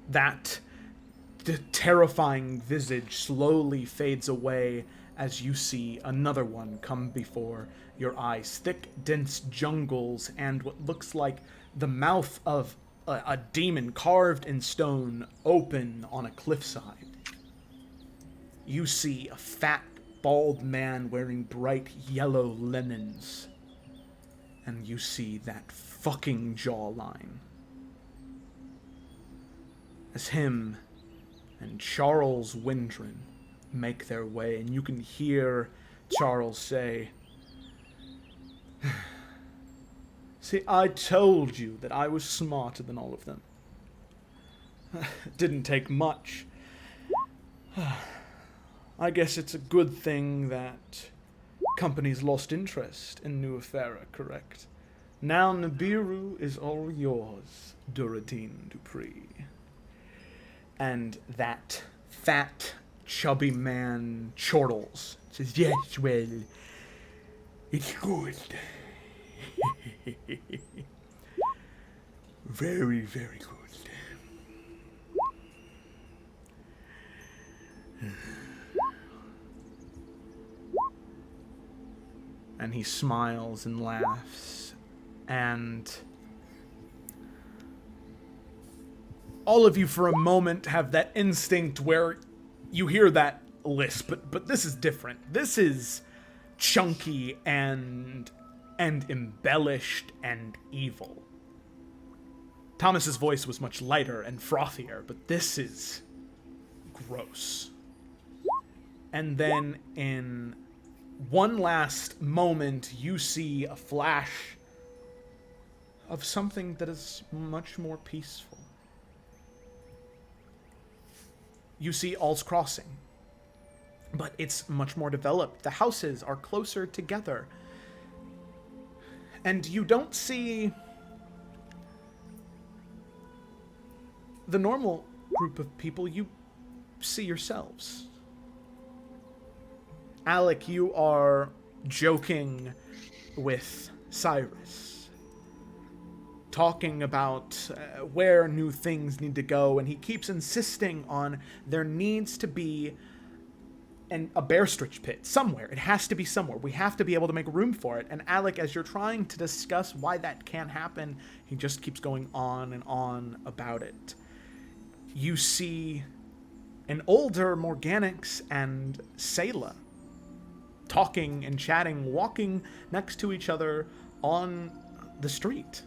That terrifying visage slowly fades away as you see another one come before your eyes. Thick, dense jungles and what looks like the mouth of a demon carved in stone open on a cliffside. You see a fat, bald man wearing bright yellow linens. And you see that fucking jawline. As him and Charles Windren make their way, and you can hear Charles say, "See, I told you that I was smarter than all of them. It didn't take much. I guess it's a good thing that companies lost interest in New Efera, correct? Now Nibiru is all yours, Duradine Dupree." And that fat, chubby man chortles. Says, "Yes, well, it's good." Very, very good. And he smiles and laughs, and all of you for a moment have that instinct where you hear that lisp, but this is different. This is chunky and embellished and evil. Thomas's voice was much lighter and frothier, but this is gross. And then in one last moment, you see a flash of something that is much more peaceful. You see All's Crossing, but it's much more developed. The houses are closer together. And you don't see the normal group of people. You see yourselves. Alec, you are joking with Cyrus, talking about where new things need to go, and he keeps insisting on there needs to be a bear stretch pit somewhere. It has to be somewhere. We have to be able to make room for it. And Alec, as you're trying to discuss why that can't happen, he just keeps going on and on about it. You see an older Morganix and Sayla talking and chatting, walking next to each other on the street,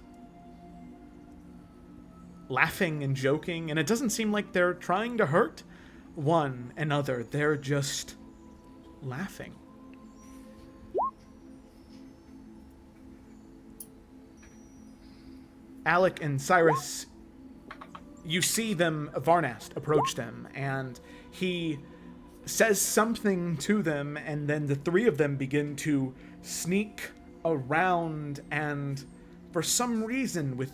laughing and joking, and it doesn't seem like they're trying to hurt one another. They're just laughing. Alec and Cyrus, you see them, Varnast, approach them, and he says something to them, and then the three of them begin to sneak around, and for some reason, with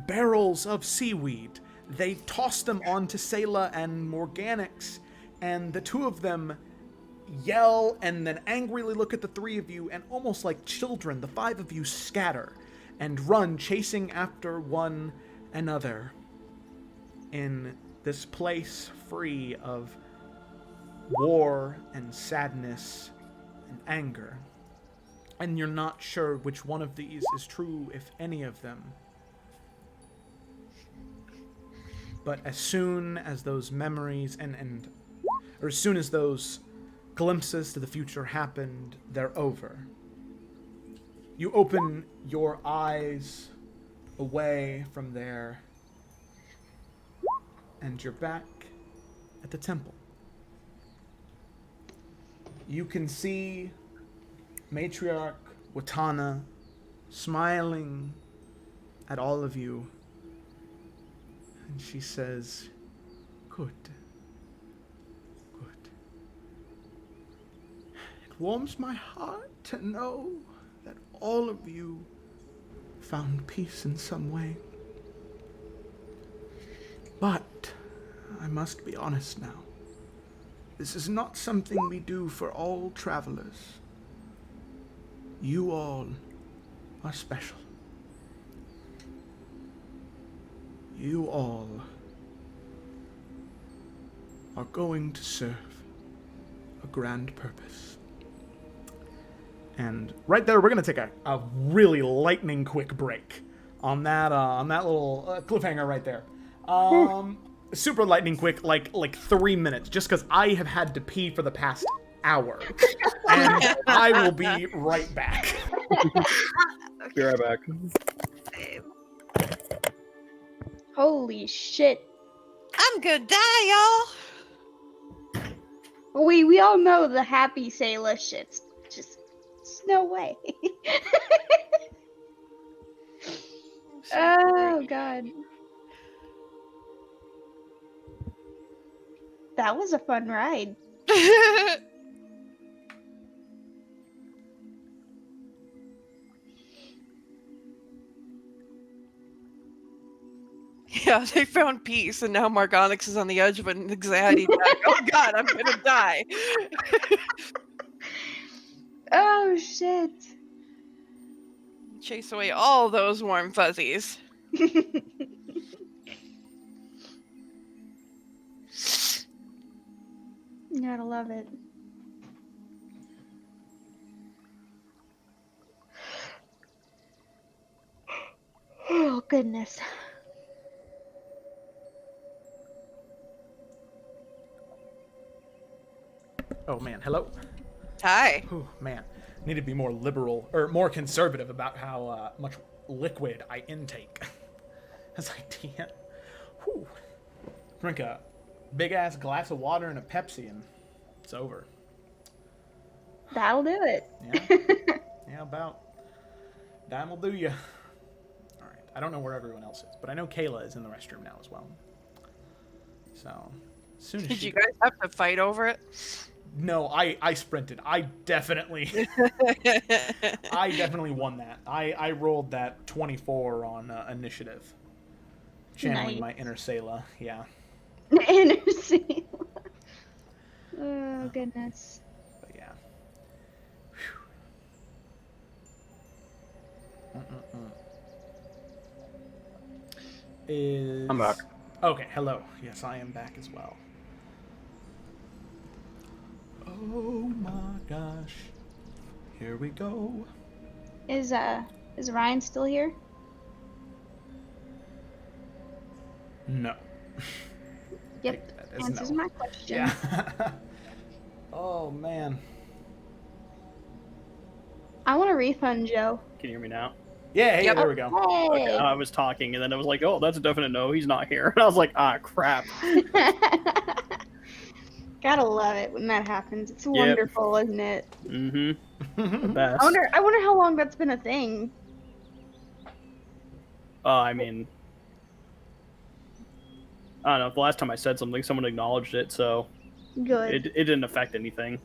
barrels of seaweed, they toss them onto Sayla and Morganix, and the two of them yell and then angrily look at the three of you, and almost like children, the five of you scatter and run, chasing after one another in this place free of war and sadness and anger. And you're not sure which one of these is true, if any of them. But as soon as those memories or as soon as those glimpses to the future happened, they're over. You open your eyes away from there, and you're back at the temple. You can see Matriarch Watana smiling at all of you, and she says, "Good. Good. It warms my heart to know that all of you found peace in some way. But I must be honest now. This is not something we do for all travelers. You all are special. You all are going to serve a grand purpose." And right there, we're going to take a really lightning quick break on that little cliffhanger right there. Super lightning quick, like 3 minutes, just because I have had to pee for the past hour. And I will be right back. Be right back. Holy shit. I'm gonna die, y'all. We all know the happy Sayla shit's just no way. Oh god. That was a fun ride. Yeah, they found peace, and now Morganix is on the edge of an anxiety attack. Oh god, I'm gonna die. Oh shit. Chase away all those warm fuzzies. Gotta love it. Oh goodness. Oh man, hello? Hi. Oh man, need to be more liberal, or more conservative about how much liquid I intake as I TM. Whew. Drink a big ass glass of water and a Pepsi and it's over. That'll do it. Yeah. Yeah, about. That'll do you. All right. I don't know where everyone else is, but I know Kayla is in the restroom now as well. So, as soon as Did she... you guys have to fight over it? No, I sprinted. I definitely won that. I rolled that 24 on initiative. Channeling Nice. my inner Sayla. Yeah. Interesting. Oh, goodness. But yeah. I'm back. Okay, hello. Yes, I am back as well. Oh my gosh. Here we go. Is Ryan still here? No. Yep. That is Answers no. my question. Yeah. Oh man. I want a refund, Joe. Can you hear me now? Yeah, hey, Yep. there we go. Hey. Okay, I was talking, and then I was like, oh, that's a definite no, he's not here. And I was like, ah, crap. Gotta love it when that happens. It's wonderful, isn't it? Mm-hmm. The best. I wonder how long that's been a thing. I mean, I don't know. The last time I said something, someone acknowledged it, so Good. it didn't affect anything.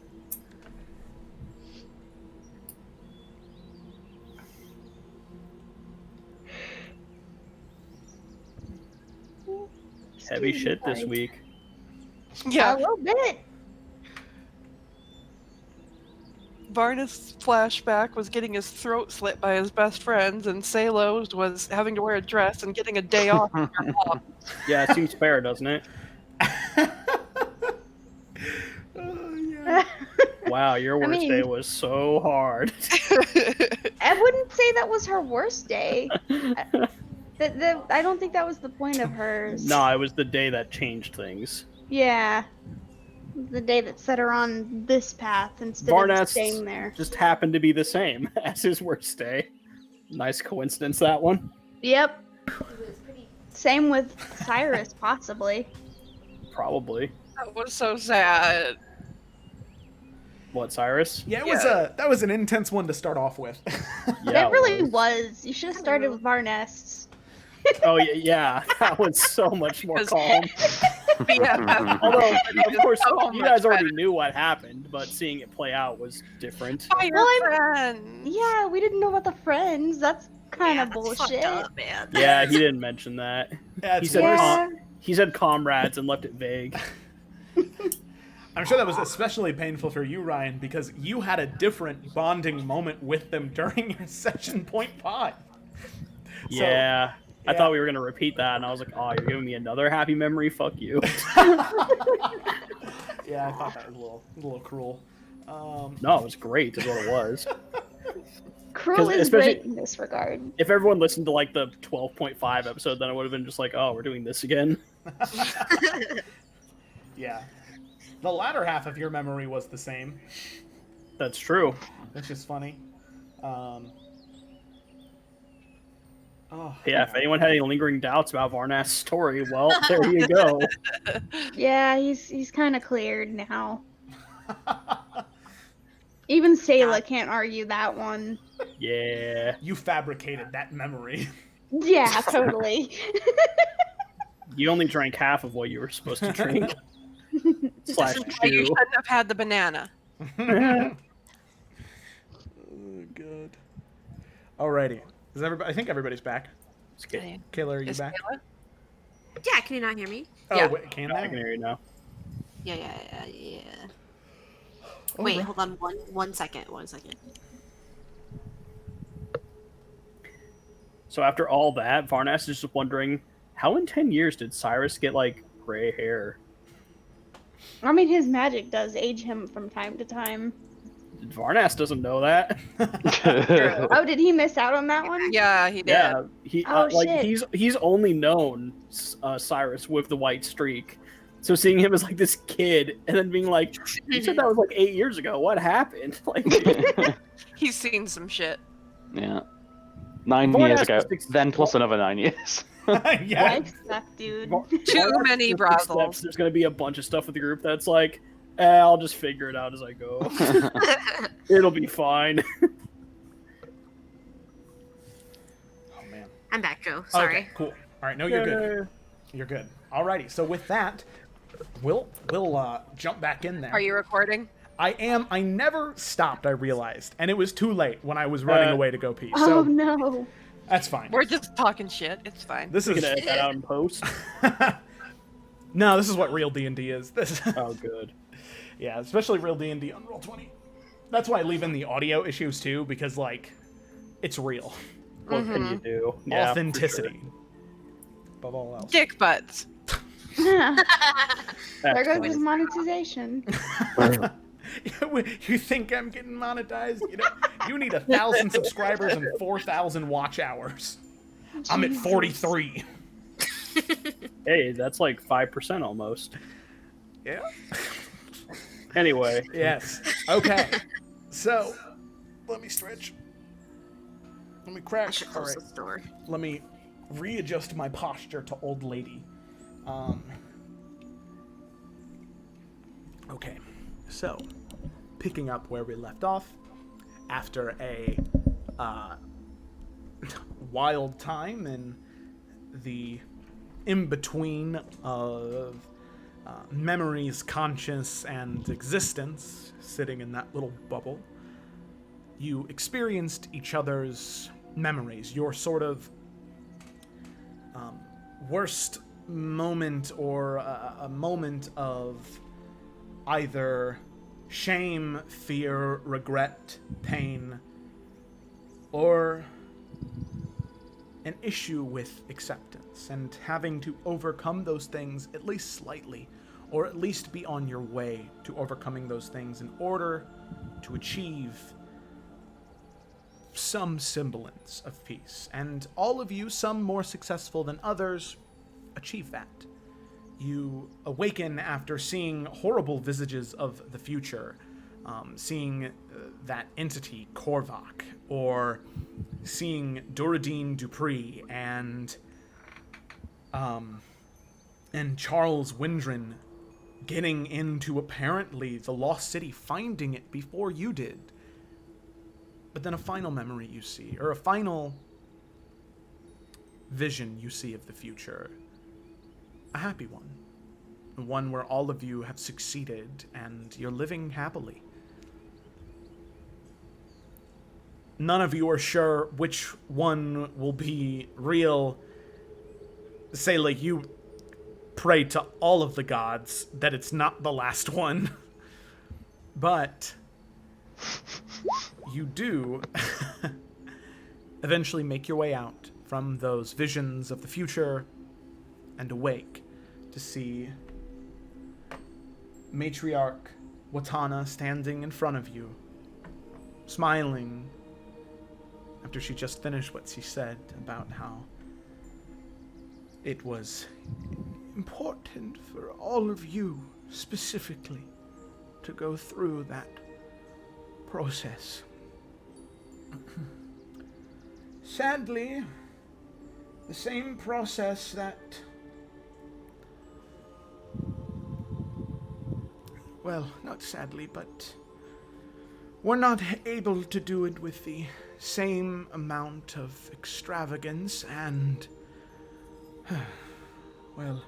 Heavy Excuse me, shit this sorry. week. Yeah, A little bit. Varnus' flashback was getting his throat slit by his best friends, and Salos was having to wear a dress and getting a day off from her mom. Yeah, it seems fair, doesn't it? Oh, yeah. Wow, your worst mean- day was so hard. I wouldn't say that was her worst day. I don't think that was the point of hers. No, it was the day that changed things. Yeah. The day that set her on this path instead of Varnus staying there. just happened to be the same as his worst day. Nice coincidence, that one. Yep. Same with Cyrus, possibly. Probably. That was so sad. What, Cyrus? Yeah, that was an intense one to start off with. Yeah, That it really was. was. You should have started with Varnus. Oh, yeah, that was so much more Because- calm. Yeah. Although, of course, So you much guys already better. knew what happened, but seeing it play out was different. Fire Well, friends. Yeah, we didn't know about the friends. That's kind of that's fucked bullshit. up, man. Yeah, he didn't mention that. Yeah, He it's said, worse. Yeah. he said comrades and left it vague. I'm sure that was especially painful for you, Ryan, because you had a different bonding moment with them during your session .5. Yeah. I yeah. thought we were going to repeat that, and I was like, oh, you're giving me another happy memory? Fuck you. Yeah, I thought that was a little cruel. No, it was great, is what it was. Cruel 'Cause is especially- great in this regard. If everyone listened to, like, the 12.5 episode, then it would have been just like, oh, we're doing this again. Yeah. The latter half of your memory was the same, That's true. which is funny. Oh, Yeah, if anyone had any lingering doubts about Varnas's story, well, there you go. Yeah, he's kind of cleared now. Even Sayla can't argue that one. Yeah. You fabricated that memory. Yeah, totally. You only drank half of what you were supposed to drink. Slash This is why you chew. shouldn't have had the banana. Oh, good. Alrighty. Is everybody? I think everybody's back. Okay. Kayla, are you Is back? Kayla? Yeah, can you not hear me? Oh, Yeah. wait, can I they? can hear you now. Yeah. Oh, Wait, right. hold on one second. So after all that, Varnas is just wondering, how in 10 years did Cyrus get, like, gray hair? I mean, his magic does age him from time to time. Varnas doesn't know that. Oh, did he miss out on that one? Yeah, he did. Yeah, he Oh, like shit. he's only known Cyrus with the white streak. So seeing him as like this kid and then being like, you said that was like 8 years ago. What happened? Like, He's seen some shit. Yeah. 9 Varnas years ago, just ex- then plus another 9 years. Yeah. Life sucked, dude. Var- Too Varnas many just brothels. accepts There's going to be a bunch of stuff with the group that's like, I'll just figure it out as I go. It'll be fine. Oh man. I'm back, Joe. Sorry. Okay, cool. All right, no, you're good. You're good. Alrighty. So with that, we'll jump back in there. Are you recording? I am. I never stopped. I realized, and it was too late when I was running away to go pee. So Oh no. that's fine. We're just talking shit. It's fine. This We're is gonna edit that out in post. no. This is what real D&D is. This. Oh, good. Yeah, especially real D&D on Roll20. That's why I leave in the audio issues too, because like, it's real. What can you do? Yeah, for Authenticity. sure. Above all else. Dick butts. There That's goes funny. his monetization. You think I'm getting monetized? You know, you need 1,000 subscribers and 4,000 watch hours. I'm at 43. Hey, that's like 5% almost. Yeah. Anyway. Yes. Okay. So, let me stretch. Let me I crack. should All close right. this door. Let me readjust my posture to old lady. Okay. So, picking up where we left off, after a wild time in the in-between of memories, conscious, and existence, sitting in that little bubble, you experienced each other's memories, your sort of worst moment or a moment of either shame, fear, regret, pain, or an issue with acceptance, and having to overcome those things at least slightly, or at least be on your way to overcoming those things in order to achieve some semblance of peace. And all of you, some more successful than others, achieve that. You awaken after seeing horrible visages of the future, seeing that entity, Korvac, or seeing Duradine Dupree and Charles Windren getting into apparently the Lost City, finding it before you did. But then a final memory you see, or a final vision you see of the future. A happy one. One where all of you have succeeded and you're living happily. None of you are sure which one will be real. Say, like, you pray to all of the gods that it's not the last one. But you do eventually make your way out from those visions of the future and awake to see Matriarch Watana standing in front of you, smiling after she just finished what she said about how it was important for all of you specifically to go through that process. Sadly, the same process that, well, not sadly, but we're not able to do it with the same amount of extravagance and, well,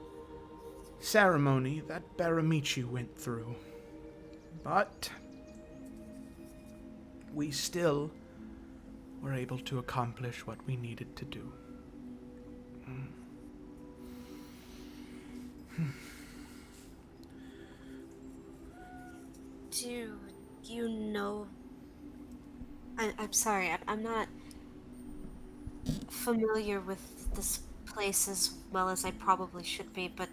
ceremony that Baramichi went through. But we still were able to accomplish what we needed to do. Do you know... I'm sorry, I'm not familiar with this place as well as I probably should be, but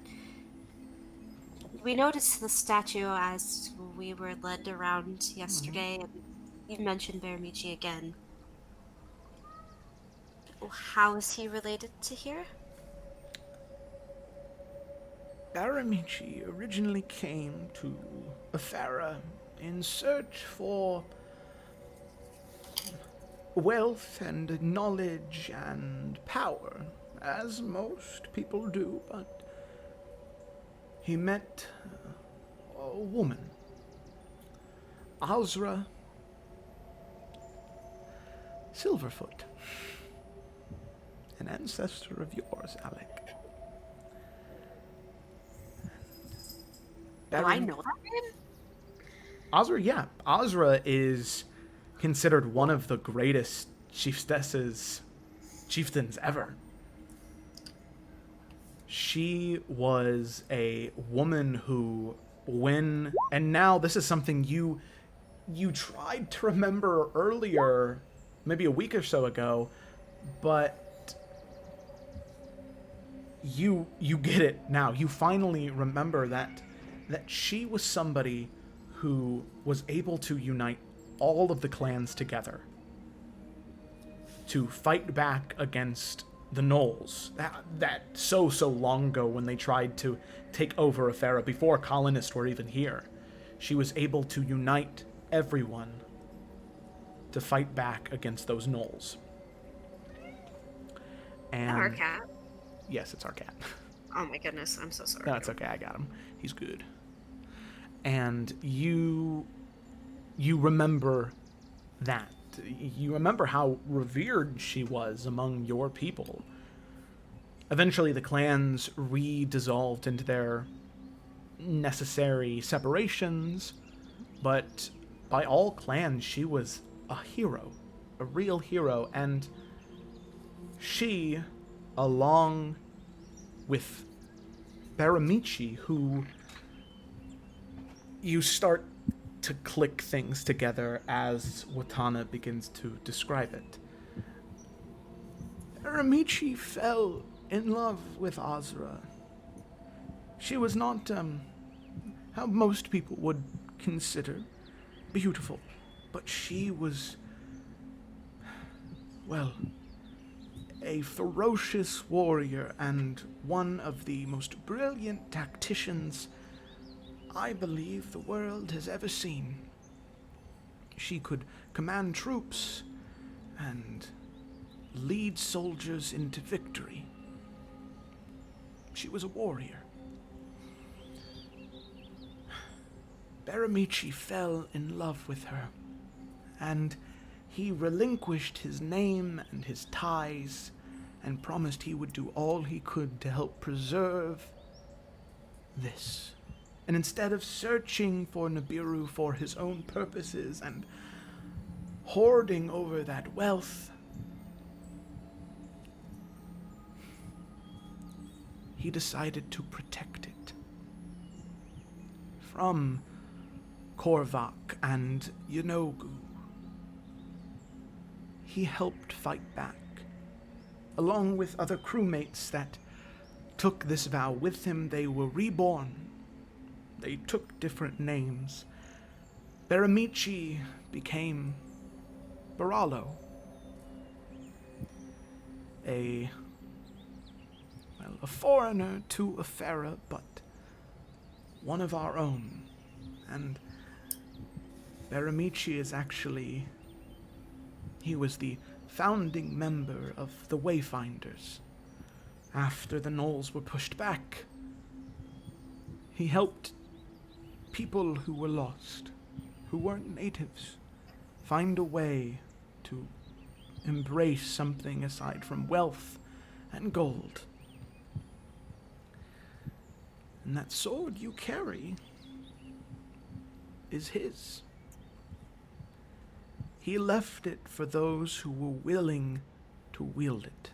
we noticed the statue as we were led around yesterday, and you mentioned Baramichi again. How is he related to here? Baramichi originally came to Efera in search for wealth and knowledge and power, as most people do, but he met a woman Azra Silverfoot, an ancestor of yours, Alec. Do I know that name? Azra, yeah. Azra is considered one of the greatest chieftains ever. She was a woman who, and now this is something you tried to remember earlier, maybe a week or so ago, but you get it now. You finally remember that she was somebody who was able to unite all of the clans together to fight back against the Gnolls. That so long ago when they tried to take over Efera before colonists were even here. She was able to unite everyone to fight back against those Gnolls. And Our cat. yes, it's our cat. Oh my goodness, I'm so sorry. No, it's okay. I got him. He's good. And you remember that. You remember how revered she was among your people. Eventually, the clans re-dissolved into their necessary separations, but by all clans, she was a hero, a real hero, and she, along with Baramichi, who you start to click things together as Watana begins to describe it. Baramichi fell in love with Azra. She was not, how most people would consider beautiful, but she was, well, a ferocious warrior and one of the most brilliant tacticians I believe the world has ever seen. She could command troops and lead soldiers into victory. She was a warrior. Baramichi fell in love with her, and he relinquished his name and his ties and promised he would do all he could to help preserve this. And instead of searching for Nibiru for his own purposes and hoarding over that wealth, he decided to protect it from Korvac and Yanogu. He helped fight back, along with other crewmates that took this vow with him. They were reborn. They took different names. Baramichi became Baralo, a foreigner to Efera, but one of our own. And Baramichi is actually, he was the founding member of the Wayfinders. After the Gnolls were pushed back, he helped people who were lost, who weren't natives, find a way to embrace something aside from wealth and gold. And that sword you carry is his. He left it for those who were willing to wield it.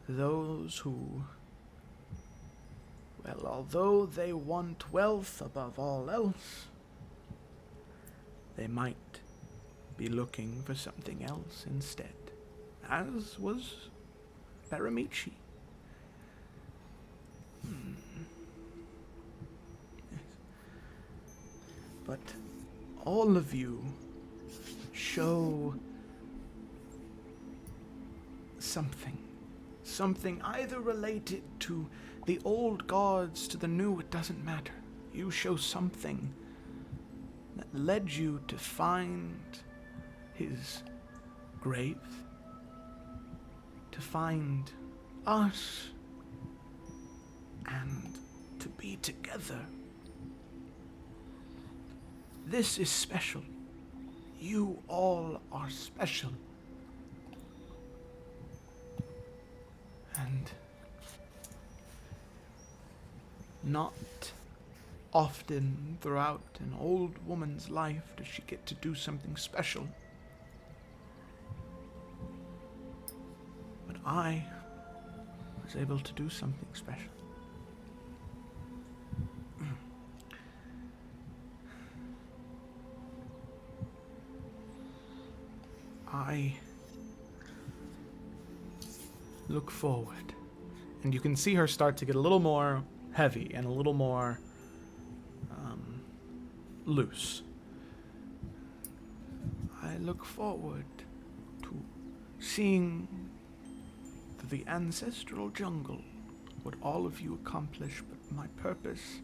Those who, well, although they want wealth above all else, they might be looking for something else instead, as was Baramichi. Yes. But all of you show something either related to the old gods, to the new, it doesn't matter. You show something that led you to find his grave, to find us, and to be together. This is special. You all are special. And not often throughout an old woman's life does she get to do something special. But I was able to do something special. I look forward. And you can see her start to get a little more heavy and a little more loose. I look forward to seeing the ancestral jungle, what all of you accomplish, but my purpose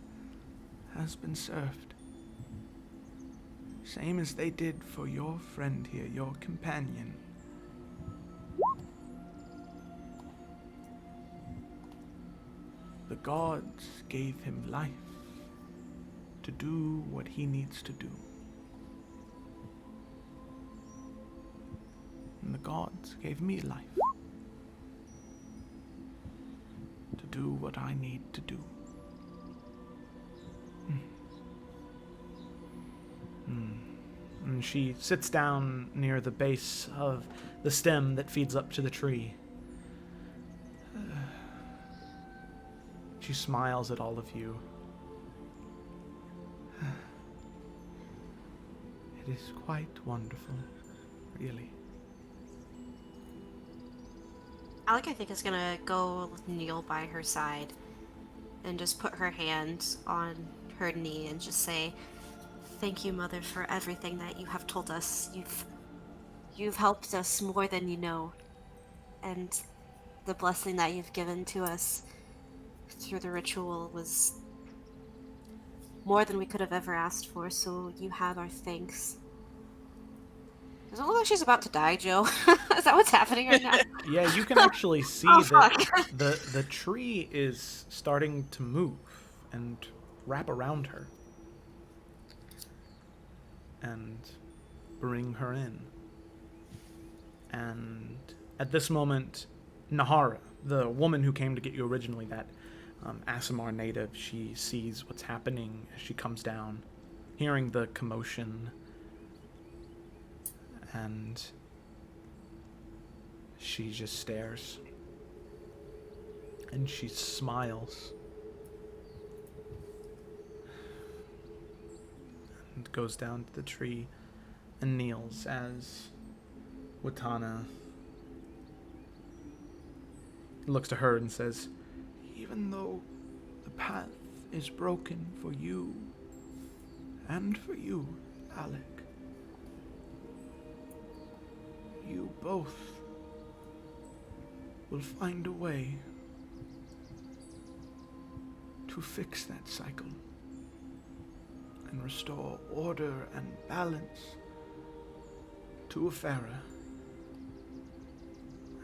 has been served. Same as they did for your friend here, your companion. The gods gave him life to do what he needs to do. And the gods gave me life to do what I need to do. And she sits down near the base of the stem that feeds up to the tree. She smiles at all of you. It is quite wonderful, really. Alec, I think, is gonna go kneel by her side and just put her hand on her knee and just say, "Thank you, Mother, for everything that you have told us. You've helped us more than you know, and the blessing that you've given to us through the ritual was more than we could have ever asked for, so you have our thanks." Does it look like she's about to die, Joe? Is that what's happening right now? Yeah, you can actually see Oh, that the tree is starting to move and wrap around her and bring her in. And at this moment, Nahara, the woman who came to get you originally, that Asimar native, she sees what's happening as she comes down, hearing the commotion, and she just stares. And she smiles. And goes down to the tree and kneels as Watana looks to her and says, "Even though the path is broken for you, and for you, Alec, you both will find a way to fix that cycle and restore order and balance to Efera.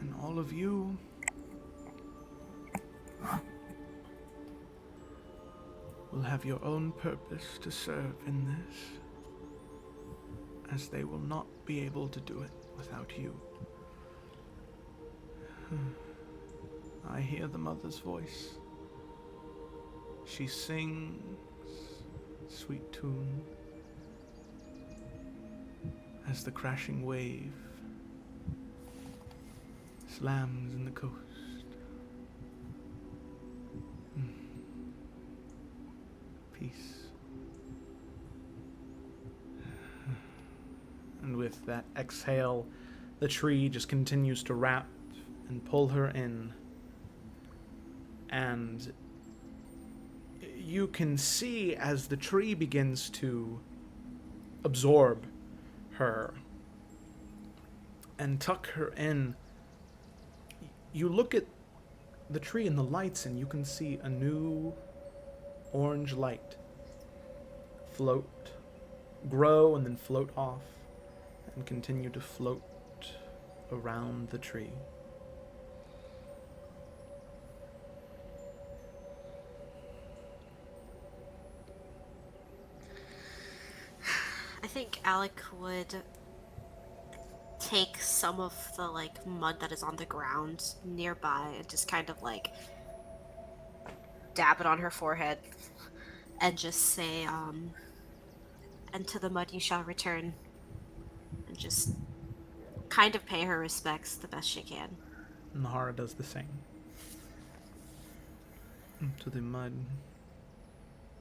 And all of you will have your own purpose to serve in this, as they will not be able to do it without you." I hear the mother's voice. She sings sweet tune as the crashing wave slams in the coast. Peace. And with that exhale, the tree just continues to wrap and pull her in. And you can see as the tree begins to absorb her and tuck her in, you look at the tree and the lights and you can see a new orange light float, grow, and then float off and continue to float around the tree. think Alec would take some of the like mud that is on the ground nearby and just kind of like dab it on her forehead and just say, and to the mud you shall return, and just kind of pay her respects the best she can. Nahara does the same. To the mud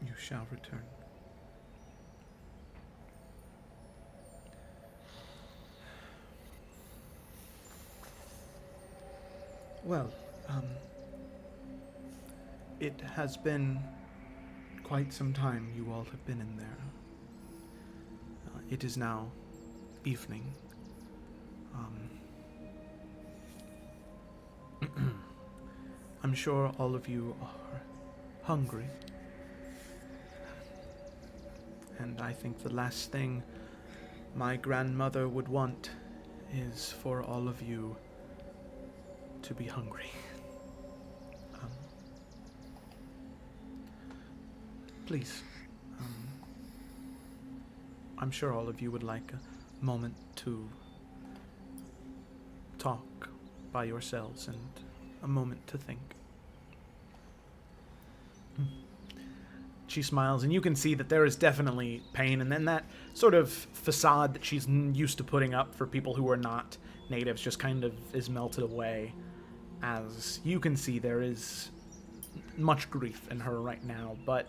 you shall return. Well, it has been quite some time you all have been in there. It is now evening. I'm sure all of you are hungry. And I think the last thing my grandmother would want is for all of you to be hungry. Please, I'm sure all of you would like a moment to talk by yourselves and a moment to think. She smiles, and you can see that there is definitely pain, and then that sort of facade that she's used to putting up for people who are not natives just kind of is melted away. As you can see, there is much grief in her right now, but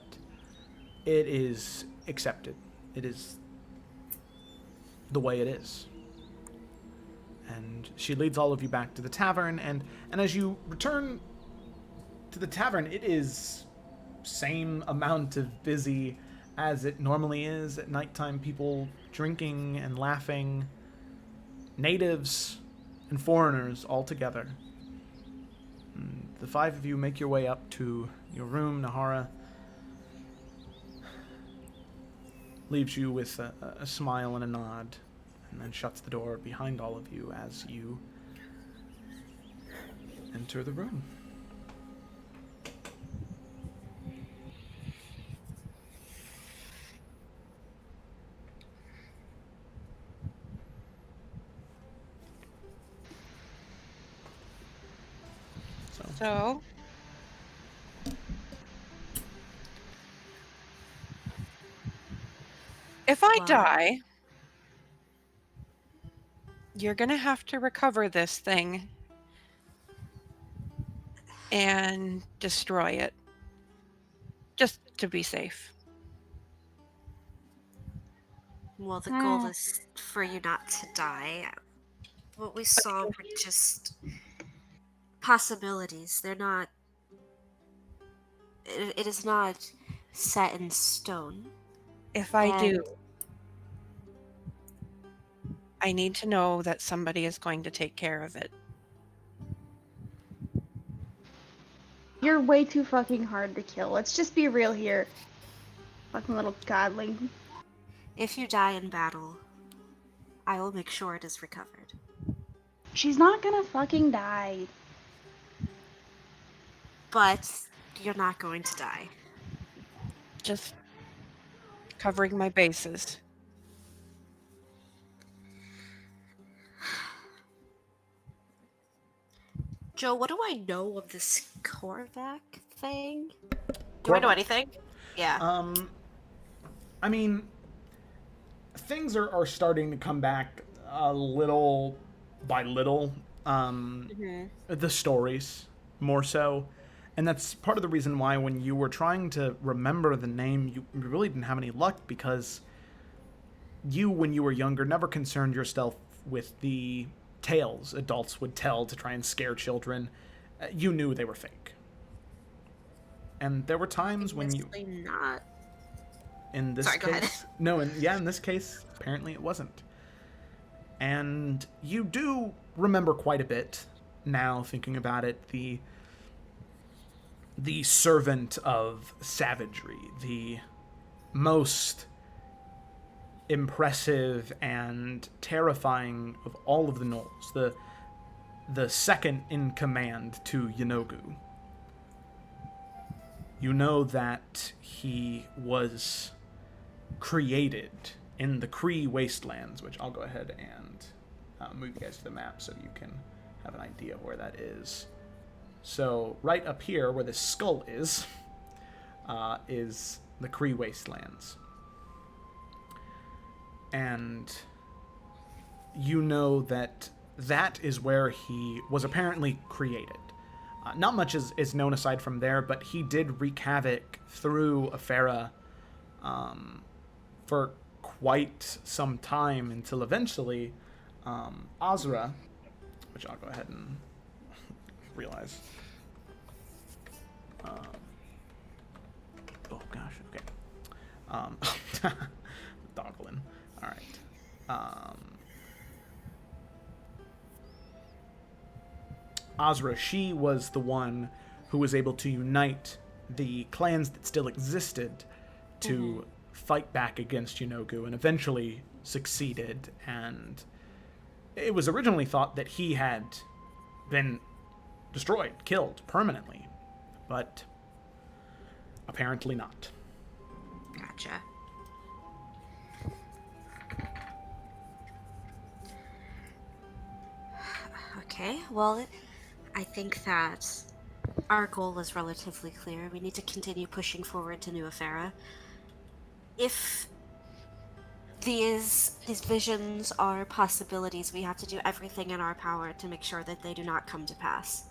it is accepted. It is the way it is. And she leads all of you back to the tavern, and as you return to the tavern, it is same amount of busy as it normally is at nighttime. People drinking and laughing, natives and foreigners all together. And the five of you make your way up to your room. Nahara leaves you with a smile and a nod, and then shuts the door behind all of you as you enter the room. So, if I Wow. die, you're gonna have to recover this thing and destroy it. Just to be safe. Well, the goal is for you not to die. What we saw were just possibilities. They're not. It is not set in stone. If I do, And I need to know that somebody is going to take care of it. You're way too fucking hard to kill. Let's just be real here. Fucking little godling. if you die in battle, I will make sure it is recovered. She's not gonna fucking die. But you're not going to die. Just covering my bases. Joe, what do I know of this Korvac thing? Do I know Korvac? anything? Yeah. I mean, things are starting to come back a little by little. The stories, more so. And that's part of the reason why when you were trying to remember the name, you really didn't have any luck, because you, when you were younger, never concerned yourself with the tales adults would tell to try and scare children. You knew they were fake. And there were times when you... Obviously not. In this Sorry, go ahead. case... No, in this case, apparently it wasn't. And you do remember quite a bit now, thinking about it. The servant of savagery, the most impressive and terrifying of all of the gnolls, the second in command to Yanogu. You know that he was created in the Cree Wastelands, which I'll go ahead and move you guys to the map so you can have an idea where that is. So right up here, where this skull is the Cree Wastelands. And you know that that is where he was apparently created. Not much is known aside from there, but he did wreak havoc through Efera for quite some time until eventually Azra, which I'll go ahead and realize. Oh gosh, okay. Donglin. All right. Azra, she was the one who was able to unite the clans that still existed to fight back against Yunogu, and eventually succeeded. And it was originally thought that he had been destroyed, killed permanently, but apparently not. Gotcha. Okay, well, I think that our goal is relatively clear. We need to continue pushing forward to New Efera. If these visions are possibilities, we have to do everything in our power to make sure that they do not come to pass.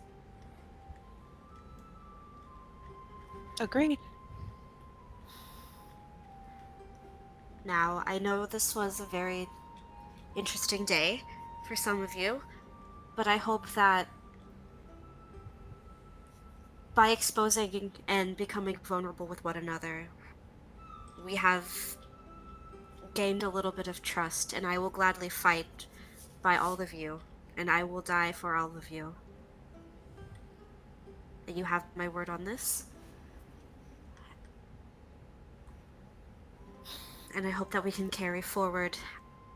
Agreed. Now, I know this was a very interesting day for some of you, but I hope that by exposing and becoming vulnerable with one another, we have gained a little bit of trust, and I will gladly fight by all of you, and I will die for all of you. And you have my word on this. And I hope that we can carry forward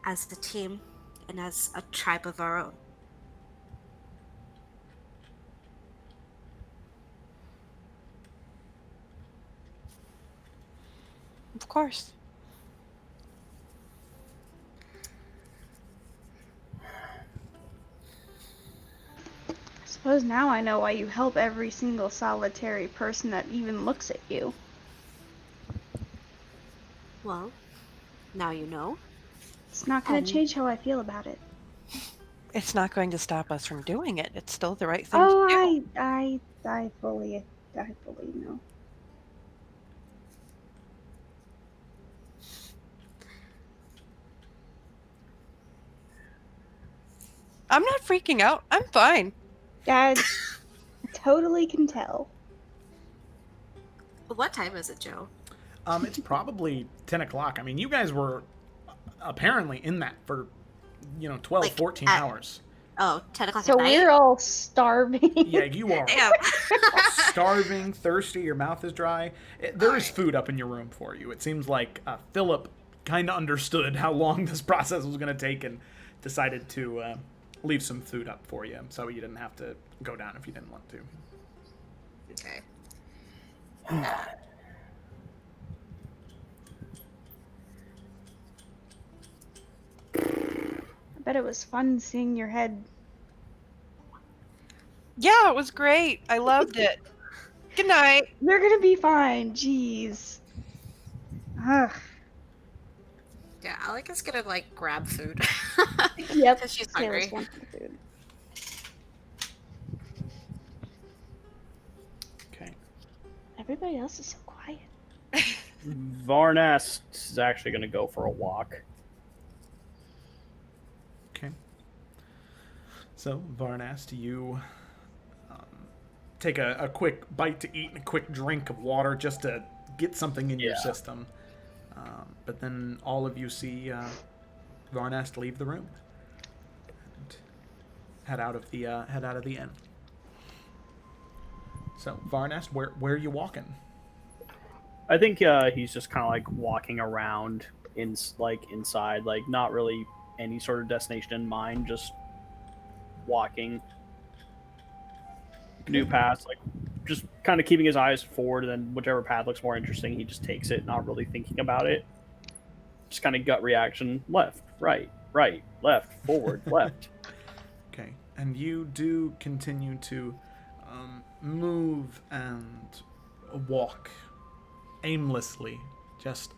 as a team and as a tribe of our own. Of course. I suppose now I know why you help every single solitary person that even looks at you. Well, now you know. It's not going to change how I feel about it. It's not going to stop us from doing it. It's still the right thing to do. I fully know. I'm not freaking out. I'm fine. I totally can tell. What time is it, Joe? It's probably 10 o'clock. I mean, you guys were apparently in that for, 12, Like, 14 at- hours. Oh, 10 o'clock So at night? we're all starving. Yeah, you are Damn. starving, thirsty, your mouth is dry. There is food up in your room for you. It seems like Philip kind of understood how long this process was going to take and decided to leave some food up for you, so you didn't have to go down if you didn't want to. Okay. I bet it was fun seeing your head. Yeah, it was great. I loved it. Good night. You're gonna be fine. Jeez. Ugh. Yeah, Alika's gonna, grab food. Yep. Because she's Taylor's hungry. wanting food. Okay. Everybody else is so quiet. Varnast is actually going to go for a walk. Okay. So, Varnast, you take a quick bite to eat and a quick drink of water just to get something in your system. But then all of you see Varnast leave the room and head out of the inn. So, Varnast, where are you walking? I think he's just kind of walking around inside, not really any sort of destination in mind, just walking new paths, just kind of keeping his eyes forward, and then whichever path looks more interesting, he just takes it, not really thinking about it. just kind of gut reaction: left, right, left, forward, left. Okay, and you do continue to move and walk aimlessly, just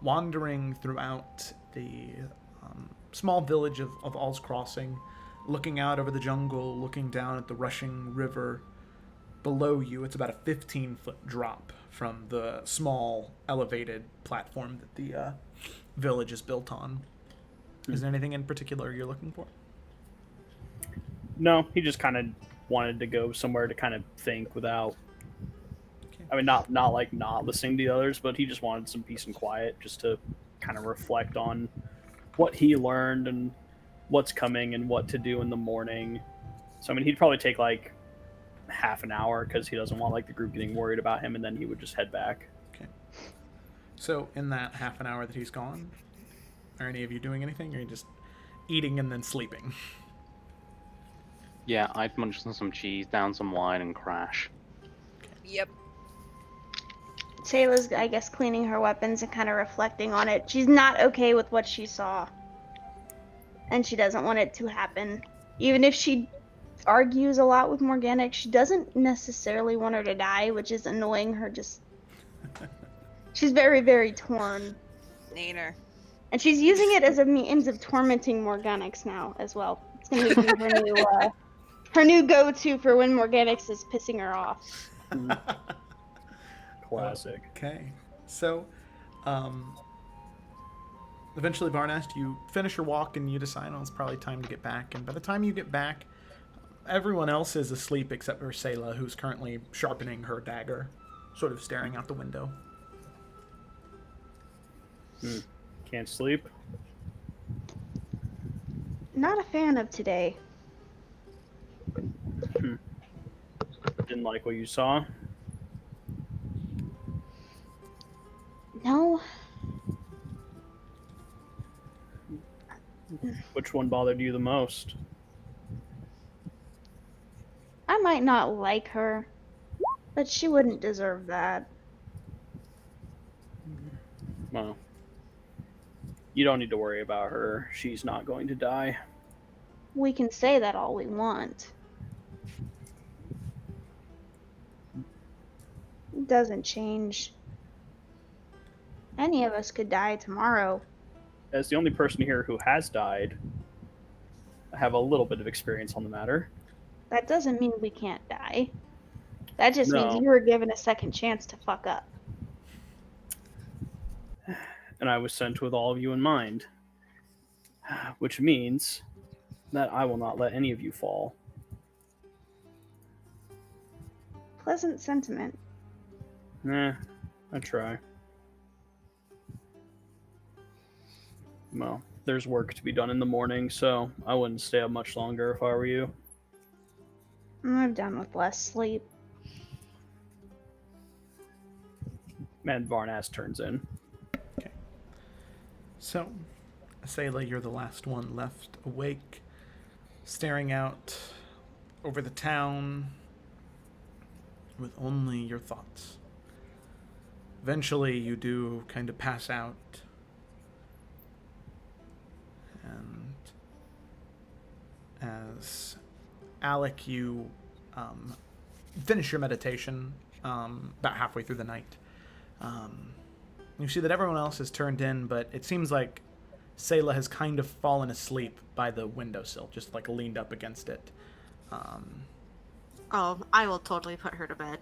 wandering throughout the small village of All's Crossing, looking out over the jungle, looking down at the rushing river below you. It's about a 15-foot drop from the small elevated platform that the village is built on. Is there anything in particular you're looking for? No, he just kind of wanted to go somewhere to kind of think without. Okay. I mean, not like not listening to the others, but he just wanted some peace and quiet, just to kind of reflect on what he learned and what's coming and what to do in the morning. So I mean, he'd probably take like half an hour because he doesn't want like the group getting worried about him, and then he would just head back. Okay. So in that half an hour that he's gone, are any of you doing anything, or are you just eating and then sleeping? Yeah, I'd munch on some cheese, down some wine, and crash. Yep. Shayla's, I guess, cleaning her weapons and kind of reflecting on it. She's not okay with what she saw. And she doesn't want it to happen. Even if she argues a lot with Morganic, she doesn't necessarily want her to die, which is annoying her. Just she's very, very torn. Nader. And she's using it as a means of tormenting Morganix now as well. It's going to be her new go-to for when Morganix is pissing her off. Classic. Okay. So, eventually, Varnest, you finish your walk and you decide, oh, it's probably time to get back. And by the time you get back, everyone else is asleep except for Selah, who's currently sharpening her dagger, sort of staring out the window. Can't sleep. Not a fan of today. Didn't like what you saw. No. Which one bothered you the most? I might not like her, but she wouldn't deserve that. Well, you don't need to worry about her. She's not going to die. We can say that all we want. It doesn't change. Any of us could die tomorrow. As the only person here who has died, I have a little bit of experience on the matter. That doesn't mean we can't die. That just No. means you were given a second chance to fuck up. And I was sent with all of you in mind. Which means that I will not let any of you fall. Pleasant sentiment. Nah, I try. Well, there's work to be done in the morning, so I wouldn't stay up much longer if I were you. I'm done with less sleep. And Varnas turns in. Okay. So, Selah, you're the last one left awake, staring out over the town with only your thoughts. Eventually, you do kind of pass out. And as Alec, you finish your meditation about halfway through the night. You see that everyone else has turned in, but it seems like Selah has kind of fallen asleep by the windowsill, just like leaned up against it. Oh, I will totally put her to bed.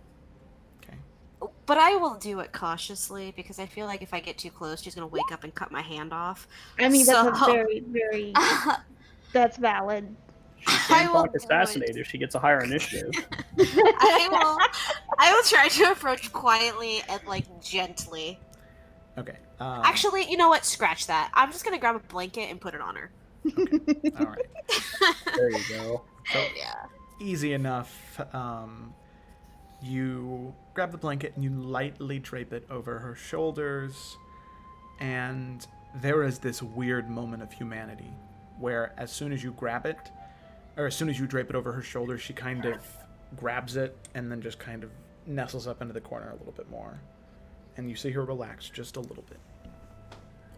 Okay. But I will do it cautiously because I feel like if I get too close, she's going to wake up and cut my hand off. I mean, that's So- a very, very... that's valid. She I can will talk assassinate if she gets a higher initiative. I will try to approach quietly and like gently. Okay. Actually, you know what? Scratch that. I'm just gonna grab a blanket and put it on her. All right. There you go. So, Yeah. easy enough. You grab the blanket and you lightly drape it over her shoulders, and there is this weird moment of humanity where as soon as you grab it, or as soon as you drape it over her shoulders, she kind of grabs it and then just kind of nestles up into the corner a little bit more. And you see her relax just a little bit.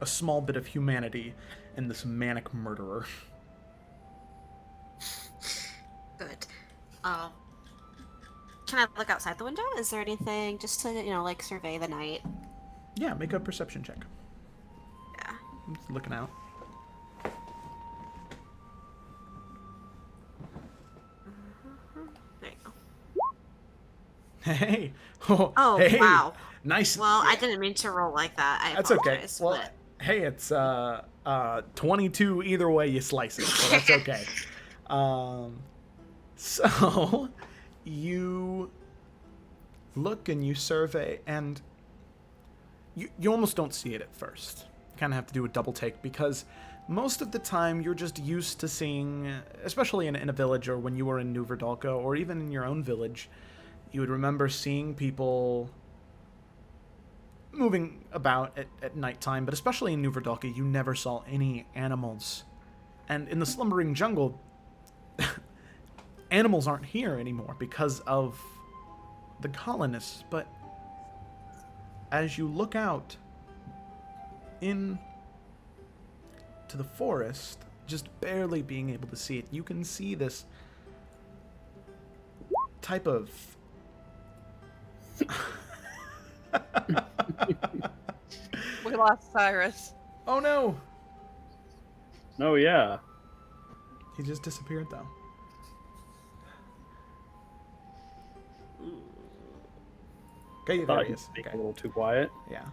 a small bit of humanity in this manic murderer. Good. Um, can I look outside the window? Is there anything just to, like survey the night? Yeah, make a perception check. Yeah. I'm just looking out. There you go. Hey. Oh, Oh, hey. wow. Nice. Well, I didn't mean to roll like that. I That's okay. apologize. Well, but... hey, it's 22 either way you slice it, so that's okay. So you look and you survey, and you almost don't see it at first. You kind of have to do a double take, because most of the time you're just used to seeing, especially in a village, or when you were in New Verdalca, or even in your own village, you would remember seeing people moving about at nighttime, but especially in New Verdalca, you never saw any animals. And in the slumbering jungle, animals aren't here anymore because of the colonists, but as you look out in to the forest, just barely being able to see it, you can see this type of We lost Cyrus. oh no, Oh yeah. he just disappeared though. Okay, there Thought he he is. was Okay. a little too quiet. Yeah.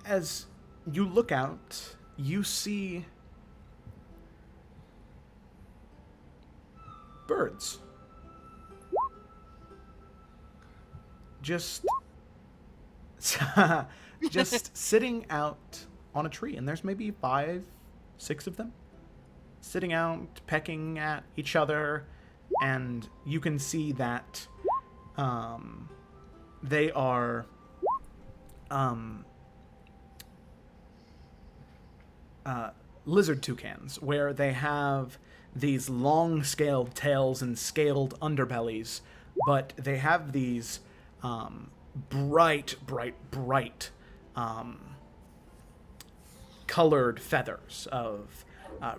As you look out, you see birds. Just sitting out on a tree, and there's maybe 5, 6 of them sitting out, pecking at each other, and you can see that they are lizard toucans, where they have these long scaled tails and scaled underbellies, but they have these bright colored feathers of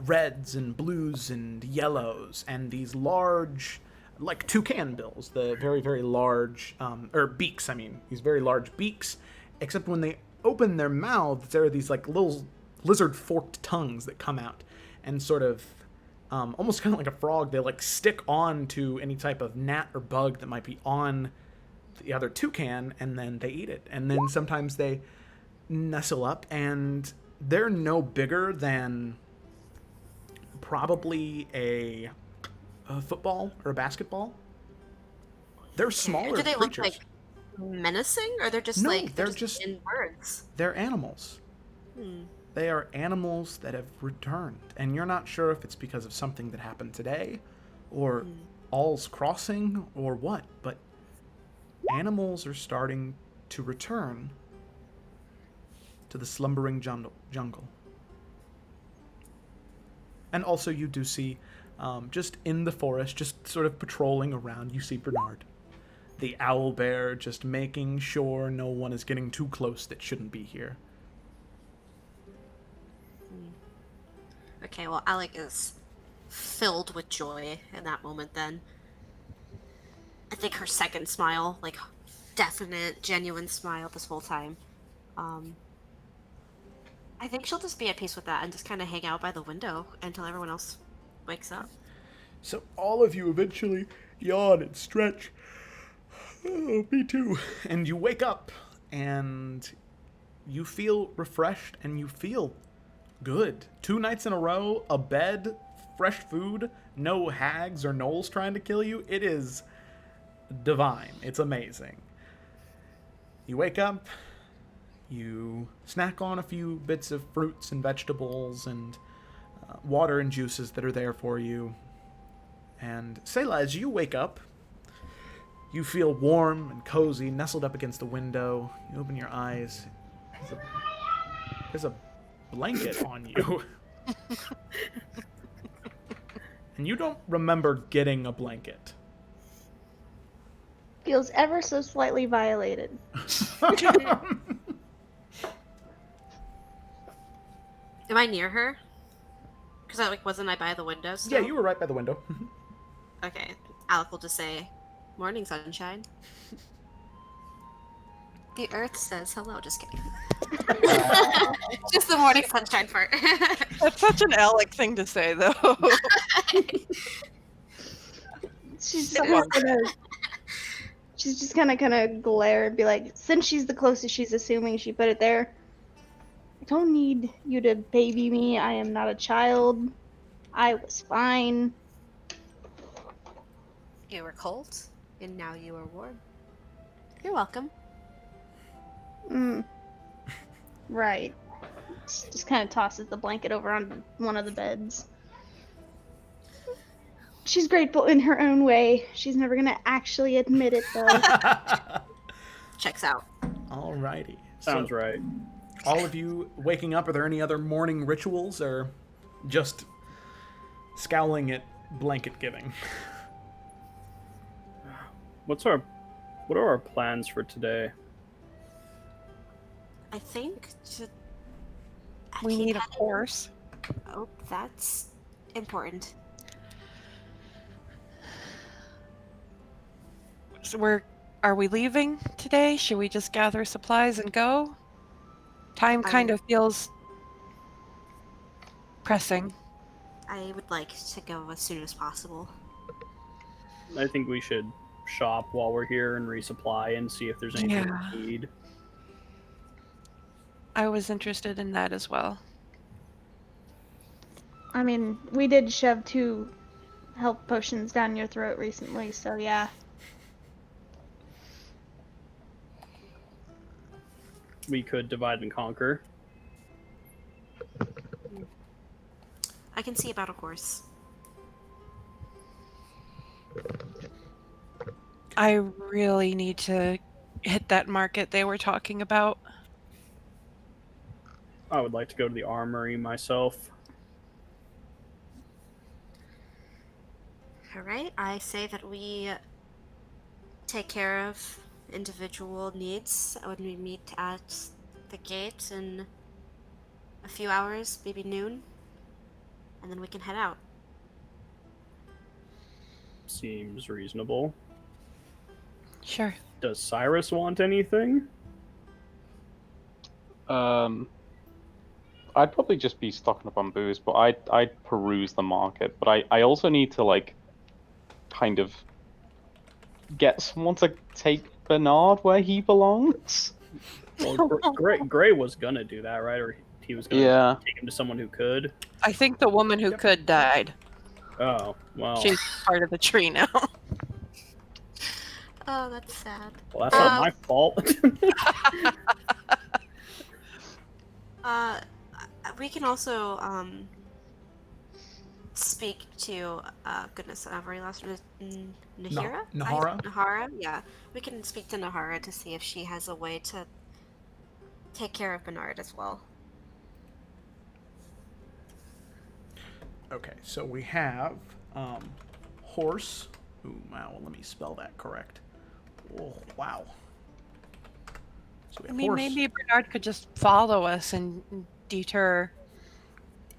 reds and blues and yellows, and these large, like toucan bills, the very, very large, or beaks, I mean, these very large beaks, except when they open their mouths, there are these like little lizard forked tongues that come out and sort of, almost kind of like a frog, they like stick on to any type of gnat or bug that might be on the other toucan, and then they eat it. And then sometimes they nestle up, and they're no bigger than probably a football or a basketball. They're smaller Do they creatures. look like menacing, or they're just No, like they're just- in birds? They're animals. They are animals that have returned, and you're not sure if it's because of something that happened today, or All's Crossing, or what, but animals are starting to return to the slumbering jungle. And also you do see, just in the forest, just sort of patrolling around, you see Bernard, the owl bear, just making sure no one is getting too close that shouldn't be here. Okay, well, Alec is filled with joy in that moment then. I think her second smile, like, definite, genuine smile this whole time. I think she'll just be at peace with that and just kind of hang out by the window until everyone else wakes up. So all of you eventually yawn and stretch. Oh, me too. And you wake up, and you feel refreshed, and you feel good. 2 nights in a row, a bed, fresh food, no hags or gnolls trying to kill you. It is divine. It's amazing. You wake up, you snack on a few bits of fruits and vegetables and water and juices that are there for you. And Selah, as you wake up, you feel warm and cozy, nestled up against the window. You open your eyes. There's a blanket on you. And you don't remember getting a blanket. Feels ever so slightly violated. Am I near her? Because wasn't I by the window still? Yeah, you were right by the window. Okay. Alec will just say, "Morning, sunshine." The Earth says hello. Just kidding. Just the morning sunshine part. That's such an Alec thing to say, though. She's Come just on. gonna glare and be like, since she's the closest, she's assuming she put it there. I don't need you to baby me. I am not a child. I was fine. You were cold, and now you are warm. You're welcome. Right. Just kind of tosses the blanket over on one of the beds. She's grateful in her own way. She's never gonna actually admit it, though. Checks out. Alrighty. Sounds So, right. all of you waking up, are there any other morning rituals, or just scowling at blanket giving? What are our plans for today? I think We need a horse. Oh, that's important. So are we leaving today? Should we just gather supplies and go? Time kind of feels pressing. I would like to go as soon as possible. I think we should shop while we're here and resupply and see if there's anything we need. I was interested in that as well. I mean, we did shove 2 health potions down your throat recently, so yeah. We could divide and conquer. I can see about a horse. I really need to hit that market they were talking about. I would like to go to the armory myself. All right. I say that we take care of individual needs when we meet at the gate in a few hours, maybe noon, and then we can head out. Seems reasonable. Sure. Does Cyrus want anything? I'd probably just be stocking up on booze, but I'd peruse the market. But I also need to, like, kind of get someone to take Bernard where he belongs. Well, Gray was gonna do that, right? Or he was gonna take him to someone who could. I think the woman who could died. Oh, well. She's part of the tree now. Oh, that's sad. Well, that's not my fault. We can also speak to goodness, I've already lost her. Nahira? Nahara? Nahara, yeah. We can speak to Nahara to see if she has a way to take care of Bernard as well. Okay, so we have horse. Ooh, wow, let me spell that correct. Oh, wow. So we I have mean, horse. maybe Bernard could just follow us and deter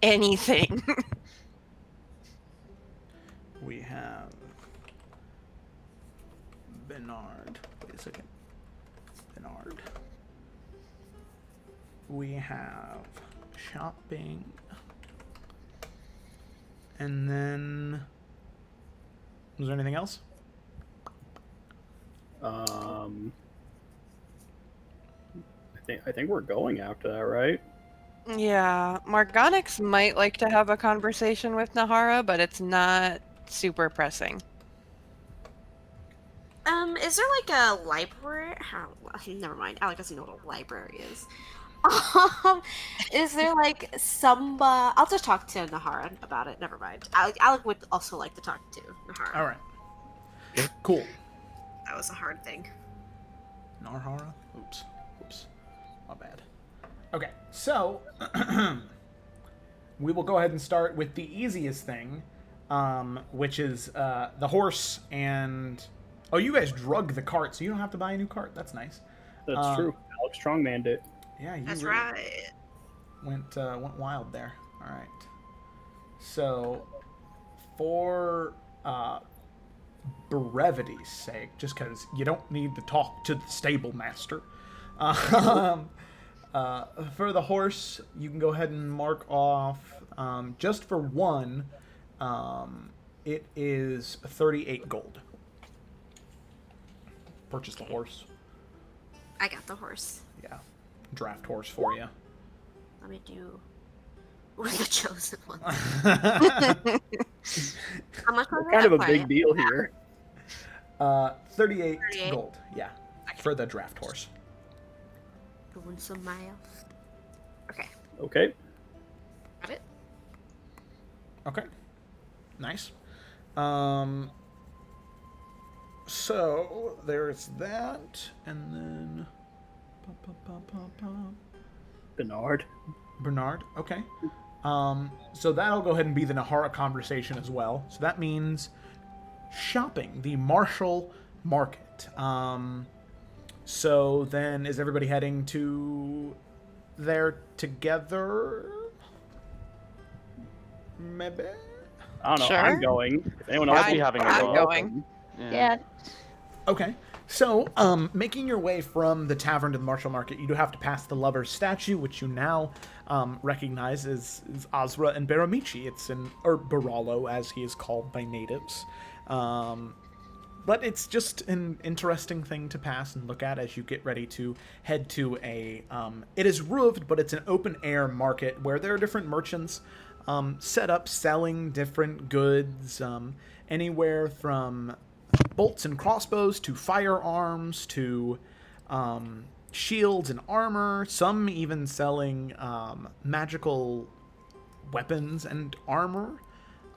anything. We have Bernard. Wait a second. Bernard. We have shopping. And then... Was there anything else? I think we're going after that, right? Yeah, Morgonix might like to have a conversation with Nahara, but it's not super pressing. Is there like a library? Never mind. Alec doesn't know what a library is. Is there like some? I'll just talk to Nahara about it. Never mind. Alec would also like to talk to Nahara. All right. Cool. That was a hard thing. Narhara? Oops. My bad. Okay, so we will go ahead and start with the easiest thing, which is the horse and... Oh, you guys drug the cart, so you don't have to buy a new cart. That's nice. That's true. Alex strongmanned it. Yeah, That's right. went wild there. All right. So, for brevity's sake, just because you don't need to talk to the stable master, um, for the horse, you can go ahead and mark off just for one. It is 38 gold. Purchase the horse. I got the horse. Yeah, draft horse for you. Let me do with the chosen one. How much was Kind that? of a big deal here. 38 38? gold. Yeah, for the draft horse. Doing some miles. Okay, Okay. got it. Okay, nice. So there's that, and then Bernard. Bernard. Okay. So that'll go ahead and be the Nahara conversation as well. So that means shopping, the Martial Market. So then, is everybody heading to there together? Maybe. I don't know. Sure. I'm going. If anyone else I'll be is having a I'm go. going. Yeah. Okay. So, making your way from the tavern to the Martial Market, you do have to pass the lover's statue, which you now recognize is Azra and Baramichi. It's or Baralo, as he is called by natives. But it's just an interesting thing to pass and look at as you get ready to head to a... it is roofed, but it's an open-air market where there are different merchants set up selling different goods, anywhere from bolts and crossbows to firearms to shields and armor, some even selling magical weapons and armor.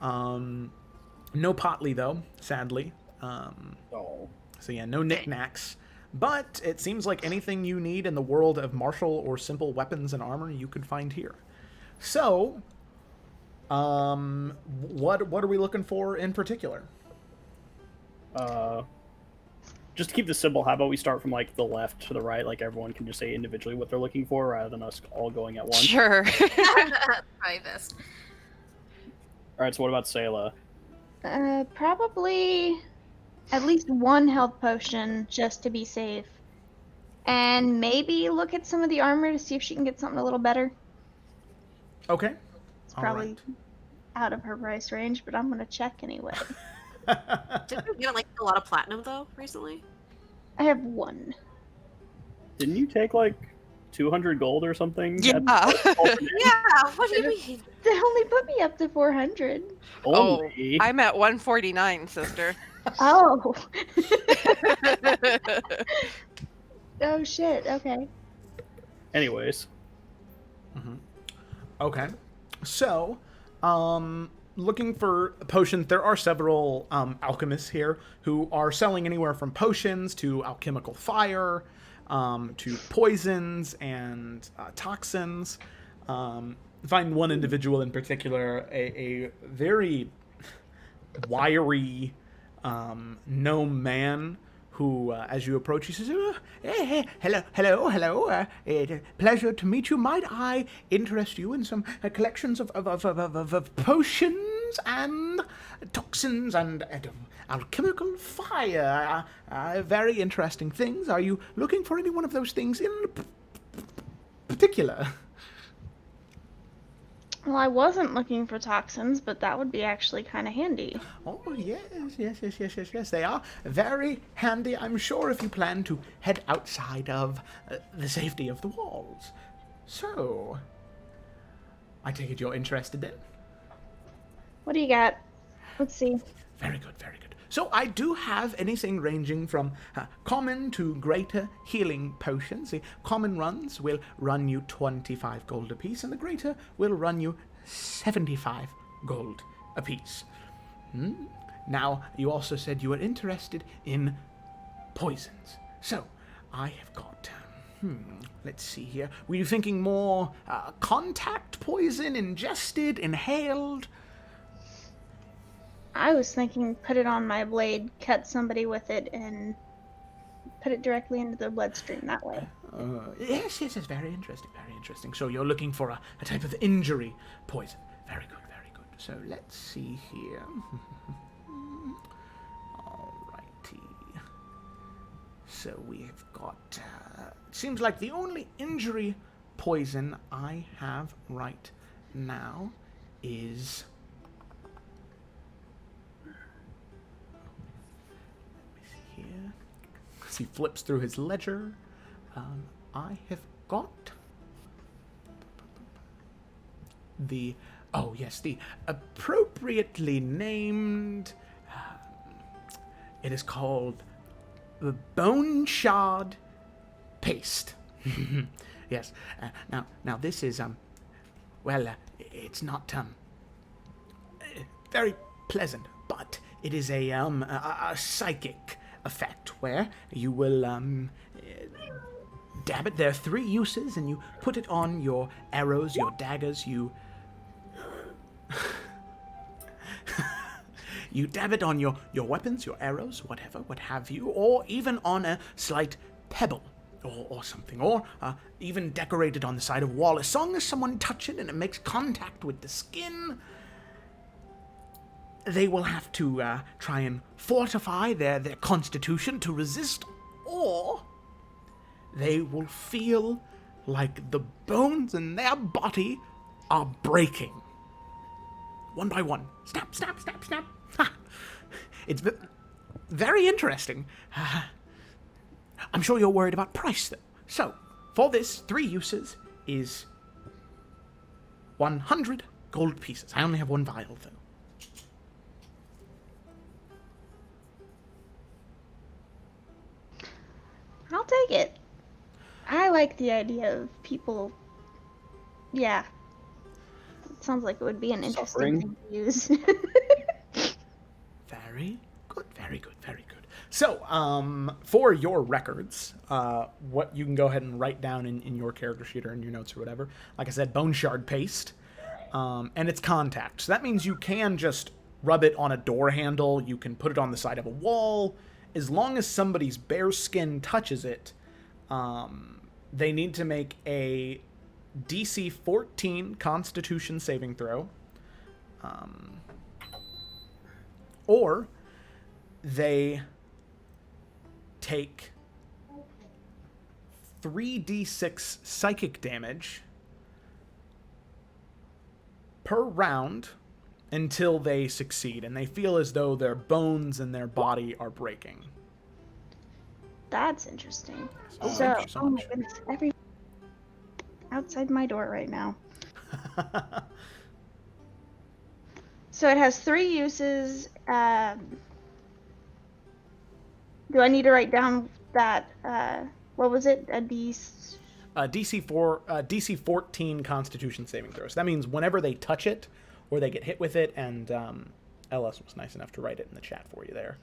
No potly, though, sadly. Oh. So yeah, no knickknacks. But it seems like anything you need in the world of martial or simple weapons and armor you could find here. So, what are we looking for in particular? Just to keep this simple, how about we start from like the left to the right, like everyone can just say individually what they're looking for rather than us all going at once. Sure. Try this. Alright, so what about Sayla? Probably at least one health potion just to be safe. And maybe look at some of the armor to see if she can get something a little better. Okay. It's All probably right. out of her price range, but I'm gonna check anyway. Didn't we get like a lot of platinum though recently? I have one. Didn't you take like 200 gold or something? Yeah. Yeah. What do you mean? They only put me up to 400. Only. I'm at 149, sister. Oh. Oh shit. Okay. Anyways. Okay. So, looking for potions, there are several alchemists here who are selling anywhere from potions to alchemical fire, to poisons and toxins. Find one individual in particular, a very wiry gnome man who, as you approach, he says, hey, hello, pleasure to meet you. Might I interest you in some collections of potions and toxins and alchemical fire? Very interesting things. Are you looking for any one of those things in particular? Well, I wasn't looking for toxins, but that would be actually kind of handy. Oh, yes. They are very handy, I'm sure, if you plan to head outside of the safety of the walls. So, I take it you're interested then? What do you got? Let's see. Very good. So I do have anything ranging from common to greater healing potions. The common runs will run you 25 gold apiece, and the greater will run you 75 gold apiece. Now, you also said you were interested in poisons. So, I have got... let's see here. Were you thinking more contact poison, ingested, inhaled? I was thinking put it on my blade, cut somebody with it, and put it directly into their bloodstream that way. Yes, yes, it's very interesting, very interesting. So you're looking for a type of injury poison. Very good, very good. So let's see here. Alrighty. So we've got... seems like the only injury poison I have right now is... Let me see here. As he flips through his ledger, I have got the... Oh, yes, the appropriately named... it is called the Bone Shard Paste. Yes. Now this is, it's not, very pleasant, but it is a psychic effect where you will, dab it. There are 3 uses, and you put it on your arrows, your daggers, you dab it on your weapons, your arrows, whatever, what have you, or even on a slight pebble or something, or even decorated on the side of a wall. As long as someone touches it and it makes contact with the skin, they will have to try and fortify their constitution to resist, or they will feel like the bones in their body are breaking. One by one. Snap, snap, snap, snap. Ha! It's very interesting. I'm sure you're worried about price, though. So, for this, 3 uses is 100 gold pieces. I only have 1 vial, though. I'll take it. I like the idea of people. Yeah. It sounds like it would be an interesting Suffering. thing to use. Very good, very good, very good. So, for your records, what you can go ahead and write down in your character sheet or in your notes or whatever. Like I said, bone shard paste, and it's contact. So that means you can just rub it on a door handle. You can put it on the side of a wall. As long as somebody's bare skin touches it, they need to make a DC 14 Constitution saving throw, or they take 3d6 psychic damage per round until they succeed, and they feel as though their bones and their body are breaking. That's interesting. Oh, So, thank you so oh my much. goodness, every outside my door right now. So it has 3 uses. Do I need to write down that? What was it? DC 14 Constitution saving throws. That means whenever they touch it or they get hit with it, and LS was nice enough to write it in the chat for you there.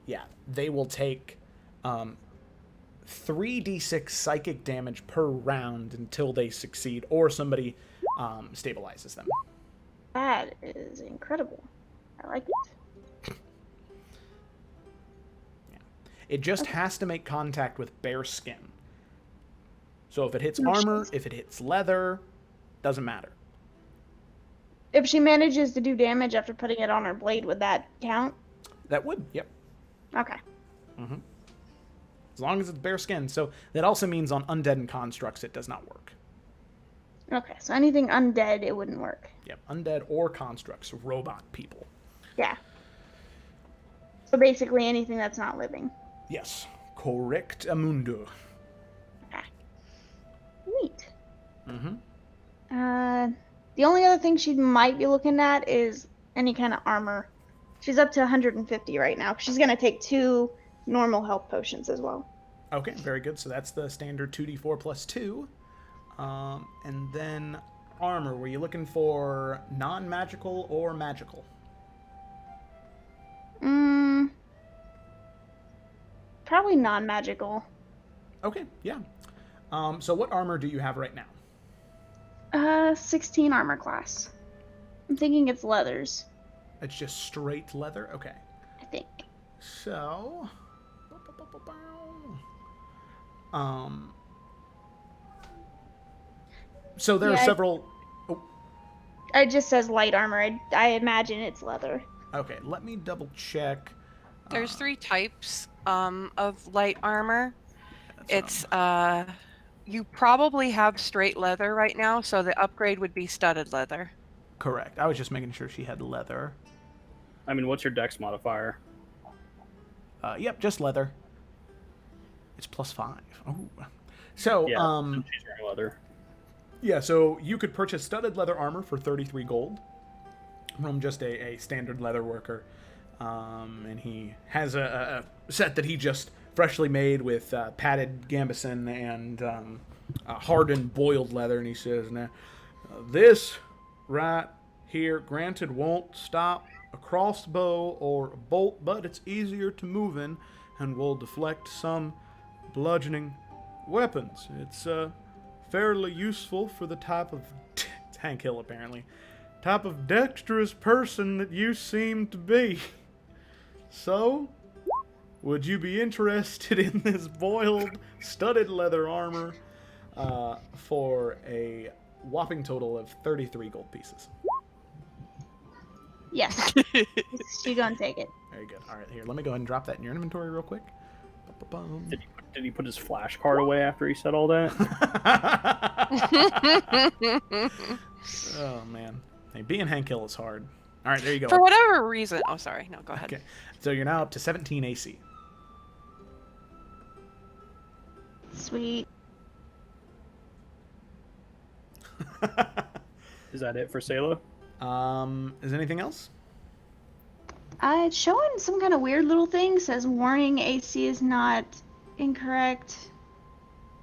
Yeah, they will take 3d6 psychic damage per round until they succeed or somebody stabilizes them. That is incredible. I like it. It just has to make contact with bare skin. So if it hits armor, if it hits leather, doesn't matter. If she manages to do damage after putting it on her blade, would that count? That would, yep. Okay. Mm-hmm. As long as it's bare skin. So that also means on undead and constructs it does not work. Okay, so anything undead, it wouldn't work. Yep, undead or constructs, robot people. Yeah. So basically anything that's not living. Yes, correct, Amundo. Neat. Mm-hmm. The only other thing she might be looking at is any kind of armor. She's up to 150 right now. She's going to take 2 normal health potions as well. Okay, very good. So that's the standard 2d4 plus 2. And then armor. Were you looking for non-magical or magical? Probably non-magical. Okay, yeah. So what armor do you have right now? 16 armor class. I'm thinking it's leathers. It's just straight leather? Okay. So there are Yeah, several. Oh, it just says light armor. I imagine it's leather. okay, let me double check. There's 3 types of light armor. That's It's you probably have straight leather right now, so the upgrade would be studded leather. correct. I was just making sure she had leather. I mean, what's your dex modifier? Yep, just leather. It's +5. Oh, so Yeah, since she's wearing leather. yeah, so you could purchase studded leather armor for 33 gold from just a standard leather worker. And he has a set that he just freshly made with padded gambeson and hardened boiled leather. And he says, now, this right here, granted, won't stop a crossbow or a bolt, but it's easier to move in and will deflect some bludgeoning weapons. It's fairly useful for the type of Hank Hill, apparently. Type of dexterous person that you seem to be. So, would you be interested in this boiled, studded leather armor for a whopping total of 33 gold pieces? Yes. She gonna take it. Very good. All right, here, let me go ahead and drop that in your inventory real quick. Ba-ba-bum. Did he put his flash card away after he said all that? Oh, man. Hey, being Hank Hill is hard. All right, there you go. For whatever reason. Oh, sorry. No, go ahead. Okay, so you're now up to 17 AC. Sweet. Is that it for Sayla? Is anything else? It's showing some kind of weird little thing. Says warning, AC is not incorrect.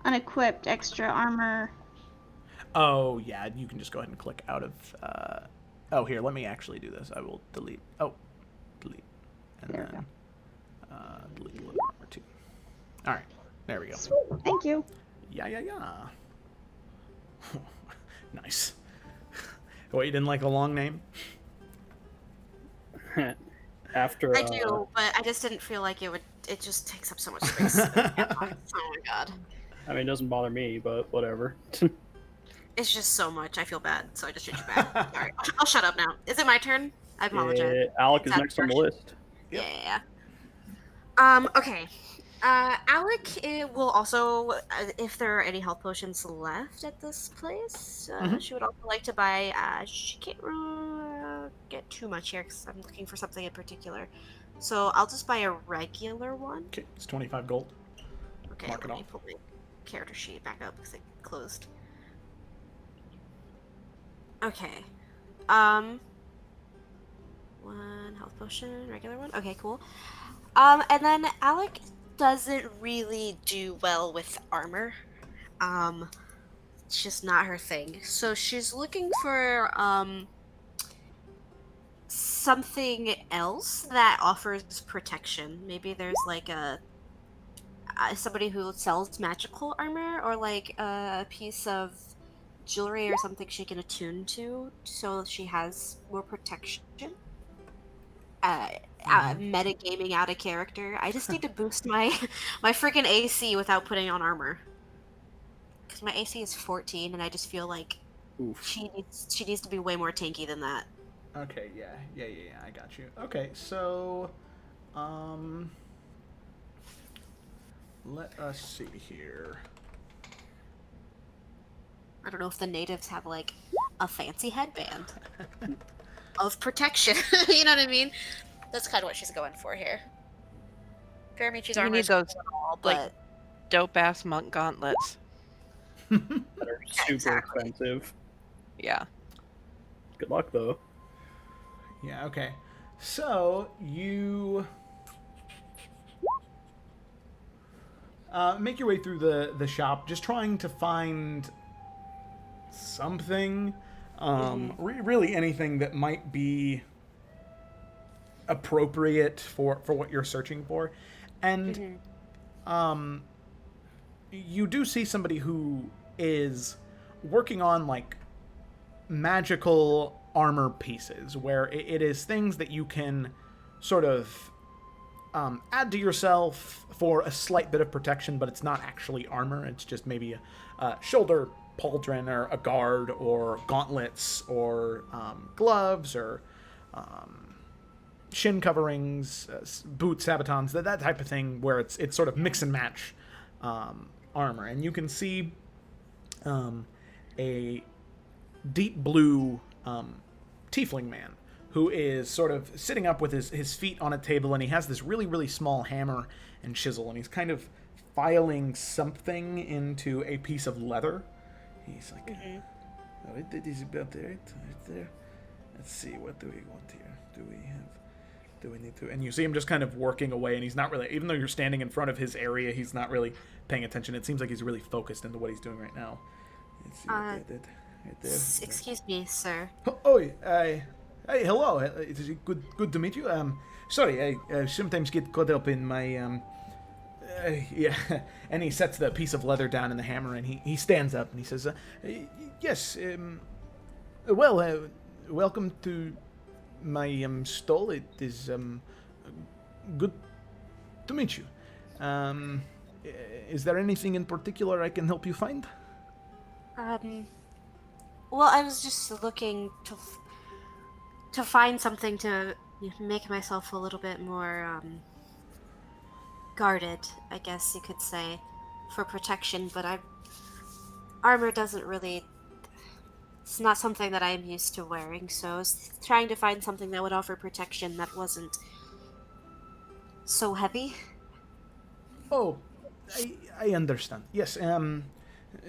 Unequipped extra armor. Oh, yeah, you can just go ahead and click out of... Oh, here, let me actually do this. I will delete... Oh, delete. And There we then delete the leather armor, too. All right, there we go. Sweet. Thank you. Yeah. Nice. What, you didn't like a long name? After I do, but I just didn't feel like it would. It just takes up so much space. Oh my god. I mean, it doesn't bother me, but whatever. It's just so much. I feel bad, so I just changed it back. Alright, I'll shut up now. Is it my turn? I apologize. Alec is Is that next on the first? list. Yep. Yeah. Okay. Alec will also, if there are any health potions left at this place, she would also like to buy. She can't get too much here because I'm looking for something in particular. So I'll just buy a regular one. Okay, it's 25 gold. Okay, Mark it let me off. pull my character sheet back up because it closed. Okay. One health potion, regular one. Okay, cool. And then Alec doesn't really do well with armor. It's just not her thing. So she's looking for something else that offers protection. Maybe there's like a somebody who sells magical armor, or like a piece of jewelry or something she can attune to, so she has more protection. Metagaming out of character. I just need to boost my freaking AC without putting on armor. Because my AC is 14, and I just feel like Oof. she needs to be way more tanky than that. Okay, yeah, I got you. Okay, so, let us see here. I don't know if the natives have like a fancy headband of protection. You know what I mean? That's kind of what she's going for here. Fairmichi's You armor need is those, cool and all, like, but dope ass monk gauntlets. That are super exactly. expensive. Yeah. Good luck, though. Yeah, okay. So, you make your way through the shop, just trying to find something. Really anything that might be appropriate for what you're searching for. And you do see somebody who is working on, like, magical armor pieces, where it is things that you can sort of add to yourself for a slight bit of protection, but it's not actually armor. It's just maybe a shoulder pauldron or a guard or gauntlets or gloves or shin coverings, boots, sabatons, that type of thing, where it's sort of mix and match armor. And you can see a deep blue tiefling man who is sort of sitting up with his feet on a table, and he has this really, really small hammer and chisel, and he's kind of filing something into a piece of leather. He's like, oh, it is about there, right there. Let's see, what do we want here? Do we need to? And you see him just kind of working away, and he's not really, even though you're standing in front of his area, he's not really paying attention. It seems like he's really focused into what he's doing right now. Let's see what I did. Right there. Excuse me, sir. Oh, hey, hello. It is good to meet you. Sorry, I sometimes get caught up in my yeah. And he sets the piece of leather down in the hammer, and he stands up and he says, "Yes. Well, welcome to my stall. It is good to meet you. Is there anything in particular I can help you find?" Well, I was just looking to find something to make myself a little bit more guarded, I guess you could say, for protection. But armor doesn't really. It's not something that I'm used to wearing, so I was trying to find something that would offer protection that wasn't so heavy. Oh, I understand. Yes.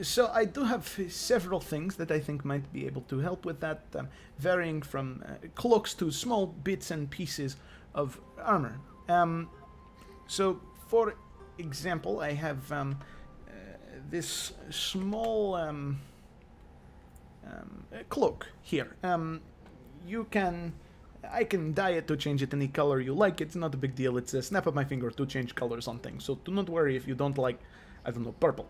So I do have several things that I think might be able to help with that, varying from cloaks to small bits and pieces of armor. So, for example, I have this small cloak here. I can dye it to change it any color you like. It's not a big deal. It's a snap of my finger to change colors on things. So do not worry if you don't like, I don't know, purple.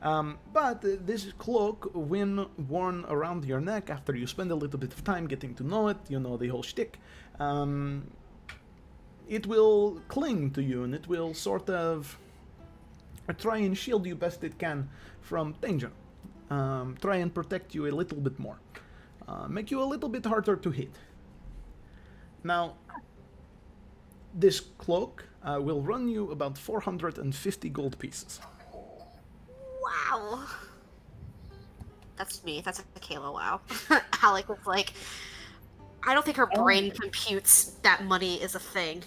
But this cloak, when worn around your neck after you spend a little bit of time getting to know it, you know the whole shtick, it will cling to you, and it will sort of try and shield you best it can from danger. Try and protect you a little bit more. Make you a little bit harder to hit. Now, this cloak will run you about 450 gold pieces. Wow. That's me. That's a Kayla wow. Alec was like, I don't think her brain computes that money is a thing.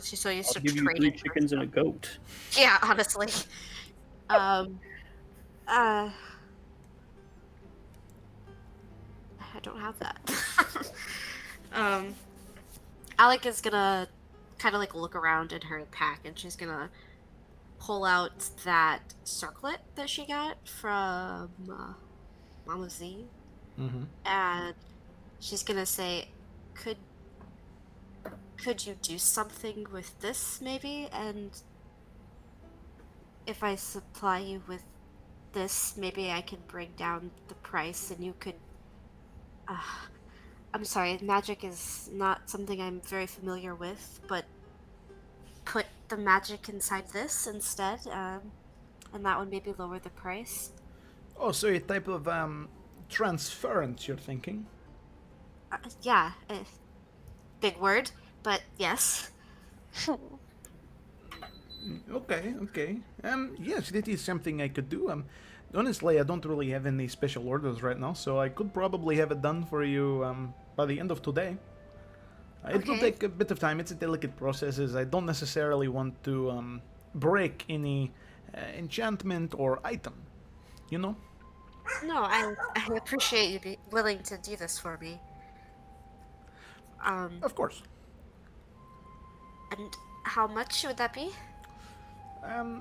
She's so used I'll to give you trading. 3 chickens and a goat. Yeah, honestly. I don't have that. Alec is gonna kind of like look around in her pack, and she's gonna pull out that circlet that she got from Mama Z, and she's gonna say, "Could you do something with this, maybe? And if I supply you with this, maybe I can bring down the price, and you could." I'm sorry, magic is not something I'm very familiar with, but put the magic inside this instead, and that would maybe lower the price. Oh, so a type of transference, you're thinking? Yeah, big word, but yes. Okay. Yes, that is something I could do. Honestly, I don't really have any special orders right now, so I could probably have it done for you by the end of today. It will take a bit of time. It's a delicate process, as I don't necessarily want to break any enchantment or item, you know? No, I appreciate you being willing to do this for me. Of course. And how much would that be?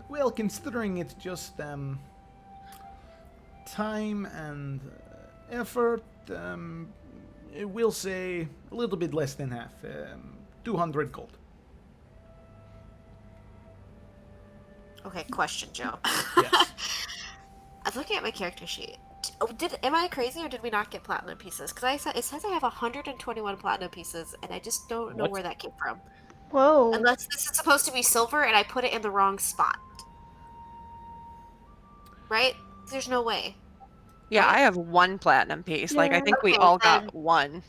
Well, considering it's just time and effort, we'll say a little bit less than half. 200 gold. Okay, question, Joe. Yes. looking at my character sheet. Am I crazy or did we not get platinum pieces? Because it says I have 121 platinum pieces, and I just don't know What? where that came from. Whoa. Unless this is supposed to be silver, and I put it in the wrong spot. Right? There's no way. Yeah, Right? I have 1 platinum piece. Like, I Yeah. think we Okay, all then got 1.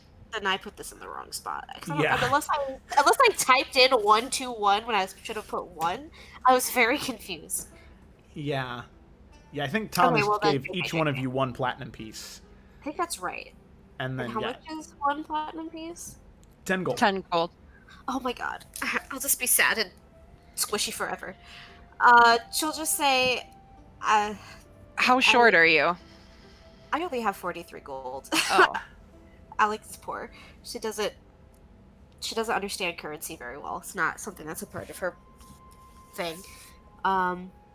I put this in the wrong spot. 'Cause Yeah. unless I typed in 121 when I should have put 1, I was very confused. Yeah. Yeah, I think Thomas well then, gave each one of you 1 platinum piece. I think that's right. And And then, how yeah, much is 1 platinum piece? 10 gold. 10 gold. Oh my god. I'll just be sad and squishy forever. She'll just say, How short are you? I only have 43 gold. Oh. Alex is poor. She doesn't understand currency very well. It's not something that's a part of her thing.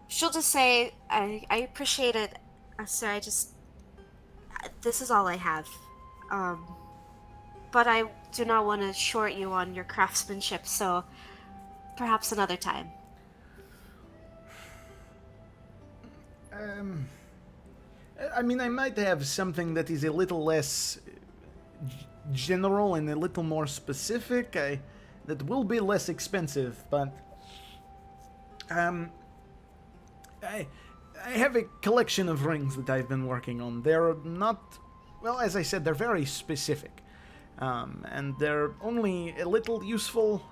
She'll just say, I appreciate it, sir, this is all I have. But I do not want to short you on your craftsmanship, so perhaps another time. I mean, I might have something that is a little less general and a little more specific. That will be less expensive, but I have a collection of rings that I've been working on. They're not, well, as I said, they're very specific, and they're only a little useful.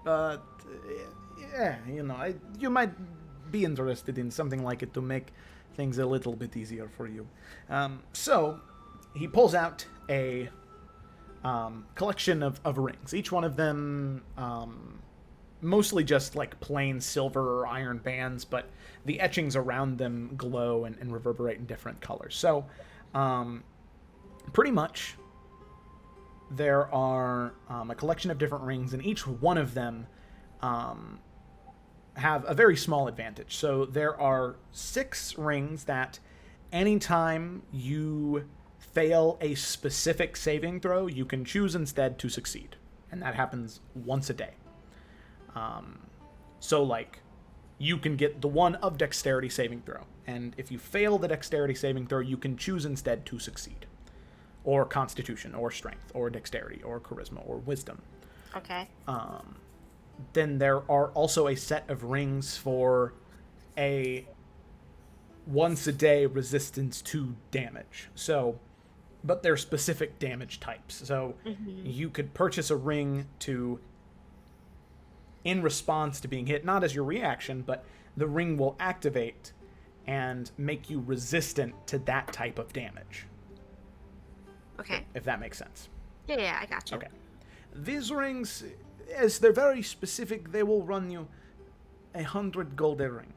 But yeah, you might be interested in something like it to make things a little bit easier for you. So he pulls out a collection of rings. Each one of them mostly just like plain silver or iron bands, but the etchings around them glow and reverberate in different colors. So pretty much there are a collection of different rings, and each one of them have a very small advantage. So there are 6 rings that anytime you fail a specific saving throw, you can choose instead to succeed. And that happens once a day. So, like, you can get the one of dexterity saving throw. And if you fail the dexterity saving throw, you can choose instead to succeed. Or constitution, or strength, or dexterity, or charisma, or wisdom. Okay. Then there are also a set of rings for a once a day resistance to damage. So, but they're specific damage types. So you could purchase a ring to, in response to being hit, not as your reaction, but the ring will activate and make you resistant to that type of damage. Okay. If that makes sense. Yeah, I got you. Okay. These rings, as they're very specific, they will run you 100 gold a ring.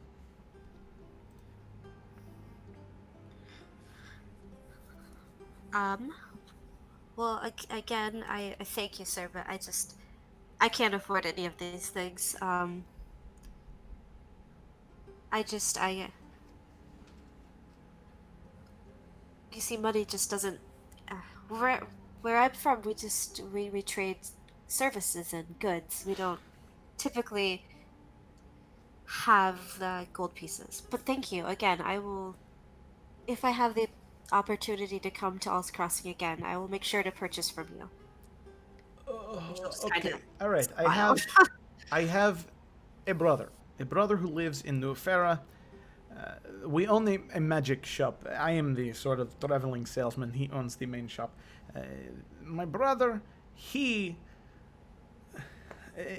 Well, again, I thank you, sir, but I can't afford any of these things. You see, money just doesn't, where I'm from, we trade services and goods. We don't typically have the gold pieces. But thank you, again, I will, if I have the opportunity to come to All's Crossing again, I will make sure to purchase from you. Okay, all right. I have a brother who lives in Efera. We own a magic shop. I am the sort of traveling salesman. He owns the main shop. My brother,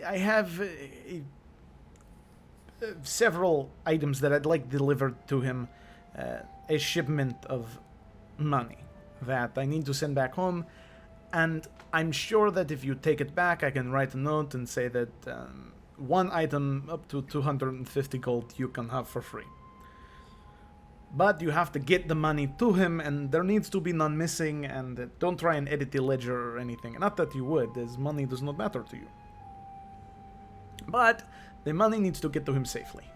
I have several items that I'd like delivered to him. A shipment of money that I need to send back home, and I'm sure that if you take it back, I can write a note and say that one item up to 250 gold you can have for free. But you have to get the money to him, and there needs to be none missing, and don't try and edit the ledger or anything. Not that you would, as money does not matter to you. But the money needs to get to him safely.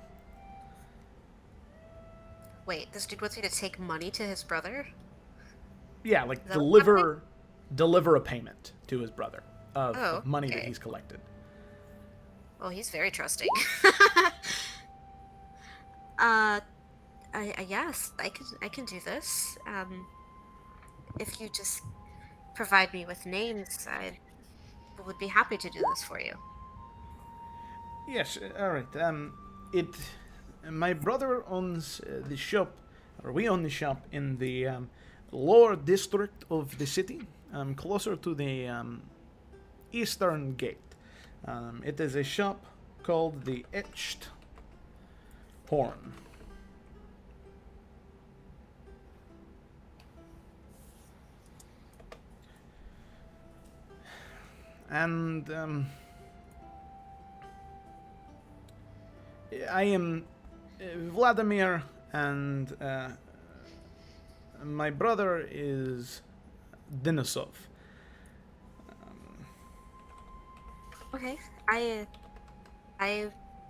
Wait, this dude wants me to take money to his brother? Yeah, like Is that what's deliver a payment to his brother of Oh, money that okay. he's collected. Oh, he's very trusting. Yes, I can do this. If you just provide me with names, I would be happy to do this for you. Yes, all right. It. My brother owns the shop, or we own the shop in the lower district of the city, closer to the eastern gate. It is a shop called the Etched Horn. And I am Vladimir, and my brother is Denisov. Okay, I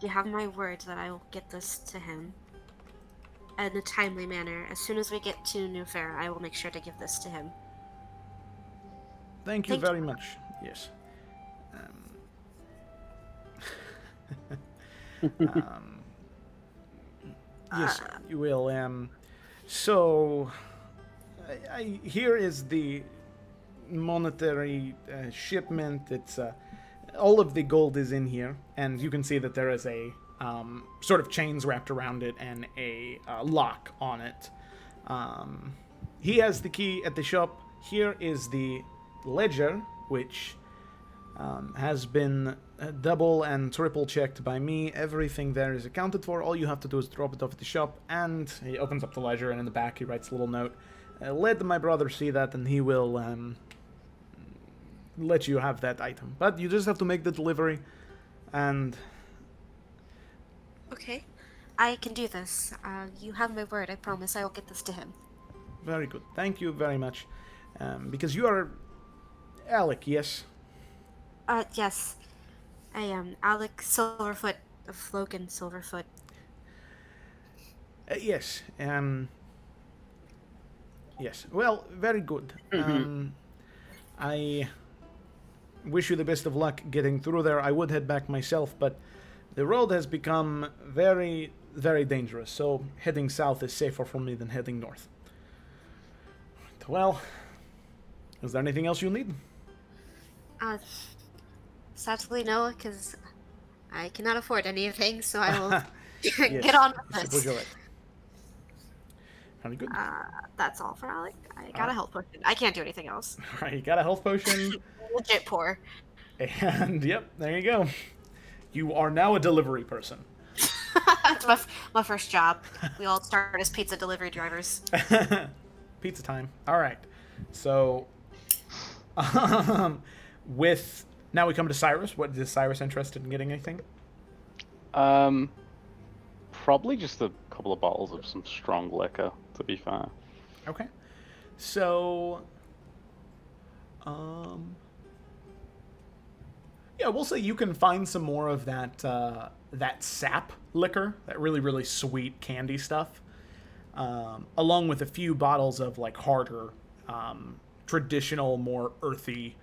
you have my word that I will get this to him in a timely manner. As soon as we get to New Fair, I will make sure to give this to him. Thank you Thank you. very much. Yes. Yes, you will. So, here is the monetary shipment. It's all of the gold is in here, and you can see that there is a sort of chains wrapped around it and a lock on it. He has the key at the shop. Here is the ledger, which has been double and triple checked by me. Everything there is accounted for. All you have to do is drop it off at the shop, and he opens up the ledger, and in the back he writes a little note. Let my brother see that, and he will let you have that item. But you just have to make the delivery, and Okay, I can do this. You have my word. I promise I will get this to him. very good. Thank you very much. Because you are Alec, yes? Yes, I am Alec Silverfoot of Logan Silverfoot. Yes. Yes. Well, very good. I wish you the best of luck getting through there. I would head back myself, but the road has become very, very dangerous, so heading south is safer for me than heading north. Well, is there anything else you need? Uh, Sadly, no, because I cannot afford anything, so I will Yes, get on I with suppose this. you're right. Very good. That's all for Alec. I got a Alright. health potion. I can't do anything else. Alright, you got a health potion, Legit poor. and yep, there you go. You are now a delivery person. That's my first job. We all start as pizza delivery drivers. Pizza time. All right. So, with now we come to Cyrus. What is Cyrus interested in getting anything? Probably just a couple of bottles of some strong liquor, to be fair. Okay. So, yeah, we'll say you can find some more of that that sap liquor, that really sweet candy stuff, along with a few bottles of like harder, traditional, more earthy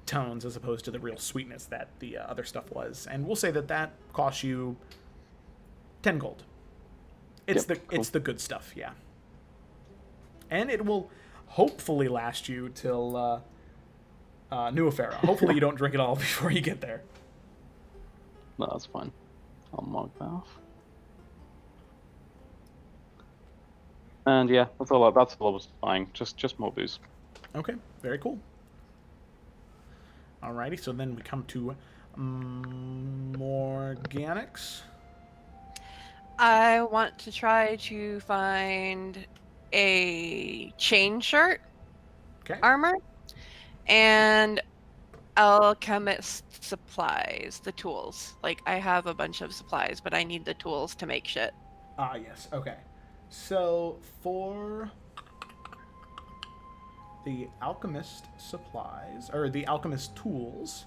tones as opposed to the real sweetness that the other stuff was. And we'll say that that costs you 10 gold. It's Yep, it's the good stuff, yeah. And it will hopefully last you till New Efera. Hopefully you don't drink it all before you get there. No, that's fine. I'll mark that off. And yeah, that's all I was buying. Just more booze. Okay, very cool. Alrighty, so then we come to Morganics. I want to try to find a chain shirt Okay. armor and alchemist supplies, the tools. Like, I have a bunch of supplies, but I need the tools to make shit. Ah, yes. Okay. So for the alchemist supplies, or the alchemist tools,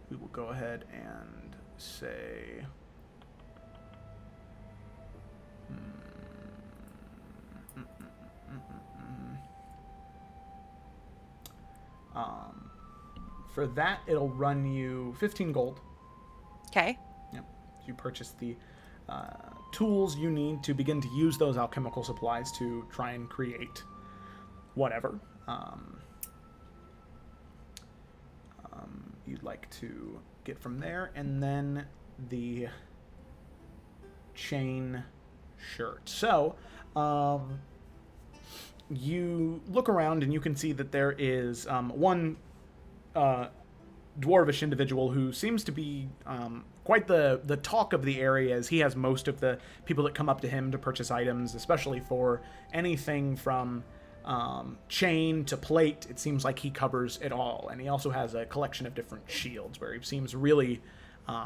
we will go ahead and say For that, it'll run you 15 gold. Okay. Yep. You purchase the tools you need to begin to use those alchemical supplies to try and create whatever you'd like to get from there. And then the chain shirt. So, you look around and you can see that there is one dwarvish individual who seems to be quite the talk of the area, as he has most of the people that come up to him to purchase items, especially for anything from chain to plate. It seems like he covers it all, and he also has a collection of different shields where he seems really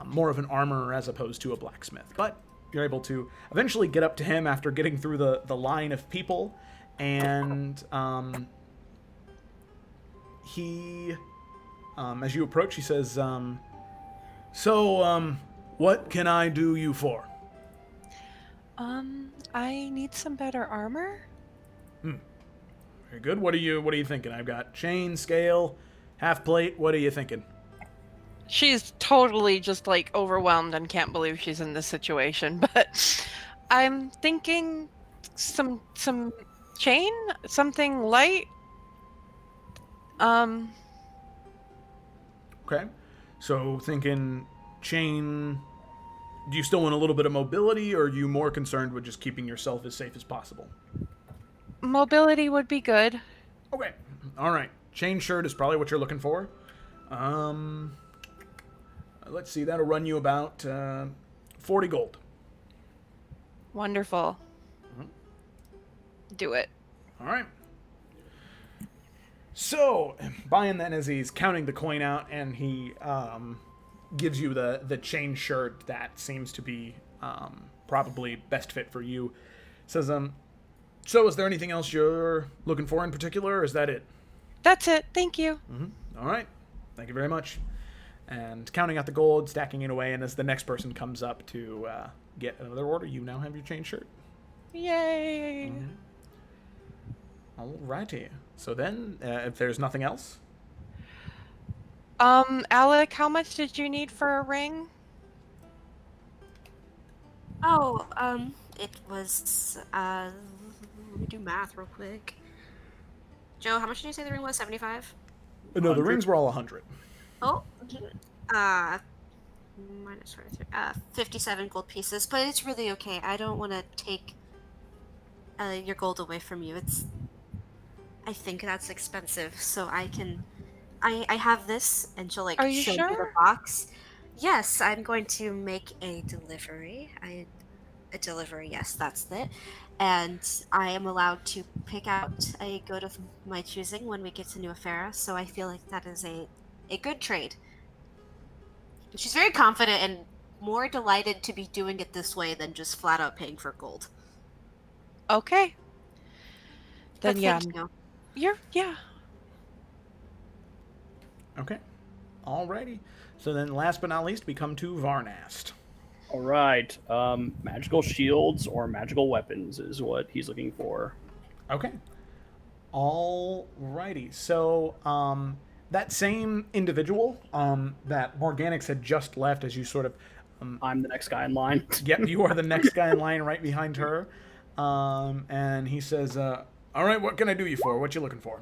more of an armorer as opposed to a blacksmith. But you're able to eventually get up to him after getting through the line of people, and he, as you approach, he says, So, what can I do you for? I need some better armor. Very good. What are you thinking? I've got chain, scale, half plate. What are you thinking? She's totally just like overwhelmed and can't believe she's in this situation, but I'm thinking some chain, something light. Okay. So thinking chain. Do you still want a little bit of mobility, or are you more concerned with just keeping yourself as safe as possible? Mobility would be good. Okay. All right. Chain shirt is probably what you're looking for. Let's see. That'll run you about 40 gold. Wonderful. Do it. All right. So, buying that, as he's counting the coin out, and he gives you the chain shirt that seems to be probably best fit for you. Says, so is there anything else you're looking for in particular, or is that it? That's it. Thank you. All right. Thank you very much. And counting out the gold, stacking it away, and as the next person comes up to get another order, you now have your chain shirt. Yay. Alrighty. So then, if there's nothing else, Alec, how much did you need for a ring? Oh, it was, let me do math real quick. Joe, how much did you say the ring was? 75? no, the 100. rings were all 100. Oh, minus 43, 57 gold pieces, but it's really okay. I don't want to take your gold away from you. I think that's expensive, so I have this, and she'll Are you show me the sure? box. Yes, I'm going to make a delivery. A delivery, yes, that's it. And I am allowed to pick out a good of my choosing when we get to New Efera, so I feel like that is a good trade. She's very confident and more delighted to be doing it this way than just flat out paying for gold. Okay. Then But yeah. thank you. Yeah. Okay. Alrighty. So then, last but not least, we come to Varnast. All right. Magical shields or magical weapons is what he's looking for. Okay. Alrighty. So, that same individual that Morganix had just left, as you sort of... I'm the next guy in line. Yep, you are the next guy in line right behind her. And he says, all right, what can I do you for? What you looking for?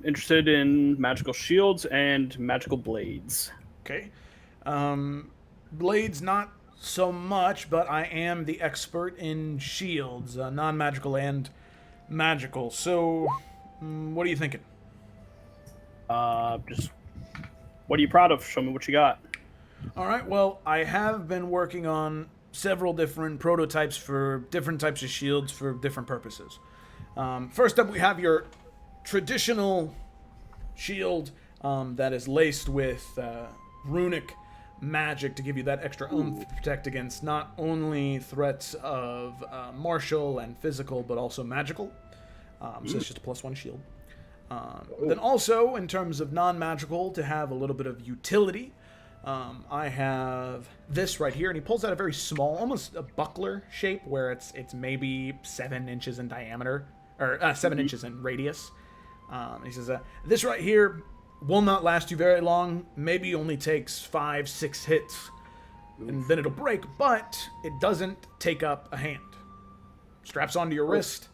Interested in magical shields and magical blades. Okay. Blades, not so much, but I am the expert in shields, non-magical and magical. So, what are you thinking? Just what are you proud of? Show me what you got. All right, well, I have been working on several different prototypes for different types of shields for different purposes. First up, we have your traditional shield that is laced with runic magic to give you that extra oomph to protect against not only threats of martial and physical, but also magical. So it's just a +1 shield. Then also, in terms of non-magical, to have a little bit of utility, I have this right here, and he pulls out a very small, almost a buckler shape, where it's maybe 7 inches in diameter, or 7 inches in radius. He says, this right here will not last you very long. Maybe only takes 5-6 hits, and then it'll break. But it doesn't take up a hand. Straps onto your wrist.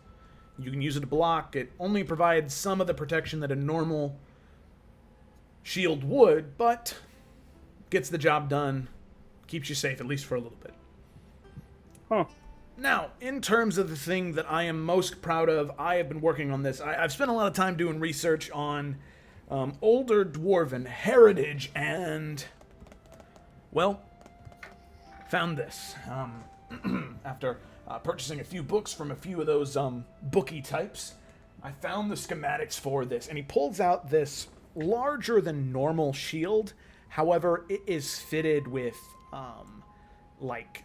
You can use it to block. It only provides some of the protection that a normal shield would, but gets the job done. Keeps you safe, at least for a little bit. Huh. Now, in terms of the thing that I am most proud of, I have been working on this. I've spent a lot of time doing research on older dwarven heritage, and, well, found this. After purchasing a few books from a few of those bookie types, I found the schematics for this, and he pulls out this larger than normal shield. However, it is fitted with like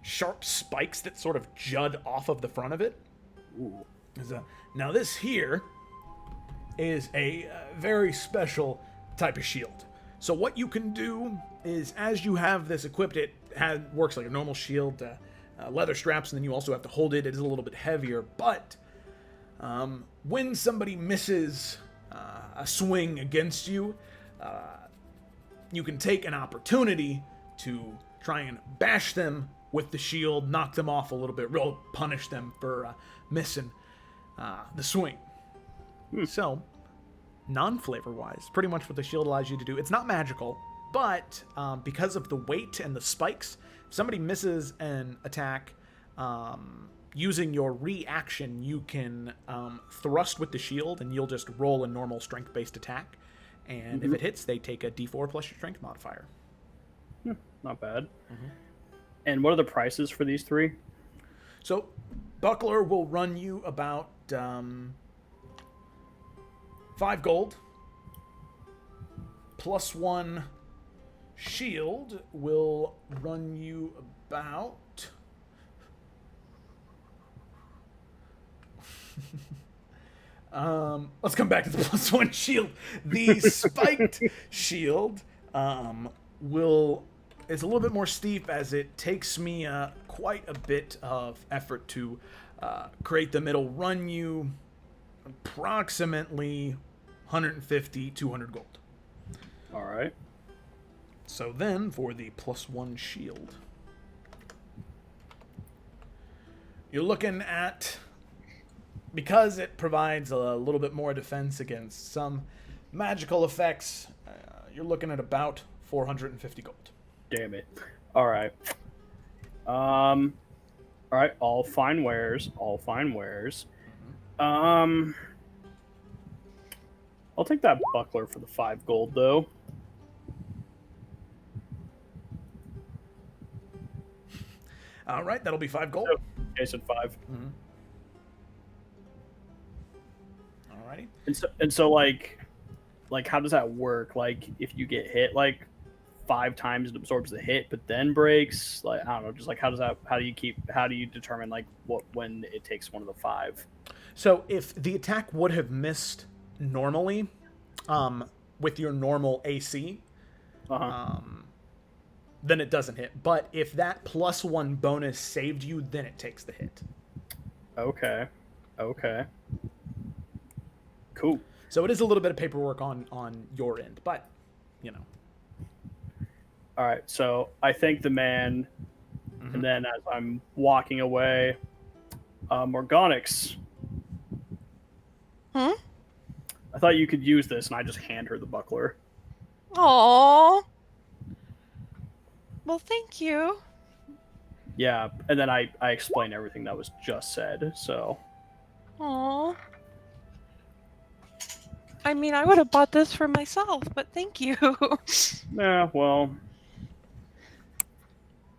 sharp spikes that sort of jut off of the front of it. Ooh. Now this here is a very special type of shield. So what you can do is, as you have this equipped, it works like a normal shield, leather straps, and then you also have to hold it. It is a little bit heavier, but when somebody misses a swing against you, you can take an opportunity to try and bash them with the shield, knock them off a little bit, real punish them for missing the swing. So, non-flavor-wise, pretty much what the shield allows you to do. It's not magical, but because of the weight and the spikes, if somebody misses an attack, using your reaction, you can thrust with the shield, and you'll just roll a normal strength-based attack. And if it hits, they take a d4 plus your strength modifier. Not bad. And what are the prices for these three? So, Buckler will run you about 5 gold. Plus 1 shield will run you about... let's come back to the plus 1 shield. The spiked shield it's a little bit more steep, as it takes me quite a bit of effort to create them. It'll run you approximately 150, 200 gold. All right. So then, for the plus 1 shield, you're looking at, because it provides a little bit more defense against some magical effects, you're looking at about 450 gold. Damn it. All right. All right. All fine wares. All fine wares. I'll take that buckler for the 5 gold, though. All right, that'll be 5 gold. I said 5. Alrighty. And so like how does that work? Like, if you get hit like 5 times, it absorbs the hit, but then breaks. Like, I don't know. Just like, how do you determine like when it takes one of the 5? So if the attack would have missed normally, with your normal AC, then it doesn't hit. But if that plus 1 bonus saved you, then it takes the hit. Okay. Cool. So it is a little bit of paperwork on your end, but, you know. All right, so I thank the man, and then as I'm walking away, Morgonix. Hmm? I thought you could use this, and I just hand her the buckler. Aww. Well, thank you. Yeah, and then I explain everything that was just said, so... Aww. I mean, I would have bought this for myself, but thank you. Yeah, well...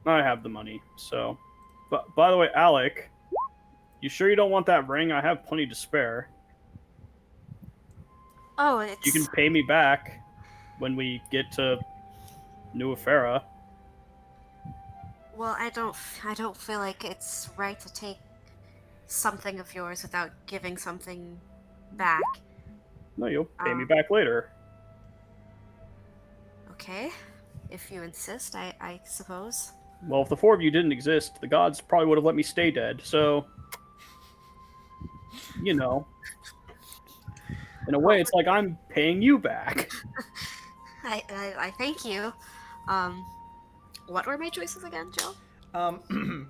I have the money, so... But, by the way, Alec, you sure you don't want that ring? I have plenty to spare. Oh, it's... You can pay me back when we get to New Efera. Well, I don't feel like it's right to take something of yours without giving something back. No, you'll pay me back later. Okay, if you insist, I suppose. Well, if the 4 of you didn't exist, the gods probably would have let me stay dead, so... You know. In a way, it's like I'm paying you back. I thank you. What were my choices again, Joe?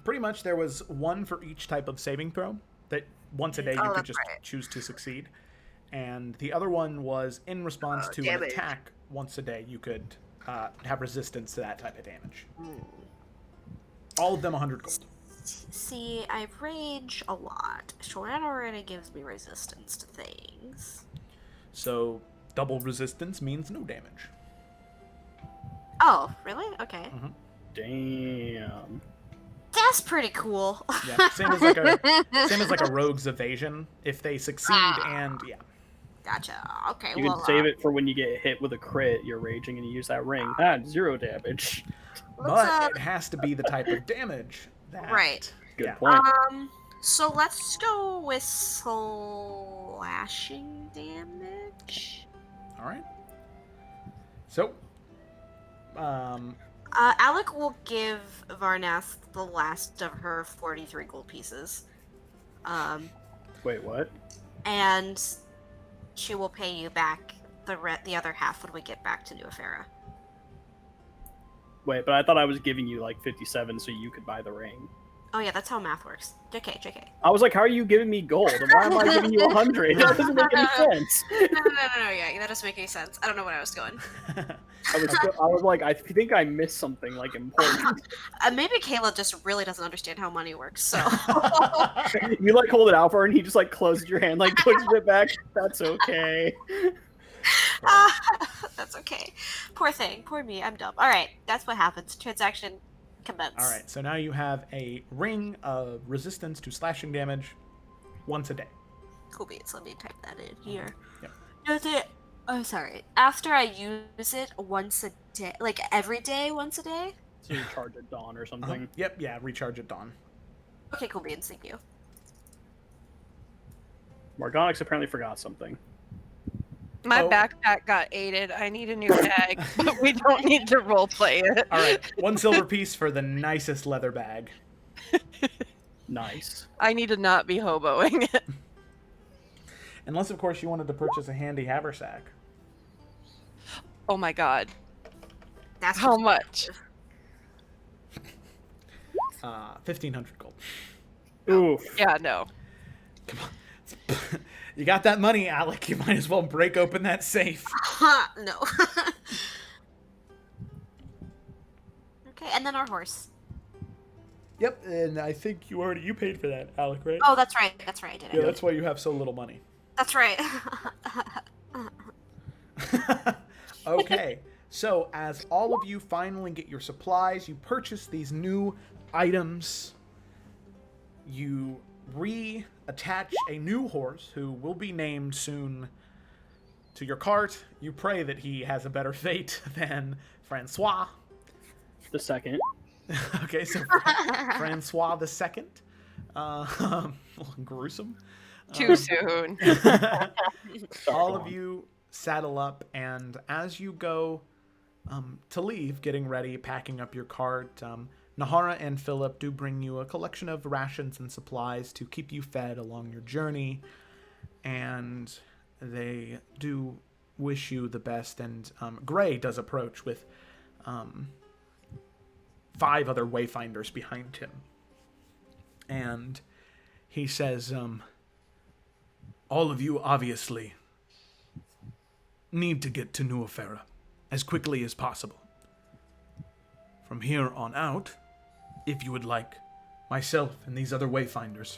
Pretty much there was one for each type of saving throw that once a day you Oh, could that's just right. choose to succeed. And the other one was in response to an Damage. attack once a day you could have resistance to that type of damage. All of them 100 gold. See, I rage a lot. Shoran already gives me resistance to things. So double resistance means no damage. Oh, really? Okay. Damn. That's pretty cool. Yeah, same as like a rogue's evasion. If they succeed and yeah. Gotcha. Okay, You well, can save it for when you get hit with a crit, you're raging, and you use that ring. 0 damage. But it has to be the type of damage that Right. Good yeah. point. So let's go with slashing damage. All right. So Alec will give Varnath the last of her 43 gold pieces. Wait, what? And she will pay you back the other half when we get back to New Efera. Wait, but I thought I was giving you like 57 so you could buy the ring. Oh yeah, that's how math works. JK. I was like, how are you giving me gold? And why am I giving you 100? That doesn't make any sense. No, yeah, that doesn't make any sense. I don't know where I was going. I was like, I think I missed something like important. Maybe Kayla just really doesn't understand how money works, so... You like hold it out for her and he just like closes your hand, like pushes it back. That's okay. That's okay. Poor thing. Poor me. I'm dumb. Alright, that's what happens. Transaction commence. all right. So now you have a ring of resistance to slashing damage once a day. Cool beats. Let me type that in here. Yep. Does it... Oh, sorry. After I use it once a day, like every day, once a day? So you charge at dawn or something. Yep. Yeah. Recharge at dawn. Okay, cool beans. Thank you. Morgonix apparently forgot something. My Oh. backpack got aided. I need a new bag, but we don't need to roleplay it. All right. 1 silver piece for the nicest leather bag. Nice. I need to not be hoboing it. Unless, of course, you wanted to purchase a handy haversack. Oh my god. That's How much? 1,500 gold. Oof. Yeah, no. You got that money, Alec. You might as well break open that safe. No. Okay, and then our horse. Yep, and I think you paid for that, Alec, right? Oh, that's right. That's right. I did. Yeah, that's why you have so little money. That's right. Okay, so as all of you finally get your supplies, you purchase these new items. You reattach a new horse who will be named soon to your cart. You pray that he has a better fate than Francois. The second. Okay, so Francois the second. Gruesome. Too soon. All of you saddle up, and as you go to leave, getting ready, packing up your cart, Nahara and Philip do bring you a collection of rations and supplies to keep you fed along your journey, and they do wish you the best, and Gray does approach with 5 other wayfinders behind him, and he says, all of you obviously need to get to New Efera as quickly as possible. From here on out, if you would like, myself and these other wayfinders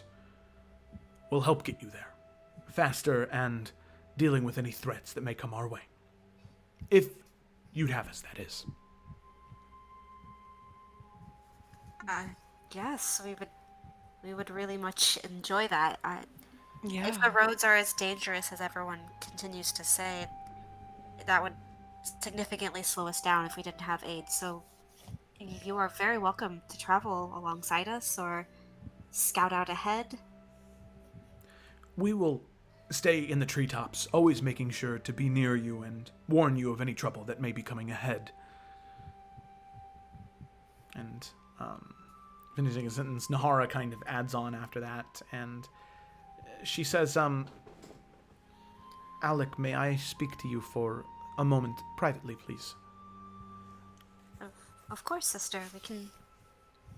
will help get you there faster and dealing with any threats that may come our way. If you'd have us, that is. Yes, we would really much enjoy that. Yeah. If the roads are as dangerous as everyone continues to say, that would significantly slow us down if we didn't have aid. So you are very welcome to travel alongside us or scout out ahead. We will stay in the treetops, always making sure to be near you and warn you of any trouble that may be coming ahead. And, finishing a sentence, Nahara kind of adds on after that, and she says, Alec, may I speak to you for a moment privately, please? Of course, sister. We can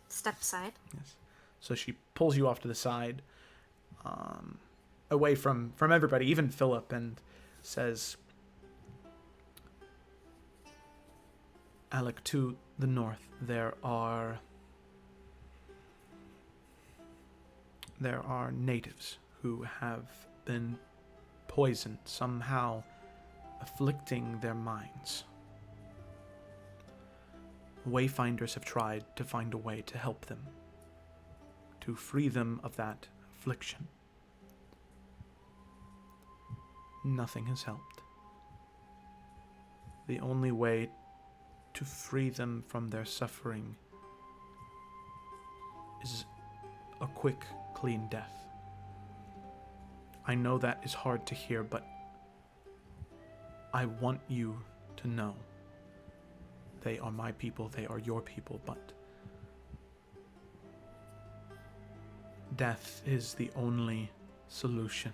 step aside. Yes. So she pulls you off to the side, away from everybody, even Philip, and says, Alec, to the north, there are natives who have been poisoned, somehow afflicting their minds. Wayfinders have tried to find a way to help them, to free them of that affliction. Nothing has helped. The only way to free them from their suffering is a quick, clean death. I know that is hard to hear, but I want you to know they are my people, they are your people, but death is the only solution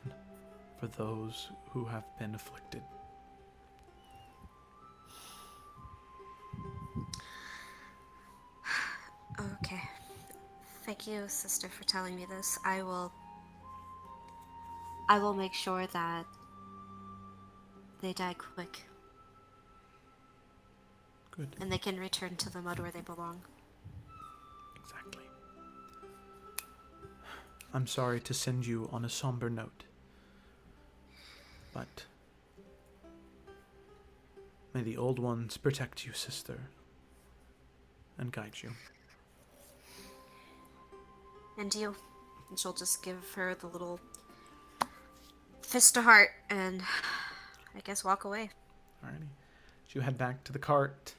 for those who have been afflicted. Okay. Thank you, sister, for telling me this. I will make sure that they die quick. Good. And they can return to the mud where they belong. Exactly. I'm sorry to send you on a somber note, but may the Old Ones protect you, sister, and guide you. And you. And she'll just give her the little fist to heart and I guess walk away. Alrighty. So you head back to the cart.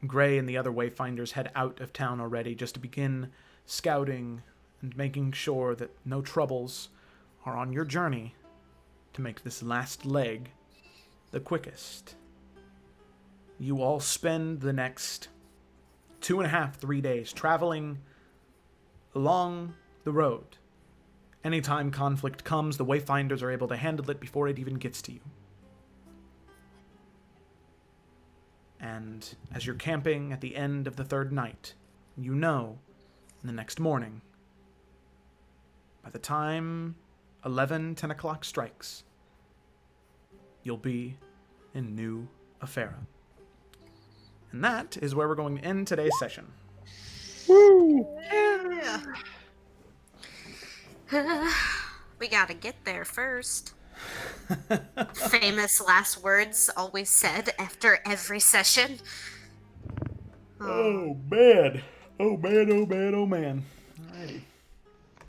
Gray and the other Wayfinders head out of town already just to begin scouting and making sure that no troubles are on your journey to make this last leg the quickest. You all spend the next 2.5, 3 days traveling along the road. Anytime conflict comes, the Wayfinders are able to handle it before it even gets to you. And as you're camping at the end of the third night, you know, in the next morning, by the time 10 o'clock strikes, you'll be in New Efera. And that is where we're going to end today's session. Yeah. We gotta get there first. Famous last words always said after every session. Oh, man. Oh, man, oh, man, oh, man. Alrighty.